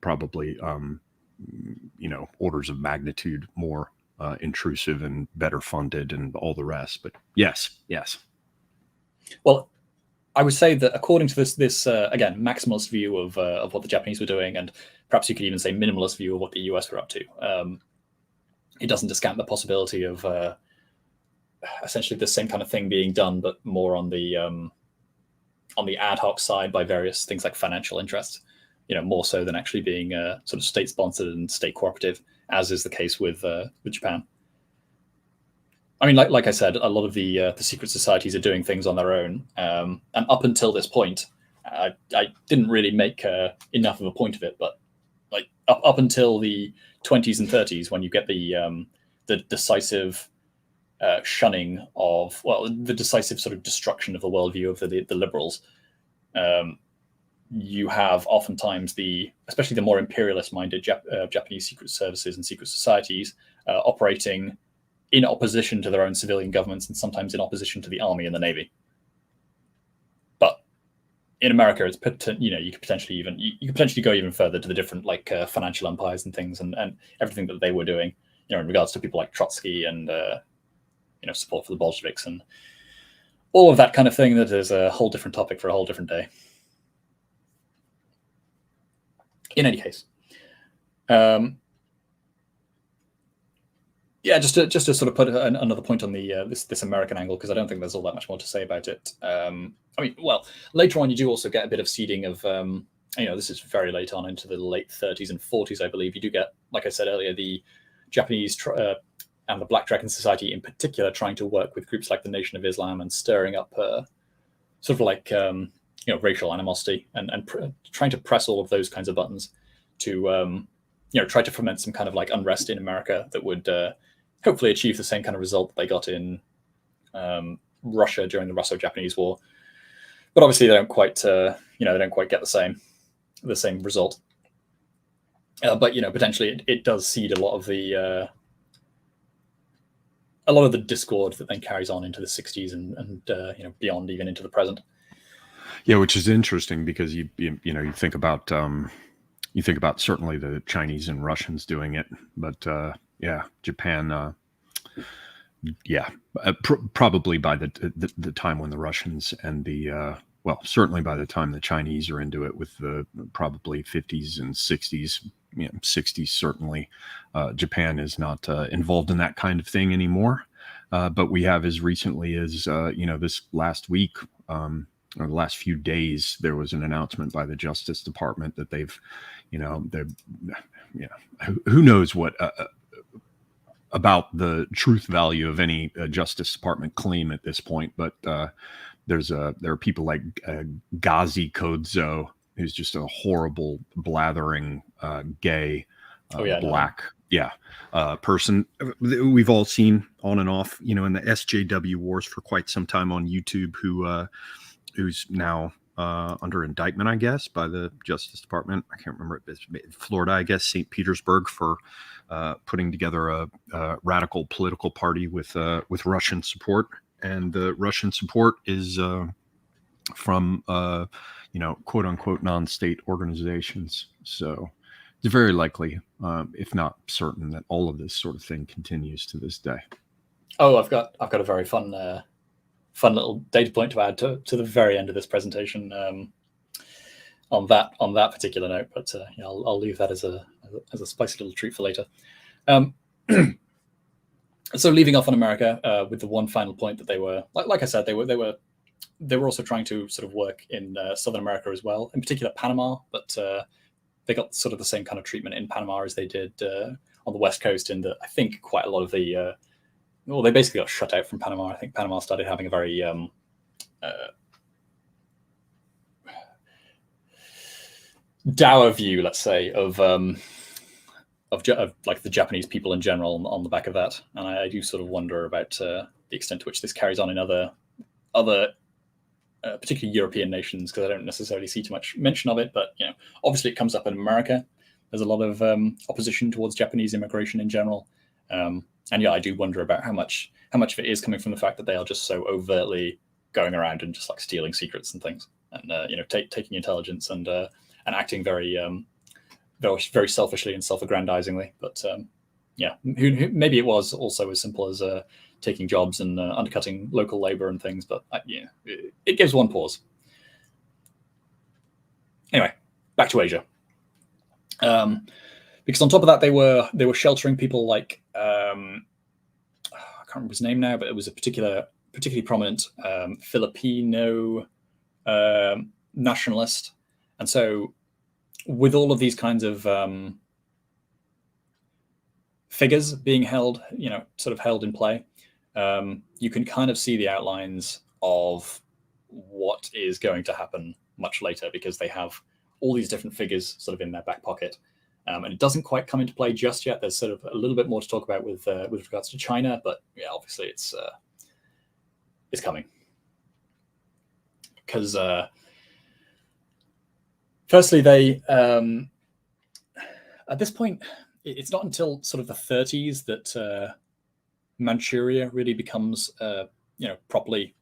Probably, orders of magnitude more intrusive and better funded and all the rest. But yes, yes. Well, I would say that according to this again maximalist view of what the Japanese were doing, and perhaps you could even say minimalist view of what the US were up to, it doesn't discount the possibility of essentially the same kind of thing being done, but more on the ad hoc side by various things like financial interests. More so than actually being sort of state sponsored and state cooperative, as is the case with Japan. I mean, like I said, a lot of the secret societies are doing things on their own, and up until this point, I didn't really make enough of a point of it. But like up until the 20s and 30s, when you get the decisive shunning of, well, the decisive sort of destruction of the worldview of the liberals, you have oftentimes especially the more imperialist-minded Japanese secret services and secret societies operating in opposition to their own civilian governments, and sometimes in opposition to the army and the navy. But in America, it's you could potentially go even further to the different financial empires and things, and everything that they were doing, in regards to people like Trotsky and support for the Bolsheviks and all of that kind of thing. That is a whole different topic for a whole different day. In any case, just to sort of put another point on the this American angle, because I don't think there's all that much more to say about it. I mean, well, later on you do also get a bit of seeding of, this is very late on into the late 30s and 40s, I believe. You do get, like I said earlier, the Japanese and the Black Dragon Society in particular trying to work with groups like the Nation of Islam and stirring up sort of like racial animosity and trying to press all of those kinds of buttons to try to foment some kind of like unrest in America that would hopefully achieve the same kind of result that they got in Russia during the Russo-Japanese War. But obviously they don't quite get the same result. But potentially it does seed a lot of the discord that then carries on into the 60s and beyond, even into the present. Yeah, which is interesting because you think about certainly the Chinese and Russians doing it, but Japan, probably by the time when the Russians and certainly by the time the Chinese are into it, with the probably 50s and 60s, 60s certainly, Japan is not involved in that kind of thing anymore. But we have, as recently as this last week, or the last few days, there was an announcement by the Justice Department that who knows what about the truth value of any Justice Department claim at this point, but there are people like Ghazi Kodzo, who's just a horrible, blathering, gay, black, person we've all seen on and off, in the SJW wars for quite some time on YouTube, who's now under indictment, I guess, by the Justice Department. I can't remember. It's Florida, I guess, St. Petersburg, for putting together a radical political party with Russian support. And the Russian support is from, quote unquote, non-state organizations. So it's very likely, if not certain, that all of this sort of thing continues to this day. Oh, I've got a very fun little data point to add to the very end of this presentation on that particular note. But I'll leave that as a spicy little treat for later. So leaving off on America with the one final point that they were, like I said, they were also trying to sort of work in Southern America as well, in particular Panama, but they got sort of the same kind of treatment in Panama as they did on the West Coast, in that I think quite a lot of the they basically got shut out from Panama. I think Panama started having a very dour view, let's say, of like the Japanese people in general on the back of that. And I do sort of wonder about the extent to which this carries on in other particularly European nations, because I don't necessarily see too much mention of it. But obviously it comes up in America. There's a lot of opposition towards Japanese immigration in general, and I do wonder about how much of it is coming from the fact that they are just so overtly going around and just like stealing secrets and things, and taking intelligence and acting very very selfishly and self-aggrandizingly. But maybe it was also as simple as taking jobs and undercutting local labor and things. But it gives one pause. Anyway, back to Asia. Because on top of that, they were sheltering people like I can't remember his name now, but it was a particularly prominent Filipino nationalist. And so with all of these kinds of figures being held, sort of held in play, you can kind of see the outlines of what is going to happen much later, because they have all these different figures sort of in their back pocket. And it doesn't quite come into play just yet. There's sort of a little bit more to talk about with regards to China, but obviously it's coming. Because firstly, they at this point, it's not until sort of the 30s that Manchuria really becomes properly,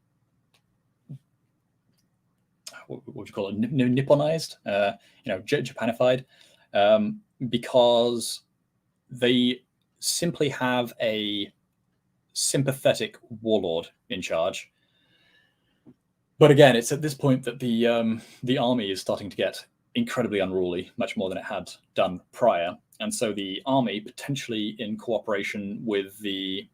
what would you call it, Nipponized, Japanified, because they simply have a sympathetic warlord in charge. But again, it's at this point that the army is starting to get incredibly unruly, much more than it had done prior. And so the army, potentially in cooperation with the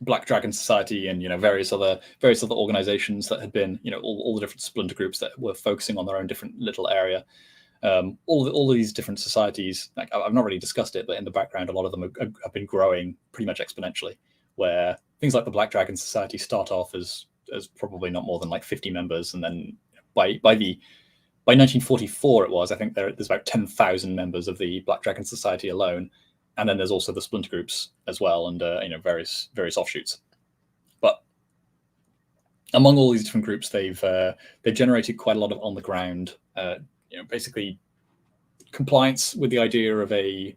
Black Dragon Society and various other organizations that had been all the different splinter groups that were focusing on their own different little area. All these different societies, like I've not really discussed it, but in the background, a lot of them have been growing pretty much exponentially. Where things like the Black Dragon Society start off as probably not more than like 50 members, and then by 1944 it was, I think there's about 10,000 members of the Black Dragon Society alone. And then there's also the splinter groups as well, and various offshoots. But among all these different groups, they've generated quite a lot of on the ground, basically compliance with the idea of a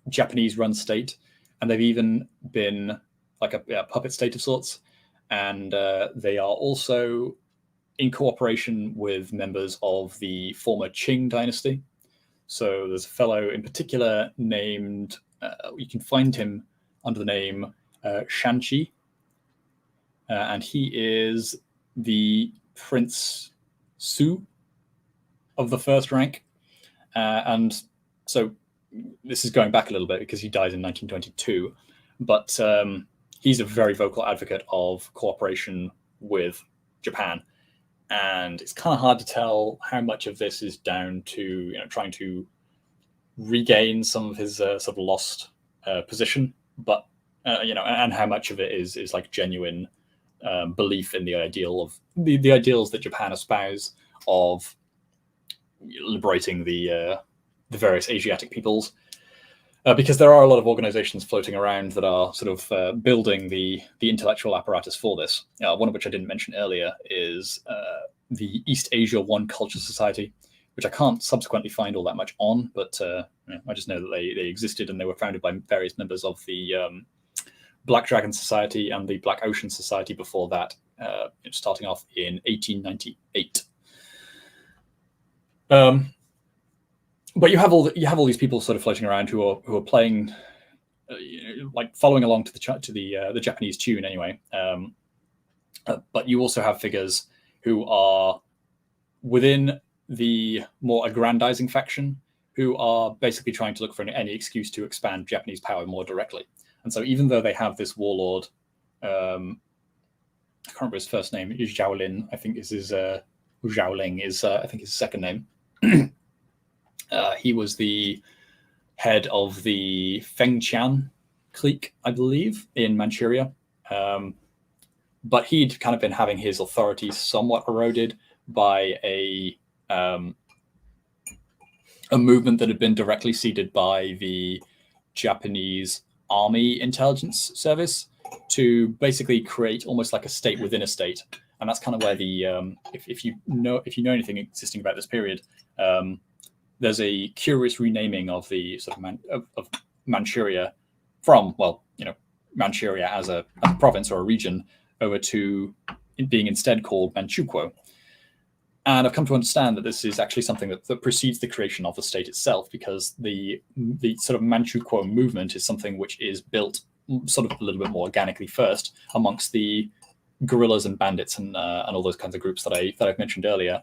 Japanese-run state, and they've even been like a puppet state of sorts. And they are also in cooperation with members of the former Qing dynasty. So there's a fellow in particular named, you can find him under the name Shanqi, and he is the Prince Su of the first rank. And so this is going back a little bit because he died in 1922, but he's a very vocal advocate of cooperation with Japan. And it's kind of hard to tell how much of this is down to trying to regain some of his sort of lost position, but and how much of it is like genuine belief in the ideal of the ideals that Japan espouse of liberating the various Asiatic peoples. Because there are a lot of organizations floating around that are sort of building the intellectual apparatus for this. One of which I didn't mention earlier is the East Asia One Culture Society, which I can't subsequently find all that much on, but I just know that they existed, and they were founded by various members of the Black Dragon Society and the Black Ocean Society before that, starting off in 1898. But you have all these people sort of floating around who are playing, like following along to the Japanese tune anyway. But you also have figures who are within the more aggrandizing faction, who are basically trying to look for any excuse to expand Japanese power more directly. And so even though they have this warlord, I can't remember his first name, Zhaolin, I think is his Zhaoling is I think his second name. He was the head of the Fengtian clique, I believe, in Manchuria. But he'd kind of been having his authority somewhat eroded by a movement that had been directly seeded by the Japanese Army Intelligence Service, to basically create almost like a state within a state. And that's kind of where the if you know anything existing about this period, there's a curious renaming of the sort of Manchuria from, well, Manchuria as a province or a region over to it being instead called Manchukuo. And I've come to understand that this is actually something that precedes the creation of the state itself, because the sort of Manchukuo movement is something which is built sort of a little bit more organically first amongst the guerrillas and bandits and all those kinds of groups that I've mentioned earlier,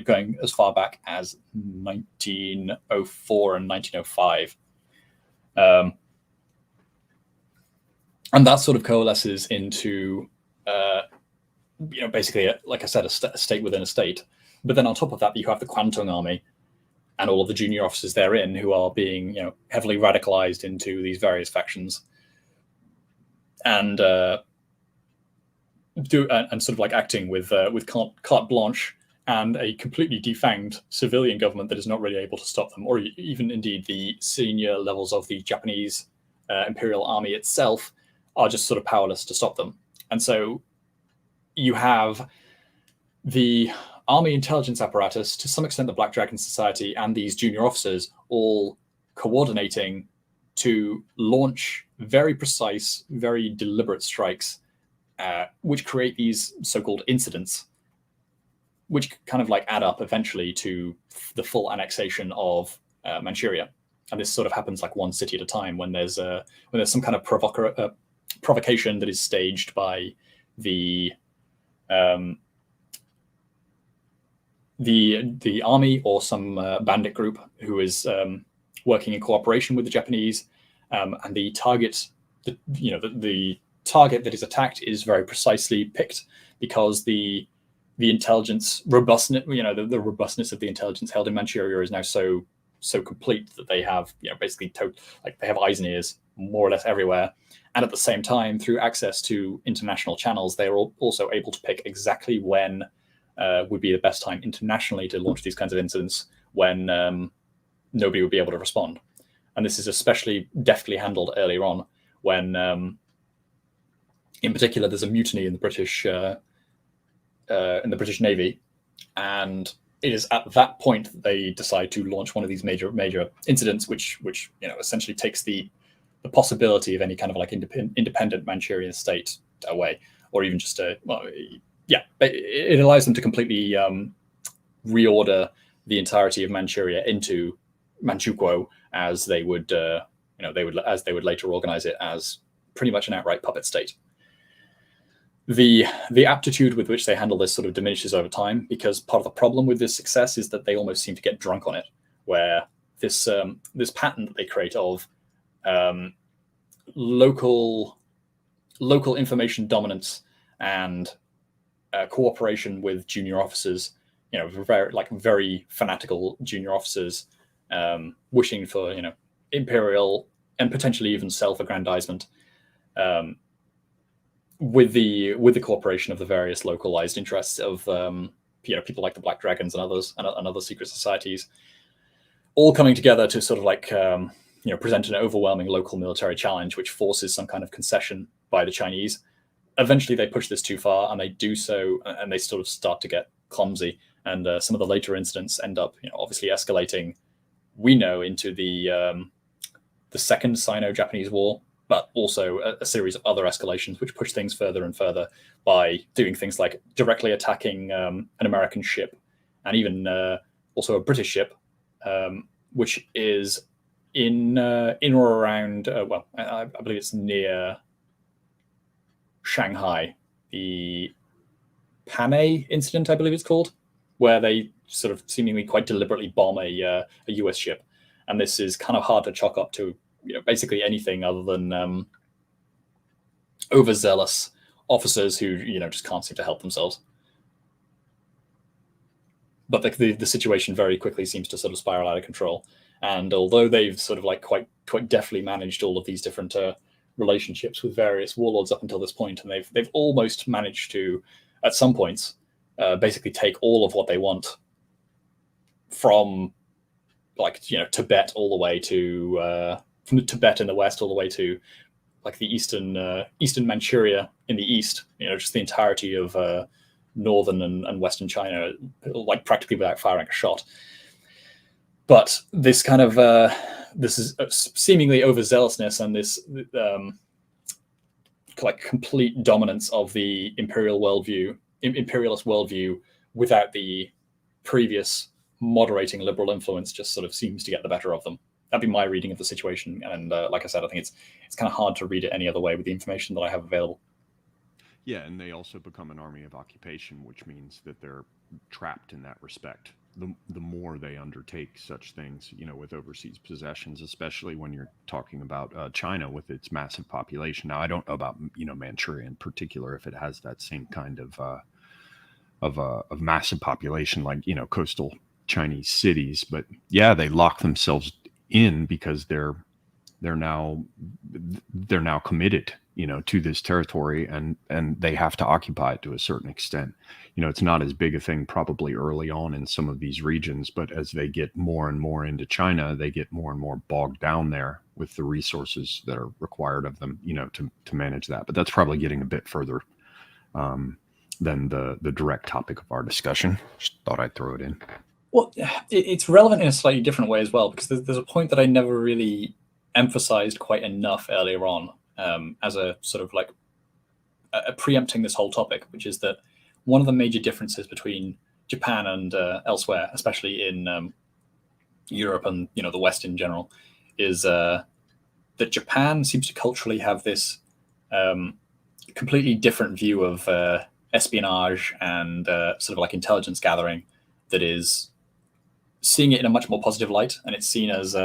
going as far back as 1904 and 1905. And that sort of coalesces into, basically, like I said, a state within a state. But then on top of that, you have the Kwantung Army and all of the junior officers therein who are being, heavily radicalized into these various factions, and sort of like acting with carte blanche and a completely defanged civilian government that is not really able to stop them, or even indeed the senior levels of the Japanese Imperial Army itself are just sort of powerless to stop them. And so you have the army intelligence apparatus, to some extent the Black Dragon Society, and these junior officers all coordinating to launch very precise, very deliberate strikes, which create these so-called incidents, which kind of like add up eventually to the full annexation of Manchuria. And this sort of happens like one city at a time, when there's some kind of provocation that is staged by the army or some bandit group who is working in cooperation with the Japanese, and the target, the target that is attacked is very precisely picked, because the intelligence robustness, the robustness of the intelligence held in Manchuria is now so complete that they have, basically they have eyes and ears more or less everywhere. And at the same time, through access to international channels, they are also able to pick exactly when would be the best time internationally to launch these kinds of incidents, when nobody would be able to respond. And this is especially deftly handled earlier on, when, in particular, there's a mutiny in the British Navy, and it is at that point that they decide to launch one of these major incidents, which essentially takes the possibility of any kind of like independent Manchurian state away, or even just it allows them to completely reorder the entirety of Manchuria into Manchukuo, as they would later organize it as pretty much an outright puppet state. The aptitude with which they handle this sort of diminishes over time, because part of the problem with this success is that they almost seem to get drunk on it, where this pattern that they create of local information dominance and cooperation with junior officers, very fanatical junior officers, wishing for imperial and potentially even self-aggrandizement, with the cooperation of the various localized interests of people like the Black Dragons and others, and other secret societies, all coming together to sort of like present an overwhelming local military challenge, which forces some kind of concession by the Chinese. Eventually, they push this too far, and they do so, and they sort of start to get clumsy. And some of the later incidents end up, obviously escalating, we know, into the Second Sino-Japanese War, but also a series of other escalations which push things further and further by doing things like directly attacking an American ship, and even also a British ship, which is in or around, I believe it's near Shanghai, the Pan-A incident, I believe it's called, where they sort of seemingly quite deliberately bomb a US ship. And this is kind of hard to chalk up to basically anything other than overzealous officers who just can't seem to help themselves. But the situation very quickly seems to sort of spiral out of control. And although they've sort of like quite deftly managed all of these different relationships with various warlords up until this point, and they've almost managed to, at some points, basically take all of what they want from Tibet all the way to from Tibet in the west all the way to like the eastern Manchuria in the east, just the entirety of northern and western China, like practically without firing a shot. But this kind of this is seemingly overzealousness and this like complete dominance of the imperialist worldview without the previous moderating liberal influence just sort of seems to get the better of them. That'd be my reading of the situation. And like I said, I think it's kind of hard to read it any other way with the information that I have available. Yeah, and they also become an army of occupation, which means that they're trapped in that respect. The more they undertake such things, with overseas possessions, especially when you're talking about China with its massive population. Now, I don't know about Manchuria in particular, if it has that same kind of massive population like coastal Chinese cities, but yeah, they lock themselves in because they're now committed to this territory, and they have to occupy it to a certain extent. It's not as big a thing probably early on in some of these regions, but as they get more and more into China, they get more and more bogged down there with the resources that are required of them, to manage that. But that's probably getting a bit further than the direct topic of our discussion. Just thought I'd throw it in. Well, it's relevant in a slightly different way as well, because there's a point that I never really emphasized quite enough earlier on, as a sort of like preempting this whole topic, which is that one of the major differences between Japan and elsewhere, especially in Europe and the West in general, is that Japan seems to culturally have this completely different view of espionage and sort of like intelligence gathering that is seeing it in a much more positive light, and it's seen as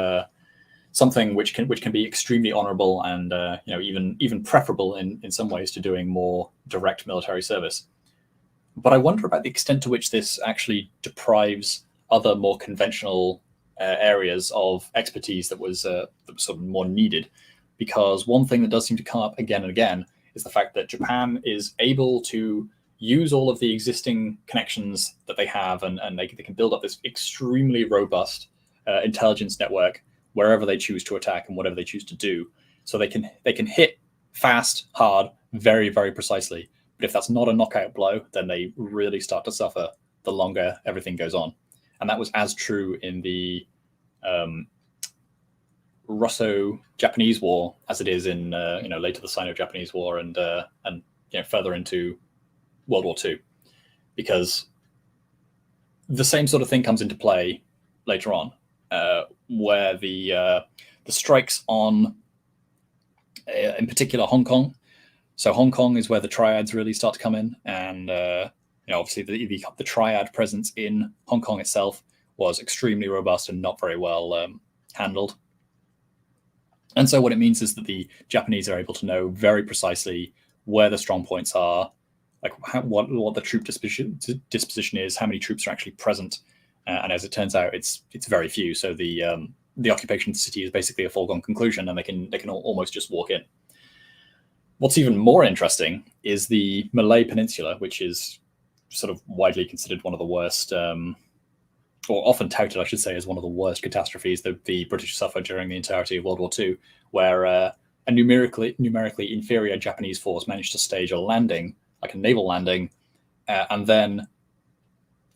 something which can be extremely honorable and even preferable in some ways to doing more direct military service. But I wonder about the extent to which this actually deprives other more conventional areas of expertise that was sort of more needed. Because one thing that does seem to come up again and again is the fact that Japan is able to use all of the existing connections that they have, and they can build up this extremely robust intelligence network wherever they choose to attack and whatever they choose to do. So they can hit fast, hard, very, very precisely. But if that's not a knockout blow, then they really start to suffer the longer everything goes on. And that was as true in the Russo-Japanese War as it is in later the Sino-Japanese War and further into World War II, because the same sort of thing comes into play later on, where the strikes on, in particular, Hong Kong. So Hong Kong is where the triads really start to come in, and obviously the triad presence in Hong Kong itself was extremely robust and not very well handled. And so what it means is that the Japanese are able to know very precisely where the strong points are, like what the troop disposition is, how many troops are actually present, and as it turns out, it's very few. So the occupation of the city is basically a foregone conclusion, and they can almost just walk in. What's even more interesting is the Malay Peninsula, which is sort of widely considered one of the worst, or often touted, I should say, as one of the worst catastrophes that the British suffered during the entirety of World War II, where a numerically inferior Japanese force managed to stage a landing, like a naval landing, and then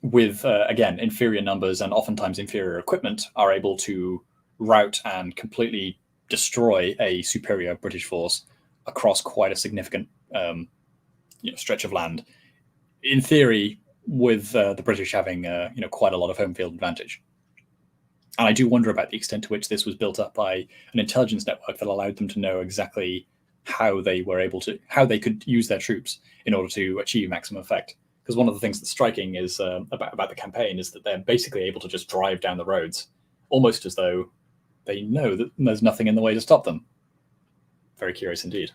with, again, inferior numbers and oftentimes inferior equipment, are able to rout and completely destroy a superior British force across quite a significant stretch of land. In theory, with the British having quite a lot of home field advantage. And I do wonder about the extent to which this was built up by an intelligence network that allowed them to know exactly how they could use their troops in order to achieve maximum effect. Because one of the things that's striking is about the campaign is that they're basically able to just drive down the roads, almost as though they know that there's nothing in the way to stop them. Very curious indeed.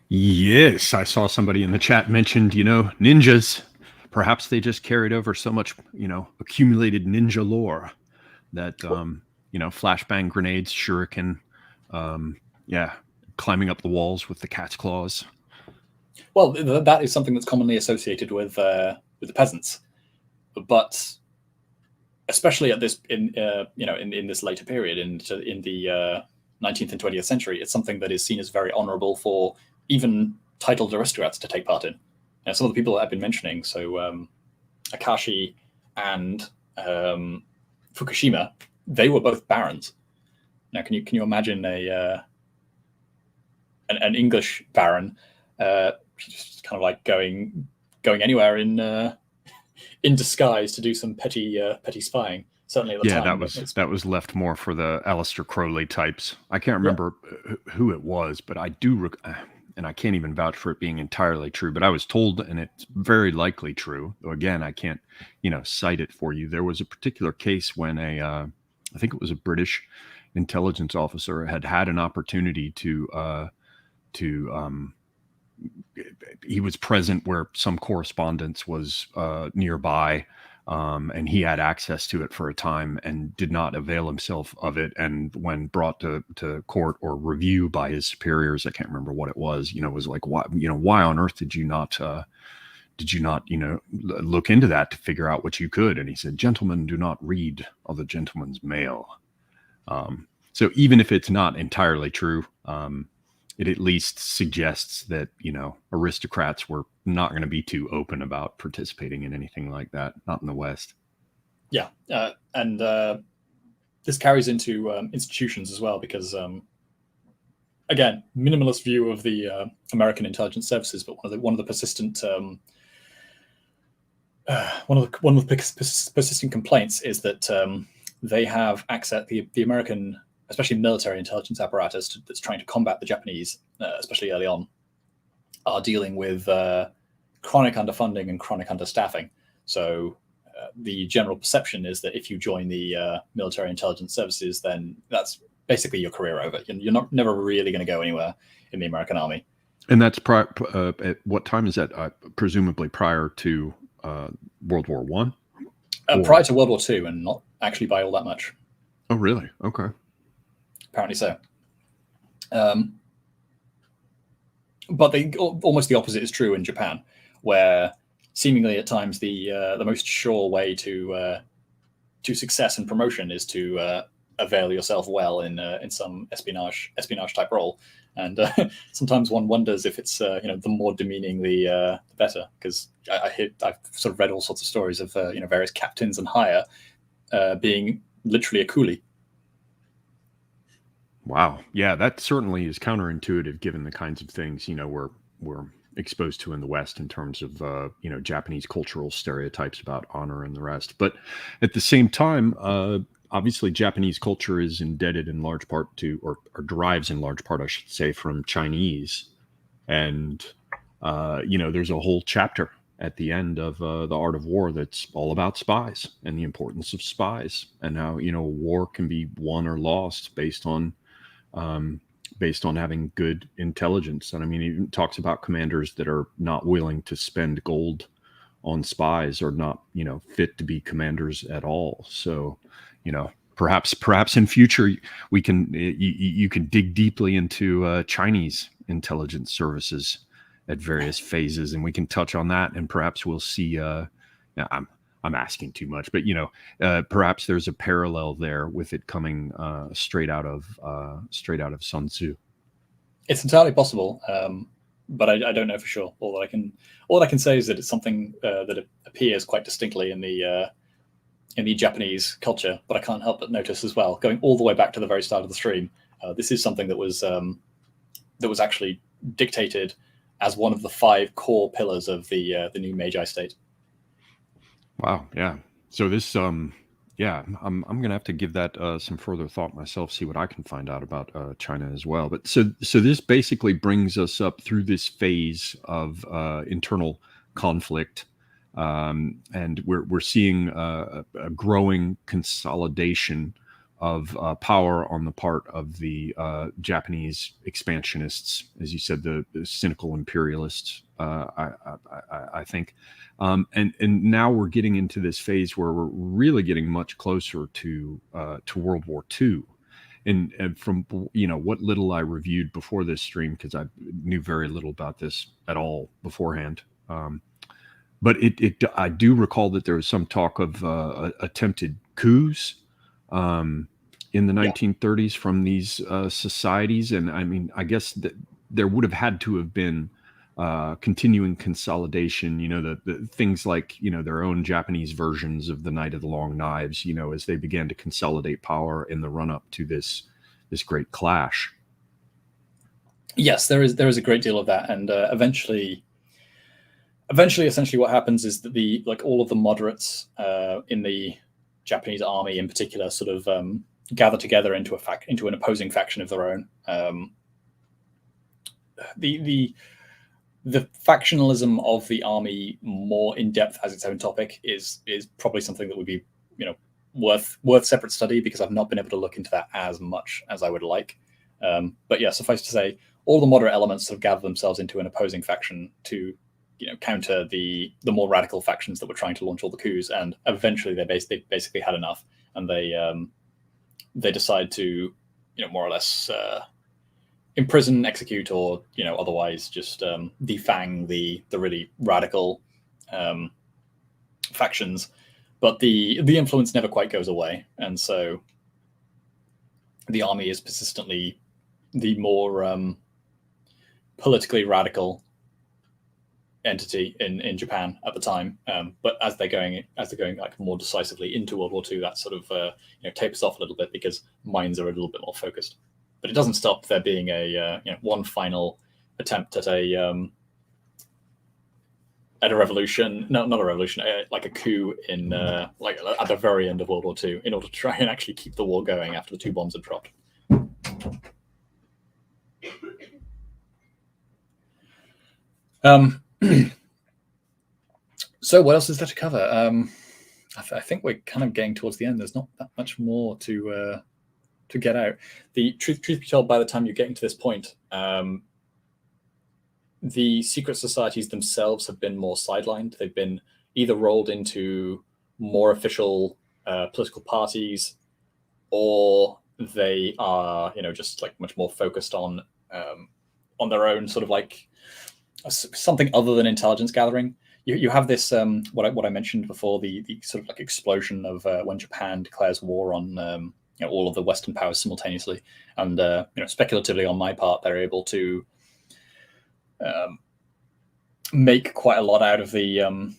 Yes, I saw somebody in the chat mentioned, ninjas. Perhaps they just carried over so much, accumulated ninja lore that, flashbang grenades, shuriken, climbing up the walls with the cat's claws. Well, that is something that's commonly associated with the peasants, but especially at this in this later period in the 19th and 20th century, it's something that is seen as very honorable for even titled aristocrats to take part in. Now, some of the people that I've been mentioning, so Akashi and Fukushima, they were both barons. Now, can you imagine an English baron just kind of like going anywhere in disguise to do some petty spying? Certainly at the time. That was left more for the Aleister Crowley types. I can't remember who it was, but I do, and I can't even vouch for it being entirely true, but I was told, and it's very likely true, though again, I can't, cite it for you. There was a particular case when I think it was a British intelligence officer had an opportunity to he was present where some correspondence was nearby, and he had access to it for a time and did not avail himself of it. And when brought to court or review by his superiors, I can't remember what it was, was like, why on earth did you not look into that to figure out what you could? And he said, "Gentlemen do not read other gentlemen's mail." So even if it's not entirely true, it at least suggests that, aristocrats were not going to be too open about participating in anything like that, not in the West. Yeah. And this carries into institutions as well, because, again, minimalist view of the American intelligence services, but one of the persistent persistent complaints is that they have access, the American, especially military intelligence apparatus that's trying to combat the Japanese, especially early on, are dealing with chronic underfunding and chronic understaffing. So the general perception is that if you join the military intelligence services, then that's basically your career over. You're never really going to go anywhere in the American army. And that's at what time is that? Presumably prior to World War One? Prior to World War II, and not actually by all that much. Oh, really? Okay. Apparently so. But almost the opposite is true in Japan, where seemingly at times the most sure way to success and promotion is to avail yourself well in some espionage type role, and sometimes one wonders if it's the more demeaning the better, because I've sort of read all sorts of stories of various captains and higher being literally a coolie. Wow. Yeah, that certainly is counterintuitive given the kinds of things, we're exposed to in the West in terms of, Japanese cultural stereotypes about honor and the rest. But at the same time, obviously Japanese culture is indebted in large part to, or derives in large part, I should say, from Chinese. And, there's a whole chapter at the end of The Art of War that's all about spies and the importance of spies, and how, war can be won or lost based on having good intelligence. And I mean, he talks about commanders that are not willing to spend gold on spies or not, fit to be commanders at all. So, perhaps in future we can, you can dig deeply into Chinese intelligence services at various phases, and we can touch on that, and perhaps we'll see, I'm asking too much, but perhaps there's a parallel there with it coming straight out of Sun Tzu. It's entirely possible, but I don't know for sure. All that I can say is that it's something that appears quite distinctly in the Japanese culture. But I can't help but notice as well, going all the way back to the very start of the stream, this is something that was actually dictated as one of the 5 core pillars of the new Meiji state. Wow. Yeah. So this, I'm going to have to give that some further thought myself, see what I can find out about China as well. But so this basically brings us up through this phase of internal conflict, and we're seeing a growing consolidation of power on the part of the Japanese expansionists, as you said, the cynical imperialists, I think. And now we're getting into this phase where we're really getting much closer to World War II. And from, what little I reviewed before this stream, because I knew very little about this at all beforehand. But I do recall that there was some talk of attempted coups, in the 1930s from these societies. And I mean, I guess that there would have had to have been continuing consolidation, the things like, their own Japanese versions of the Night of the Long Knives, as they began to consolidate power in the run up to this great clash. Yes, there is a great deal of that. And eventually, essentially what happens is that all of the moderates in the Japanese army in particular sort of gather together into an opposing faction of their own. The factionalism of the army, more in depth as its own topic, is probably something that would be worth separate study, because I've not been able to look into that as much as I would like. But yeah, suffice to say, all the moderate elements sort of gather themselves into an opposing faction to counter the more radical factions that were trying to launch all the coups, and eventually they basically had enough, and they decide to more or less imprison, execute, or otherwise just defang the really radical factions. But the influence never quite goes away, and so the army is persistently the more politically radical entity in Japan at the time. But as they're going like more decisively into World War II, that sort of tapers off a little bit, because minds are a little bit more focused. But it doesn't stop there being a one final attempt at a revolution. No, not a revolution, like a coup in like at the very end of World War II, in order to try and actually keep the war going after the 2 bombs had dropped. So what else is there to cover? I think we're kind of getting towards the end. There's not that much more to get out. The truth be told, by the time you're getting to this point, the secret societies themselves have been more sidelined. They've been either rolled into more official political parties, or they are just like much more focused on their own sort of like something other than intelligence gathering. You have this what I mentioned before, the sort of like explosion of when Japan declares war on all of the Western powers simultaneously, and speculatively on my part, they're able to make quite a lot out of the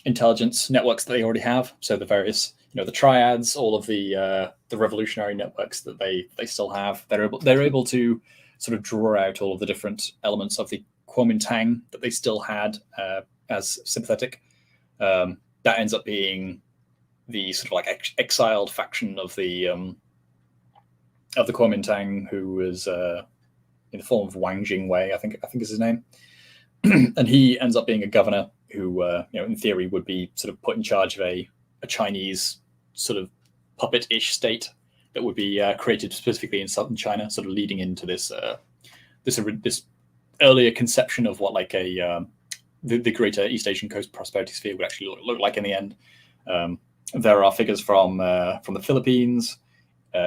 intelligence networks that they already have. So the various the triads, all of the revolutionary networks that they still have, they're able to sort of draw out all of the different elements of the Kuomintang that they still had as sympathetic. That ends up being the sort of like exiled faction of the Kuomintang, who was in the form of Wang Jingwei, I think is his name, and he ends up being a governor who, in theory, would be sort of put in charge of a Chinese sort of puppet-ish state that would be created specifically in southern China, sort of leading into this earlier conception of what like the greater East Asian Coast prosperity sphere would actually look like in the end. There are figures from the Philippines,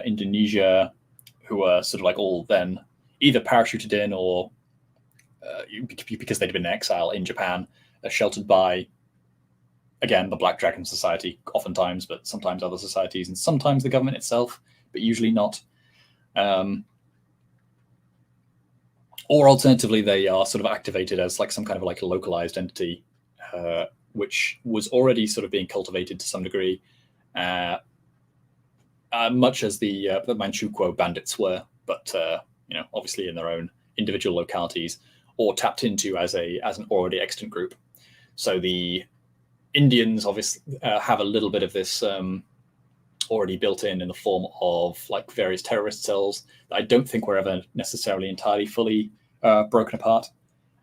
Indonesia, who are sort of like all then either parachuted in or because they'd been in exile in Japan, sheltered by, again, the Black Dragon Society, oftentimes, but sometimes other societies, and sometimes the government itself, but usually not. Or alternatively, they are sort of activated as like some kind of like a localized entity, which was already sort of being cultivated to some degree, much as the Manchukuo bandits were, but obviously in their own individual localities, or tapped into as an already extant group. So the Indians obviously have a little bit of this already built in the form of like various terrorist cells that I don't think were ever necessarily entirely fully broken apart.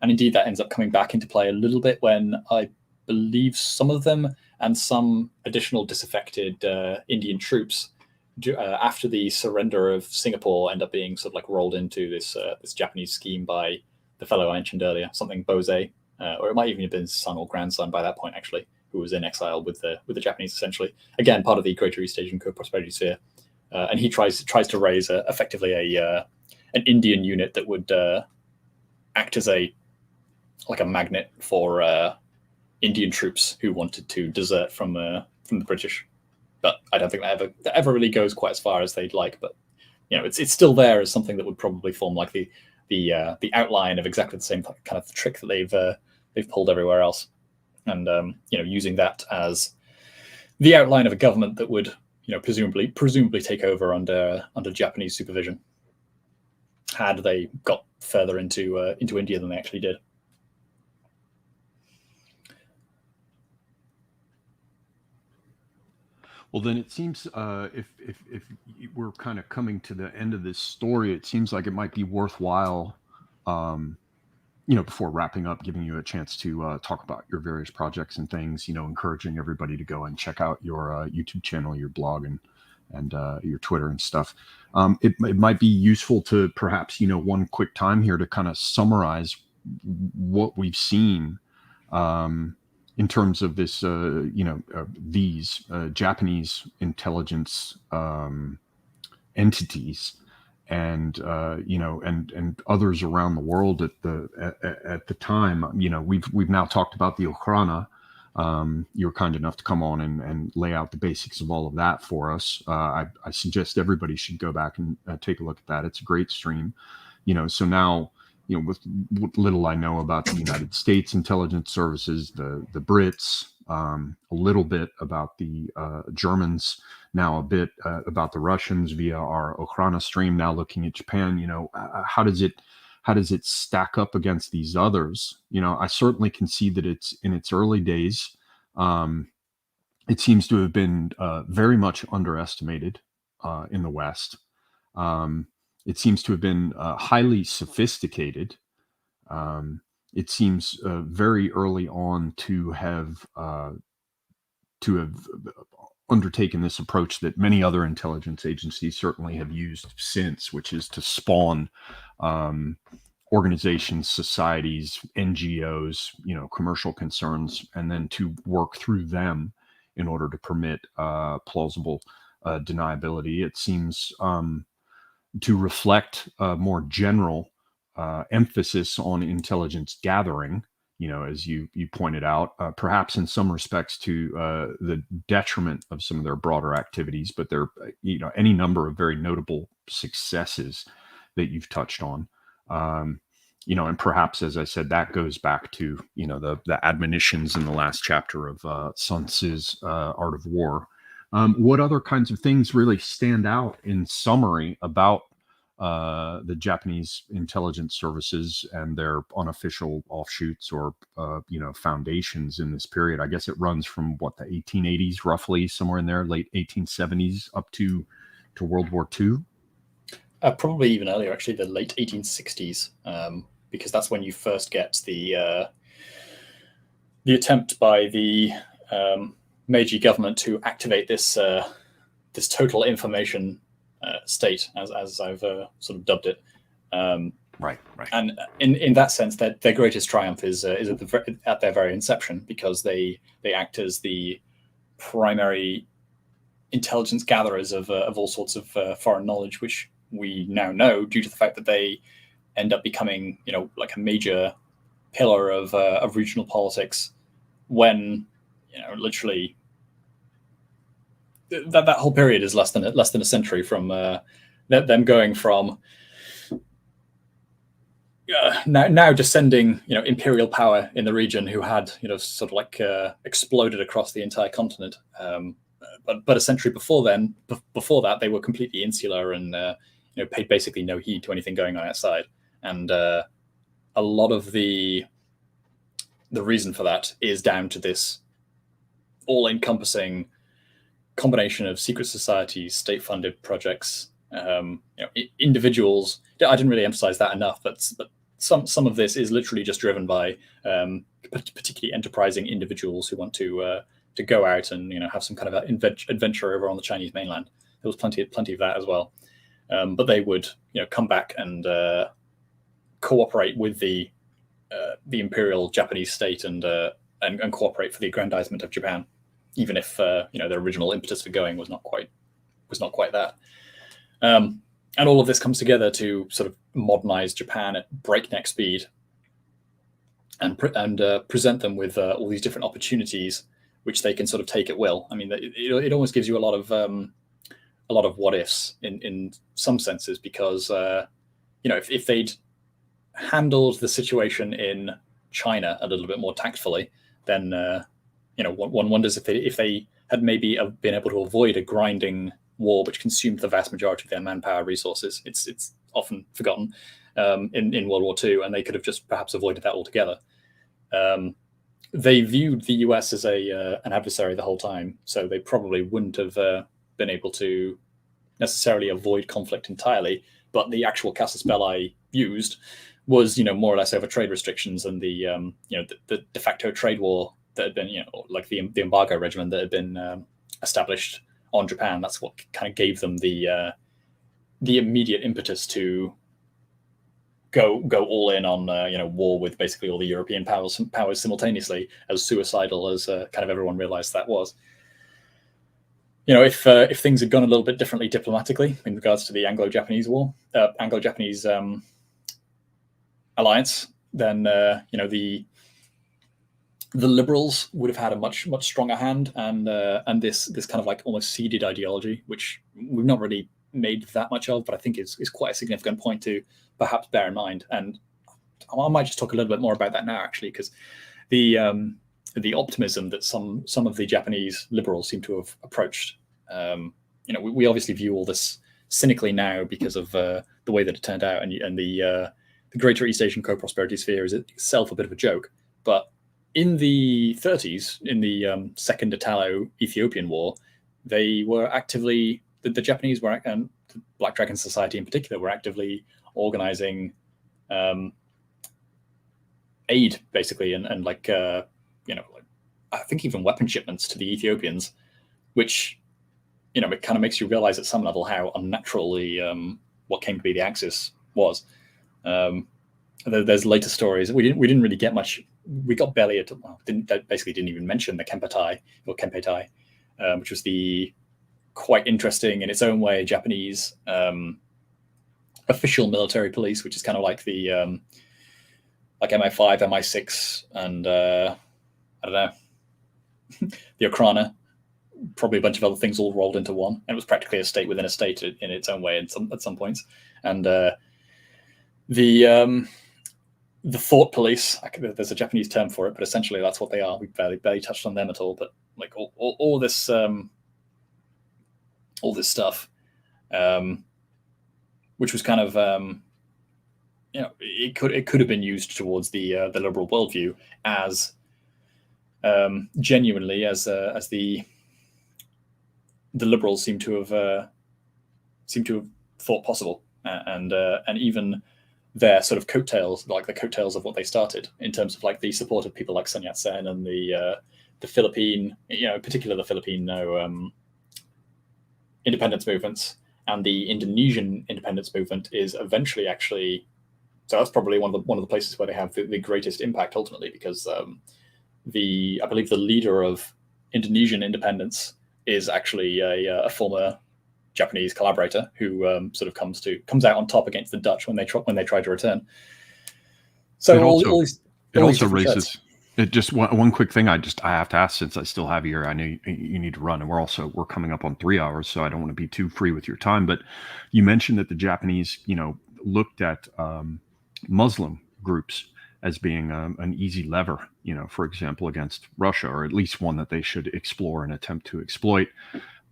And indeed, that ends up coming back into play a little bit when I believe some of them and some additional disaffected Indian troops after the surrender of Singapore end up being sort of like rolled into this Japanese scheme by the fellow I mentioned earlier, something Bose, or it might even have been his son or grandson by that point, actually, who was in exile with the Japanese, essentially. Again, part of the Greater East Asian Co-Prosperity Sphere. And he tries to raise effectively an Indian unit that would act as a magnet for Indian troops who wanted to desert from the British. but I don't think that ever really goes quite as far as they'd like. But it's still there as something that would probably form like the outline of exactly the same kind of trick that they've pulled everywhere else, and using that as the outline of a government that would presumably take over under Japanese supervision, had they got further into India than they actually did. Well, then it seems if we're kind of coming to the end of this story, it seems like it might be worthwhile, before wrapping up, giving you a chance to talk about your various projects and things. Encouraging everybody to go and check out your YouTube channel, your blog, and your Twitter and stuff. It might be useful to perhaps one quick time here to kind of summarize what we've seen. In terms of this, these Japanese intelligence entities, and and others around the world at the time. We've now talked about the Okhrana. You were kind enough to come on and lay out the basics of all of that for us. I suggest everybody should go back and take a look at that. It's a great stream. So now, with what little I know about the United States intelligence services, the Brits, a little bit about the Germans, now a bit about the Russians via our Okhrana stream, now looking at Japan, how does it stack up against these others? I certainly can see that it's in its early days. It seems to have been very much underestimated in the West. It seems to have been highly sophisticated. It seems very early on to have undertaken this approach that many other intelligence agencies certainly have used since, which is to spawn organizations, societies, NGOs, commercial concerns, and then to work through them in order to permit plausible deniability. It seems to reflect a more general emphasis on intelligence gathering, as you pointed out, perhaps in some respects to the detriment of some of their broader activities, but there are, any number of very notable successes that you've touched on. And perhaps, as I said, that goes back to, the admonitions in the last chapter of Sun Tzu's Art of War. What other kinds of things really stand out in summary about the Japanese intelligence services and their unofficial offshoots or, foundations in this period? I guess it runs from the 1880s, roughly somewhere in there, late 1870s up to World War II. Probably even earlier, actually, the late 1860s, because that's when you first get the attempt by the Meiji government to activate this total information state, as I've sort of dubbed it. Right. And in that sense, that their greatest triumph is at their very inception, because they act as the primary intelligence gatherers of all sorts of foreign knowledge, which we now know, due to the fact that they end up becoming, like a major pillar of regional politics, when literally that whole period is less than a century from them going from now descending imperial power in the region, who had sort of like exploded across the entire continent. But a century before that, they were completely insular and paid basically no heed to anything going on outside. And a lot of the reason for that is down to this all-encompassing combination of secret societies, state-funded projects, individuals. I didn't really emphasize that enough, but some of this is literally just driven by particularly enterprising individuals who want to go out and have some kind of adventure over on the Chinese mainland. There was plenty of that as well, but they would come back and cooperate with the Imperial Japanese state and cooperate for the aggrandizement of Japan, even if their original impetus for going was not quite that. And all of this comes together to sort of modernize Japan at breakneck speed and present them with all these different opportunities which they can sort of take at will. I mean, it almost gives you a lot of what ifs in some senses, because if they'd handled the situation in China a little bit more tactfully, then one wonders if they had maybe been able to avoid a grinding war which consumed the vast majority of their manpower resources. It's often forgotten in World War II, and they could have just perhaps avoided that altogether. They viewed the US as an adversary the whole time, so they probably wouldn't have been able to necessarily avoid conflict entirely. But the actual casus belli used was, more or less over trade restrictions and the de facto trade war that had been, like the embargo regimen that had been established on Japan. That's what kind of gave them the immediate impetus to go all in on war with basically all the European powers simultaneously, as suicidal as kind of everyone realized that was. If things had gone a little bit differently diplomatically in regards to the Anglo-Japanese War, Anglo-Japanese alliance, then the liberals would have had a much stronger hand, and this kind of like almost seeded ideology, which we've not really made that much of, but I think is quite a significant point to perhaps bear in mind. And I might just talk a little bit more about that now, actually, because the optimism that some of the Japanese liberals seem to have approached, we obviously view all this cynically now because of the way that it turned out, and the Greater East Asian Co-Prosperity Sphere is itself a bit of a joke. But in the 30s, in the Second Italo-Ethiopian War, they were actively, the Japanese were, and the Black Dragon Society in particular, were actively organizing aid, basically, and like I think even weapon shipments to the Ethiopians, which it kind of makes you realize at some level how unnaturally what came to be the Axis was. There's later stories. We didn't really get much. We got barely didn't even mention the Kempetai, which was the quite interesting in its own way Japanese official military police, which is kind of like the like MI5, MI6, and I don't know, the Okrana, probably a bunch of other things all rolled into one. And it was practically a state within a state in its own way at some points. And the thought police, there's a Japanese term for it, but essentially that's what they are. We barely touched on them at all. But like all this stuff, which was kind of it could have been used towards the liberal worldview as genuinely as the liberals seem to have thought possible, and even their sort of coattails, like the coattails of what they started, in terms of like the support of people like Sun Yat-sen and the Philippine, in particular the Filipino independence movements, and the Indonesian independence movement is eventually actually. So that's probably one of the places where they have the greatest impact ultimately, because I believe the leader of Indonesian independence is actually a former Japanese collaborator who sort of comes out on top against the Dutch when they try to return. So it also raises. Just one quick thing I have to ask, since I still have you here. I know you need to run, and we're coming up on 3 hours, so I don't want to be too free with your time. But you mentioned that the Japanese, looked at Muslim groups as being an easy lever, for example, against Russia, or at least one that they should explore and attempt to exploit.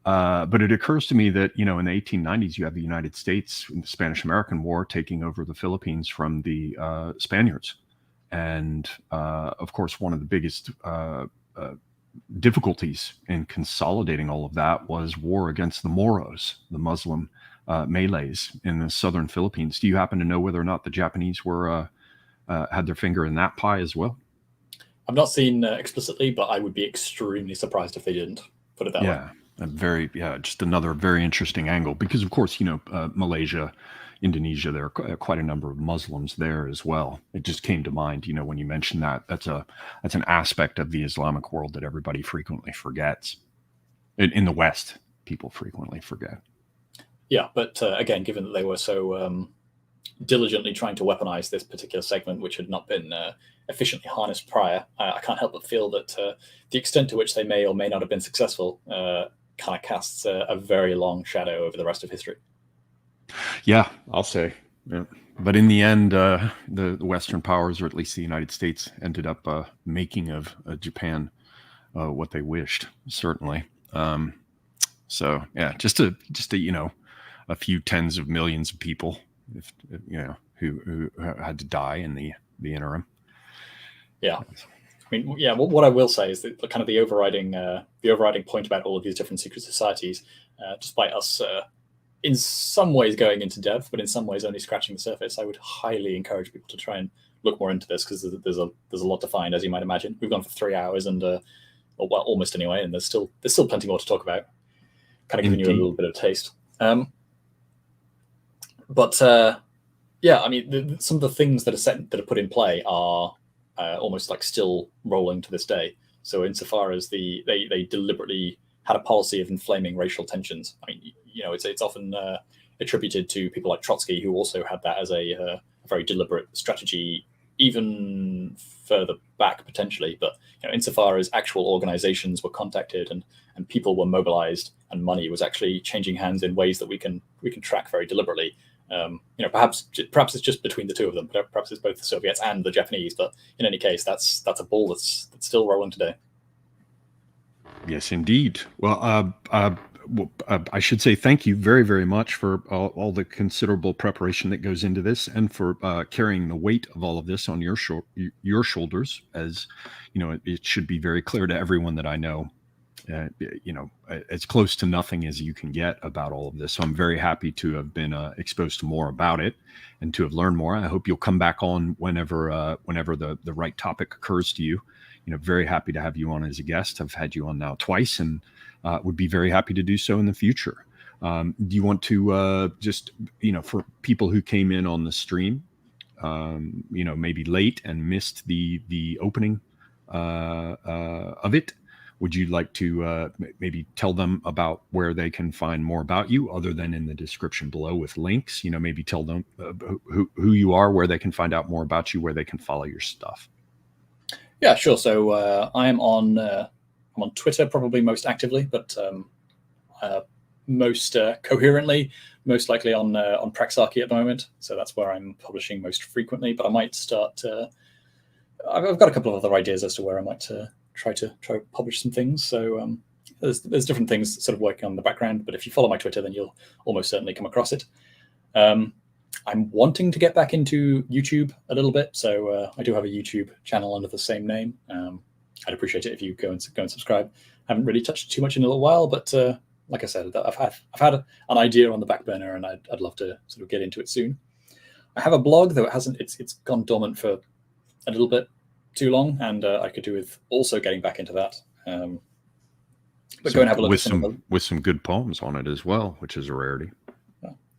But it occurs to me that, in the 1890s, you have the United States in the Spanish-American War taking over the Philippines from the Spaniards. And, of course, one of the biggest difficulties in consolidating all of that was war against the Moros, the Muslim Malays in the southern Philippines. Do you happen to know whether or not the Japanese were had their finger in that pie as well? I've not seen explicitly, but I would be extremely surprised if they didn't. Put it that way. Just another very interesting angle, because of course, Malaysia, Indonesia, there are quite a number of Muslims there as well. It just came to mind, when you mentioned that. That's an aspect of the Islamic world that everybody frequently forgets. In the West, people frequently forget. Yeah, but again, given that they were so diligently trying to weaponize this particular segment, which had not been efficiently harnessed prior. I can't help but feel that the extent to which they may or may not have been successful kind of casts a very long shadow over the rest of history. Yeah, I'll say. Yeah. But in the end, the Western powers, or at least the United States, ended up making of Japan what they wished. Certainly. So yeah, just a a few tens of millions of people, if who had to die in the interim. Yeah. I mean, yeah. What I will say is that kind of the overriding point about all of these different secret societies, despite us in some ways going into depth, but in some ways only scratching the surface, I would highly encourage people to try and look more into this, because there's a lot to find, as you might imagine. We've gone for 3 hours and well, almost anyway, and there's still plenty more to talk about. Kind of giving you a little bit of taste. But yeah, I mean, some of the things that are put in play are almost like still rolling to this day. So insofar as they deliberately had a policy of inflaming racial tensions. I mean, it's often attributed to people like Trotsky, who also had that as a very deliberate strategy, even further back potentially. But insofar as actual organizations were contacted and people were mobilized and money was actually changing hands in ways that we can track very deliberately. Perhaps it's just between the two of them. Perhaps it's both the Soviets and the Japanese. But in any case, that's a ball that's still rolling today. Yes, indeed. Well, I should say thank you very, very much for all the considerable preparation that goes into this, and for carrying the weight of all of this on your shoulders. As it should be very clear to everyone that I know, as close to nothing as you can get about all of this. So I'm very happy to have been exposed to more about it and to have learned more. I hope you'll come back on whenever the right topic occurs to you. Very happy to have you on as a guest. I've had you on now twice, and would be very happy to do so in the future. Do you want to just, for people who came in on the stream, maybe late and missed the opening of it, would you like to maybe tell them about where they can find more about you, other than in the description below with links? Maybe tell them who you are, where they can find out more about you, where they can follow your stuff. Yeah, sure. So I'm on Twitter, probably most actively, but most coherently, most likely on Praxarchy at the moment. So that's where I'm publishing most frequently. But I might start. I've got a couple of other ideas as to where I might try to publish some things. So there's different things sort of working on in the background. But if you follow my Twitter, then you'll almost certainly come across it. I'm wanting to get back into YouTube a little bit, so I do have a YouTube channel under the same name. I'd appreciate it if you go and subscribe. I haven't really touched too much in a little while, but like I said, I've had an idea on the back burner, and I'd love to sort of get into it soon. I have a blog, though it's gone dormant for a little bit too long, and I could do with also getting back into that. But go and have a look with some good poems on it as well, which is a rarity.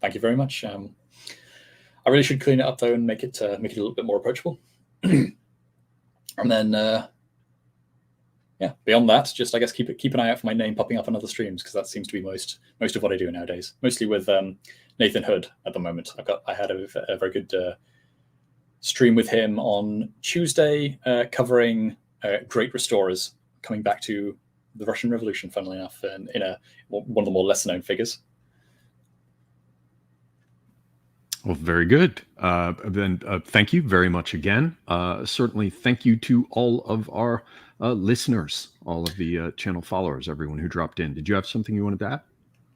Thank you very much. I really should clean it up though and make it a little bit more approachable. And then, beyond that, just I guess keep an eye out for my name popping up on other streams, because that seems to be most of what I do nowadays. Mostly with Nathan Hood at the moment. I had a very good stream with him on Tuesday, covering great restorers coming back to the Russian Revolution, funnily enough, and in one of the more lesser known figures. Well, very good. Then thank you very much again. Certainly thank you to all of our listeners, all of the channel followers, everyone who dropped in. Did you have something you wanted to add?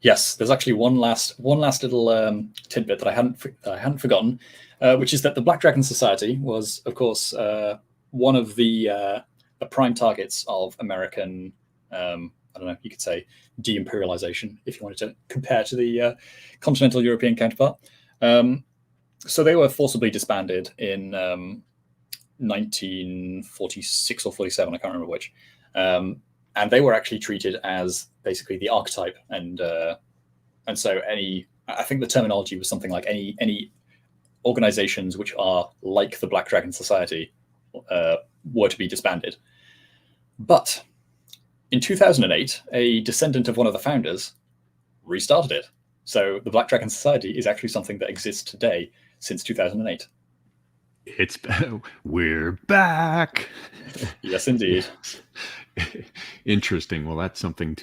Yes, there's actually one last little tidbit that I hadn't forgotten, which is that the Black Dragon Society was, of course, one of the prime targets of American, I don't know, you could say de-imperialization, if you wanted to compare to the continental European counterpart. So they were forcibly disbanded in 1946 or 47, I can't remember which. And they were actually treated as basically the archetype. And so I think the terminology was something like any organizations which are like the Black Dragon Society were to be disbanded. But in 2008, a descendant of one of the founders restarted it. So the Black Dragon Society is actually something that exists today. since 2008. We're back. Yes, indeed. Yes. Interesting. Well, that's something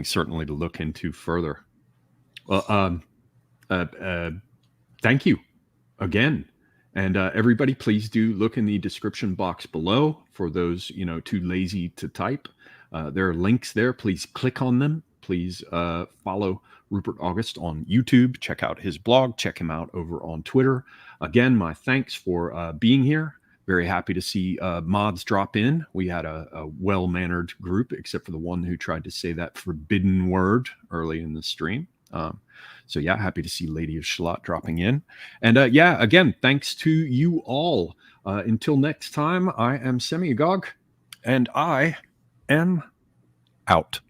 certainly to look into further. Well, thank you again. And everybody, please do look in the description box below for those, too lazy to type. There are links there. Please click on them. Please follow Rupert August on YouTube. Check out his blog. Check him out over on Twitter. Again, my thanks for being here. Very happy to see mods drop in. We had a well-mannered group, except for the one who tried to say that forbidden word early in the stream. So yeah, happy to see Lady of Shalott dropping in. And again, thanks to you all. Until next time, I am Semi-Agog, and I am out.